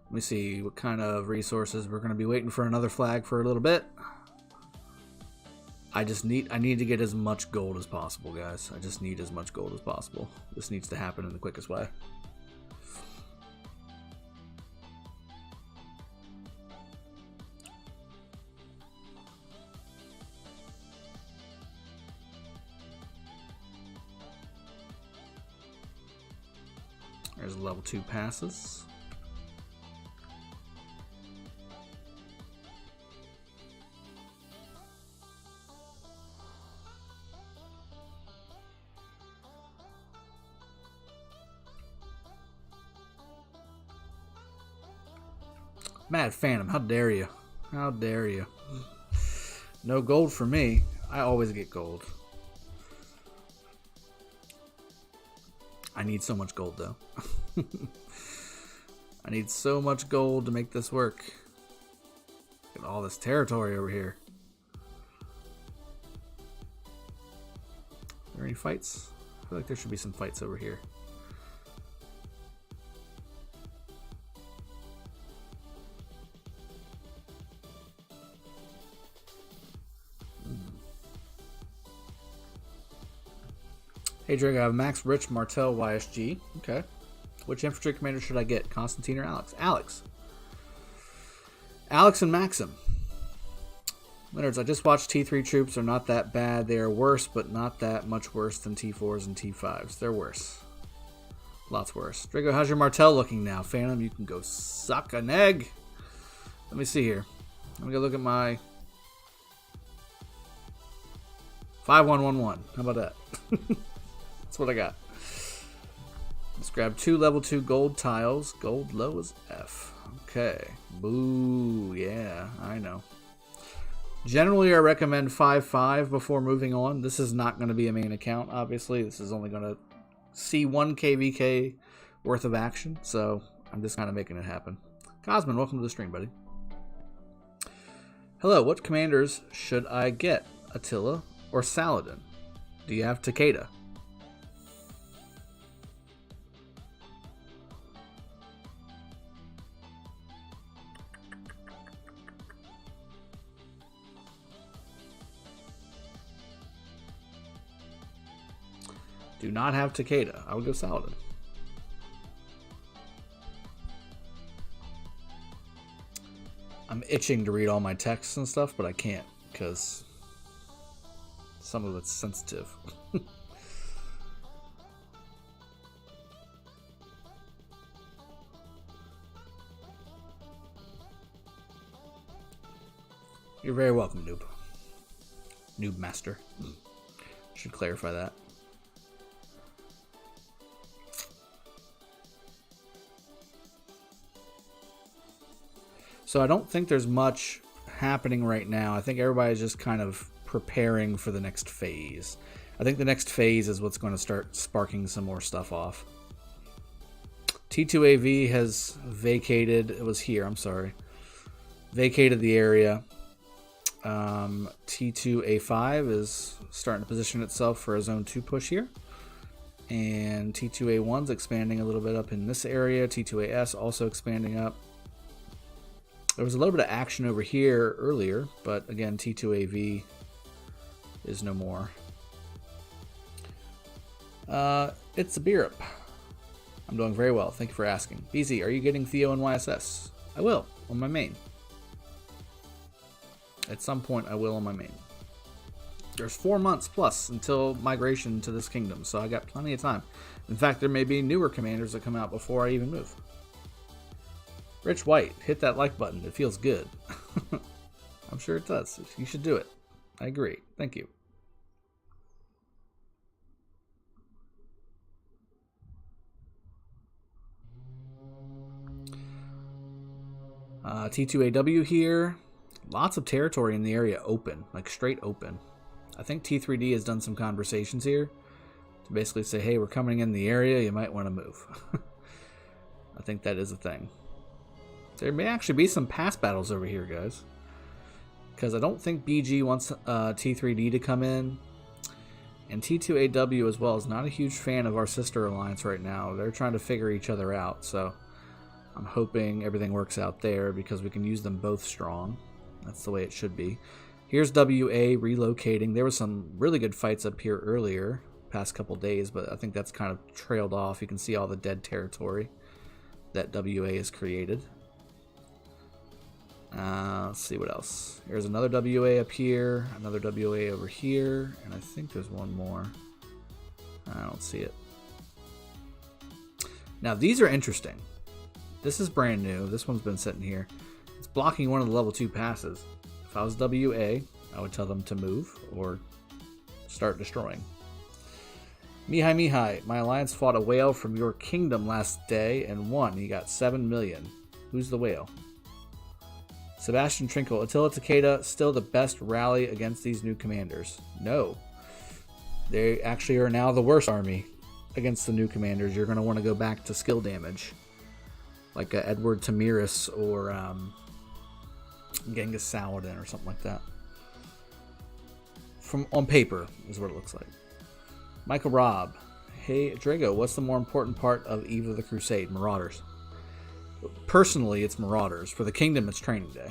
Let me see what kind of resources. We're going to be waiting for another flag for a little bit. I need to get as much gold as possible, guys. I just need as much gold as possible. This needs to happen in the quickest way. There's level 2 passes. Mad Phantom, how dare you? How dare you? No gold for me. I always get gold. I need so much gold, though. I need so much gold to make this work. Get all this territory over here. Are there any fights? I feel like there should be some fights over here. Hey Drake, I have Max, Rich, Martel, YSG. Okay. Which infantry commander should I get? Constantine or Alex? Alex. Alex and Maxim. Leonards, I just watched T3 troops are not that bad. They are worse, but not that much worse than T4s and T5s. They're worse. Lots worse. Drago, how's your Martel looking now? Phantom, you can go suck an egg. Let me see here. Let me go look at my 5111. How about that? That's what I got. Let's grab 2 level 2 gold tiles. Gold low as F. Okay. Boo. Yeah, I know. Generally, I recommend 5-5 before moving on. This is not going to be a main account, obviously. This is only going to see 1 KVK worth of action. So I'm just kind of making it happen. Cosmin, welcome to the stream, buddy. Hello, what commanders should I get? Attila or Saladin? Do you have Takeda? Do not have Takeda. I would go Saladin. I'm itching to read all my texts and stuff, but I can't because some of it's sensitive. You're very welcome, noob. Noob master. Should clarify that. So I don't think there's much happening right now. I think everybody's just kind of preparing for the next phase. I think the next phase is what's going to start sparking some more stuff off. T2AV has vacated. It was here, I'm sorry. Vacated the area. T2A5 is starting to position itself for a Zone 2 push here. And T2A1's expanding a little bit up in this area. T2AS also expanding up. There was a little bit of action over here earlier, but again, T2AV is no more. It's a beer up. I'm doing very well. Thank you for asking. BZ, are you getting Theo and YSS? I will, on my main. At some point, I will on my main. There's 4 months plus until migration to this kingdom, so I got plenty of time. In fact, there may be newer commanders that come out before I even move. Rich White, hit that like button. It feels good. I'm sure it does. You should do it. I agree. Thank you. T2AW here. Lots of territory in the area open, like straight open. I think T3D has done some conversations here to basically say, hey, we're coming in the area. You might want to move. I think that is a thing. There may actually be some pass battles over here, guys. Because I don't think BG wants T3D to come in. And T2AW as well is not a huge fan of our sister alliance right now. They're trying to figure each other out. So I'm hoping everything works out there because we can use them both strong. That's the way it should be. Here's WA relocating. There was some really good fights up here earlier, past couple days, but I think that's kind of trailed off. You can see all the dead territory that WA has created. Let's see what else. Here's another WA up here, another WA over here, and I think there's one more. I don't see it. Now, these are interesting. This is brand new. This one's been sitting here. It's blocking one of the level 2 passes. If I was WA, I would tell them to move or start destroying. Mihai, my alliance fought a whale from your kingdom last day and won. He got 7 million. Who's the whale? Sebastian Trinkle, Attila Takeda, still the best rally against these new commanders. No. They actually are now the worst army against the new commanders. You're going to want to go back to skill damage. Like Edward Tamiris or Genghis Saladin or something like that. From on paper is what it looks like. Michael Robb, hey Drago, what's the more important part of Eve of the Crusade? Marauders. Personally, it's Marauders. For the Kingdom, it's Training Day.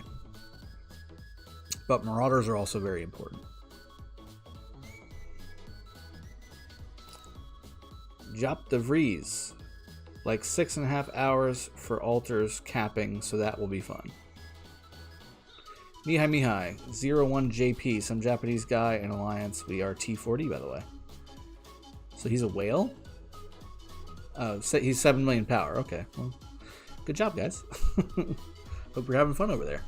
But Marauders are also very important. Jop de Vries. Like 6.5 hours for altars capping, so that will be fun. Mihai, 01JP, some Japanese guy in Alliance. We are T40, by the way. So he's a whale? He's 7 million power. Okay, well, good job, guys. Hope you're having fun over there.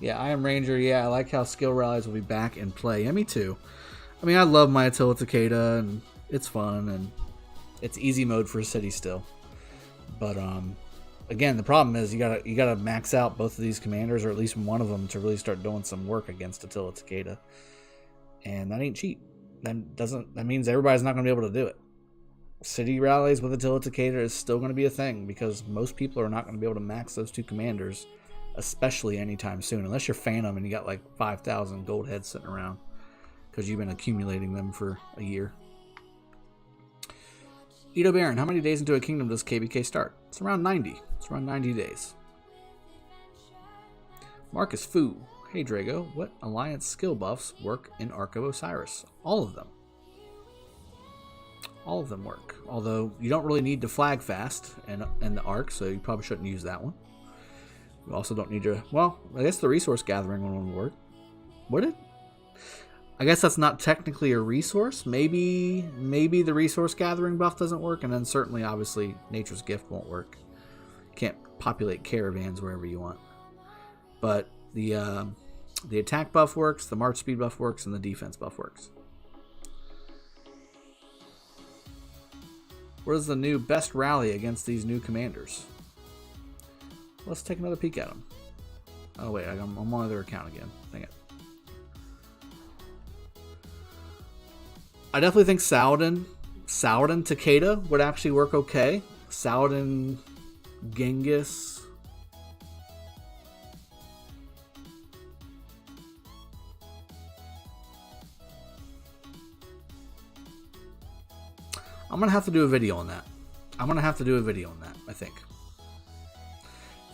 Yeah, I am Ranger. Yeah, I like how skill rallies will be back in play. Yeah, me too. I mean, I love my Attila Takeda, and it's fun, and it's easy mode for a city still. But again, the problem is you gotta max out both of these commanders, or at least one of them, to really start doing some work against Attila Takeda, and that ain't cheap. That means everybody's not gonna be able to do it. City rallies with Attila Takeda is still gonna be a thing because most people are not gonna be able to max those two commanders, especially anytime soon, unless you're Phantom and you got like 5,000 gold heads sitting around because you've been accumulating them for a year. Edo Baron, how many days into a kingdom does KBK start? It's around 90. It's around 90 days. Marcus Fu. Hey Drago, what alliance skill buffs work in Ark of Osiris? All of them. All of them work. Although you don't really need to flag fast in the Ark, so you probably shouldn't use that one. You also don't need to. Well, I guess the resource gathering one would work. Would it? I guess that's not technically a resource. Maybe the resource gathering buff doesn't work, and then certainly, obviously, Nature's Gift won't work. You can't populate caravans wherever you want. But the attack buff works, the march speed buff works, and the defense buff works. What is the new best rally against these new commanders? Let's take another peek at them. Oh wait, I'm on their account again. Dang it. I definitely think Saladin Takeda would actually work okay. Saladin Genghis. I'm going to have to do a video on that. I think.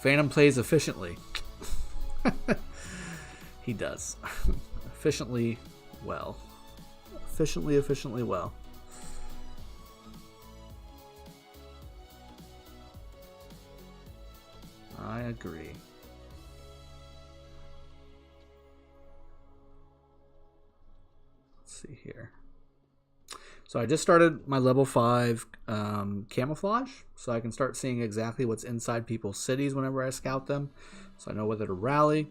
Phantom plays efficiently. He does. Efficiently well. Efficiently well. I agree. Let's see here. So I just started my level 5 camouflage, so I can start seeing exactly what's inside people's cities whenever I scout them, so I know whether to rally.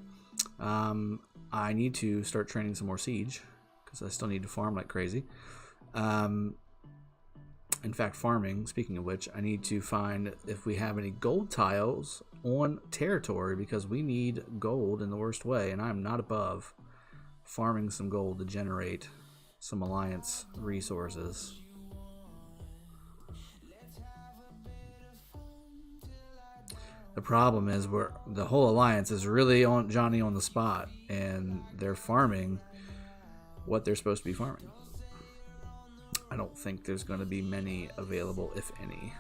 I need to start training some more siege, because I still need to farm like crazy. In fact, farming, speaking of which, I need to find if we have any gold tiles on territory, because we need gold in the worst way, and I'm not above farming some gold to generate some alliance resources. The problem is the whole alliance is really on Johnny on the spot, and they're farming what they're supposed to be farming. I don't think there's going to be many available, if any.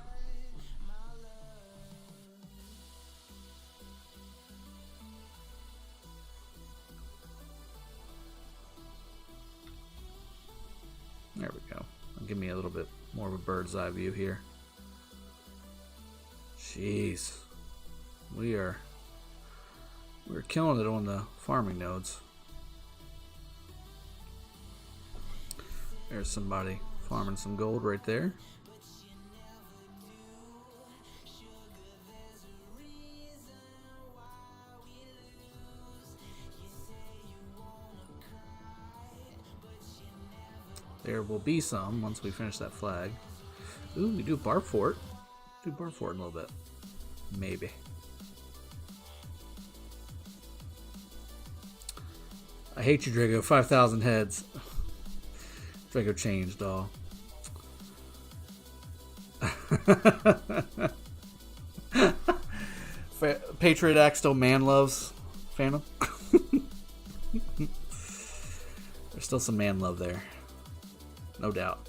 There we go. Give me a little bit more of a bird's eye view here. Jeez. We're killing it on the farming nodes. There's somebody farming some gold right there. There will be some once we finish that flag. Ooh, we do Barb Fort. Do Barb Fort in a little bit. Maybe. I hate you, Drago. 5,000 heads. Drago changed, all. Patriot Act still man loves Phantom. There's still some man love there. No doubt.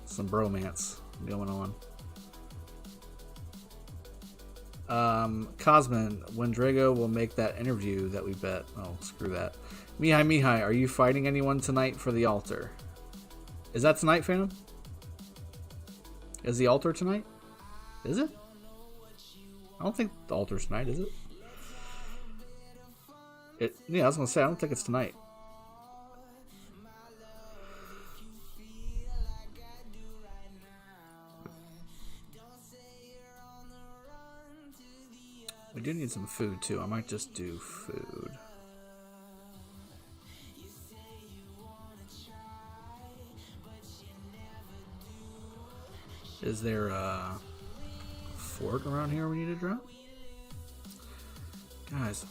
Some bromance going on. Cosmin, when Drago will make that interview that we bet. Oh, screw that. Mihai, are you fighting anyone tonight for the altar? Is that tonight, Phantom? Is the altar tonight? Is it? I don't think the altar's tonight, is it? Yeah, I was gonna say, I don't think it's tonight. We do need some food too. I might just do food. Is there a fort around here we need to drop? Guys,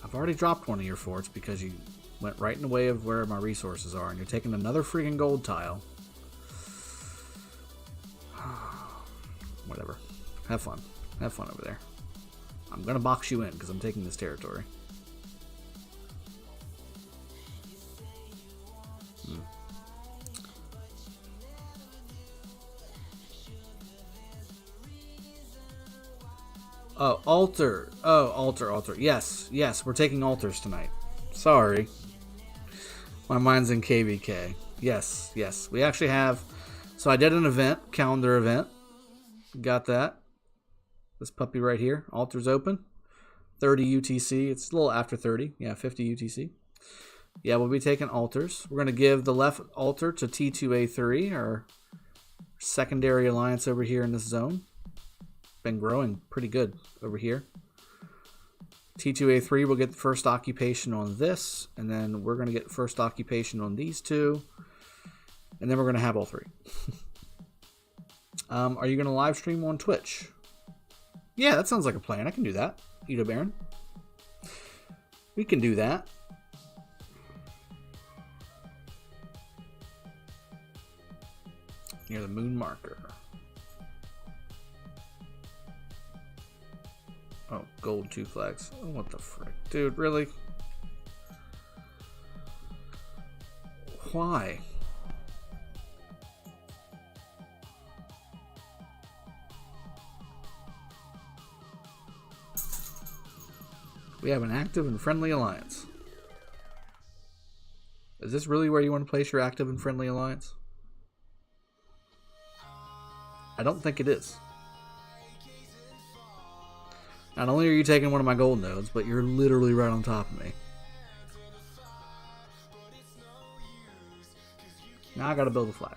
I've already dropped one of your forts because you went right in the way of where my resources are, and you're taking another freaking gold tile. Whatever. Have fun. Have fun over there. I'm gonna box you in because I'm taking this territory. Oh, altar. Oh, altar. Yes, we're taking altars tonight. Sorry. My mind's in KVK. Yes. We actually have... So I did an event, calendar event. Got that. This puppy right here. Altar's open. 30 UTC. It's a little after 30. Yeah, 50 UTC. Yeah, we'll be taking altars. We're going to give the left altar to T2A3, our secondary alliance over here in this zone. Been growing pretty good over here. T2A3 will get the first occupation on this, and then we're going to get first occupation on these two, and then we're going to have all three. Are you going to live stream on Twitch? Yeah, that sounds like a plan. I can do that. Edo Baron. We can do that. Near the moon marker. Oh, gold 2 flags. Oh, what the frick? Dude, really? Why? We have an active and friendly alliance. Is this really where you want to place your active and friendly alliance? I don't think it is. Not only are you taking one of my gold nodes, but you're literally right on top of me. Now I gotta build a flag.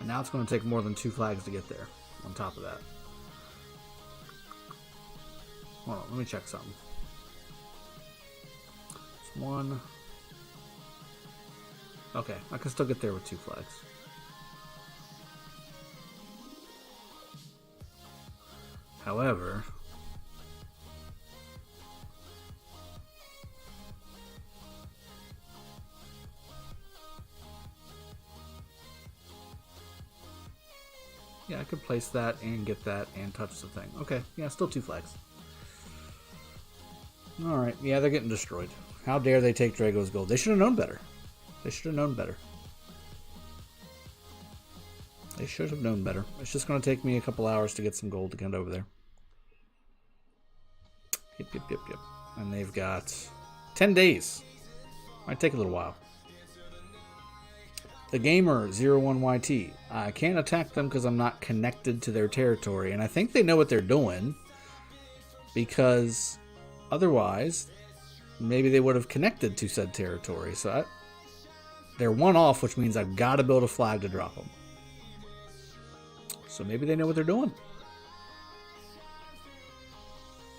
And now it's going to take more than 2 flags to get there, on top of that. Hold on, let me check something. It's 1. Okay, I can still get there with 2 flags. However, yeah, I could place that and get that and touch the thing. Okay, yeah, still 2 flags. Alright, yeah, they're getting destroyed. How dare they take Drago's gold? They should have known better. They should have known better. They should have known better. It's just going to take me a couple hours to get some gold to get over there. Yep. And they've got 10 days. Might take a little while. The Gamer 01YT. I can't attack them because I'm not connected to their territory. And I think they know what they're doing. Because otherwise, maybe they would have connected to said territory. So they're 1 off, which means I've got to build a flag to drop them. So maybe they know what they're doing.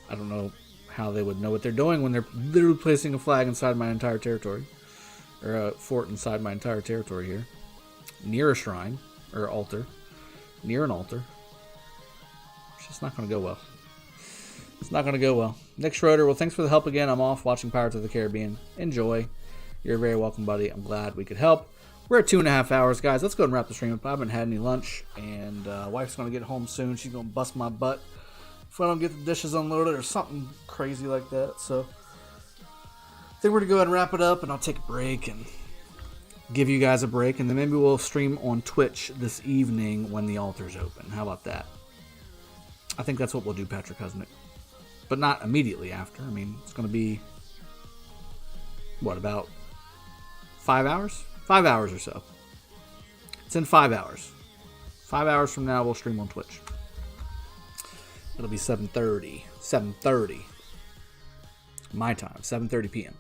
I don't know how they would know what they're doing when they're literally placing a flag inside my entire territory. Or a fort inside my entire territory here. Near a shrine. Or altar. Near an altar. It's just not going to go well. It's not going to go well. Nick Schroeder, well, thanks for the help again. I'm off watching Pirates of the Caribbean. Enjoy. You're very welcome, buddy. I'm glad we could help. We're at 2.5 hours, guys. Let's go ahead and wrap the stream up. I haven't had any lunch, and wife's going to get home soon. She's going to bust my butt if I don't get the dishes unloaded or something crazy like that. So I think we're going to go ahead and wrap it up, and I'll take a break and give you guys a break, and then maybe we'll stream on Twitch this evening when the altar's open. How about that? I think that's what we'll do, Patrick Husnick. But not immediately after. I mean, it's going to be, what, about 5 hours? 5 hours or so. It's in 5 hours. 5 hours from now, we'll stream on Twitch. It'll be 7:30. 7:30. My time. 7:30 p.m.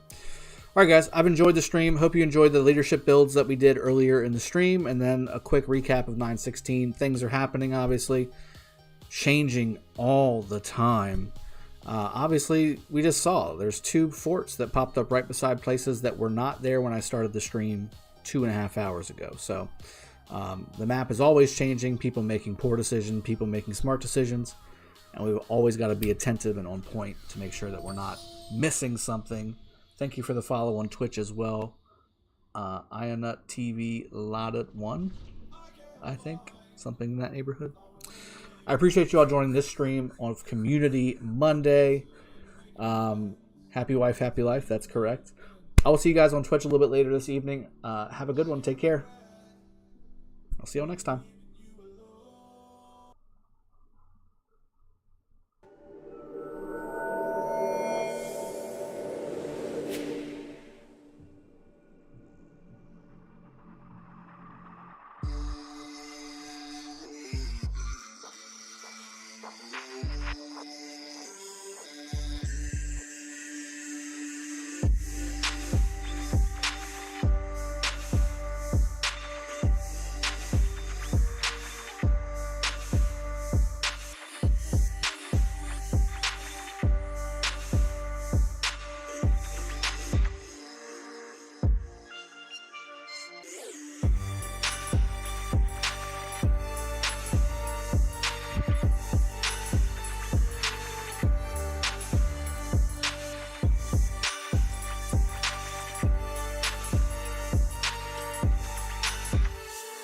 Alright, guys. I've enjoyed the stream. Hope you enjoyed the leadership builds that we did earlier in the stream. And then a quick recap of 9.16. Things are happening, obviously. Changing all the time. Obviously, we just saw there's 2 forts that popped up right beside places that were not there when I started the stream 2.5 hours ago. So the map is always changing, people making poor decisions, people making smart decisions, and we've always got to be attentive and on point to make sure that we're not missing something. Thank you for the follow on Twitch as well. Ionut TV Lauded 1, I think, something in that neighborhood. I appreciate you all joining this stream on Community Monday. Happy wife, happy life. That's correct. I will see you guys on Twitch a little bit later this evening. Have a good one. Take care. I'll see you all next time.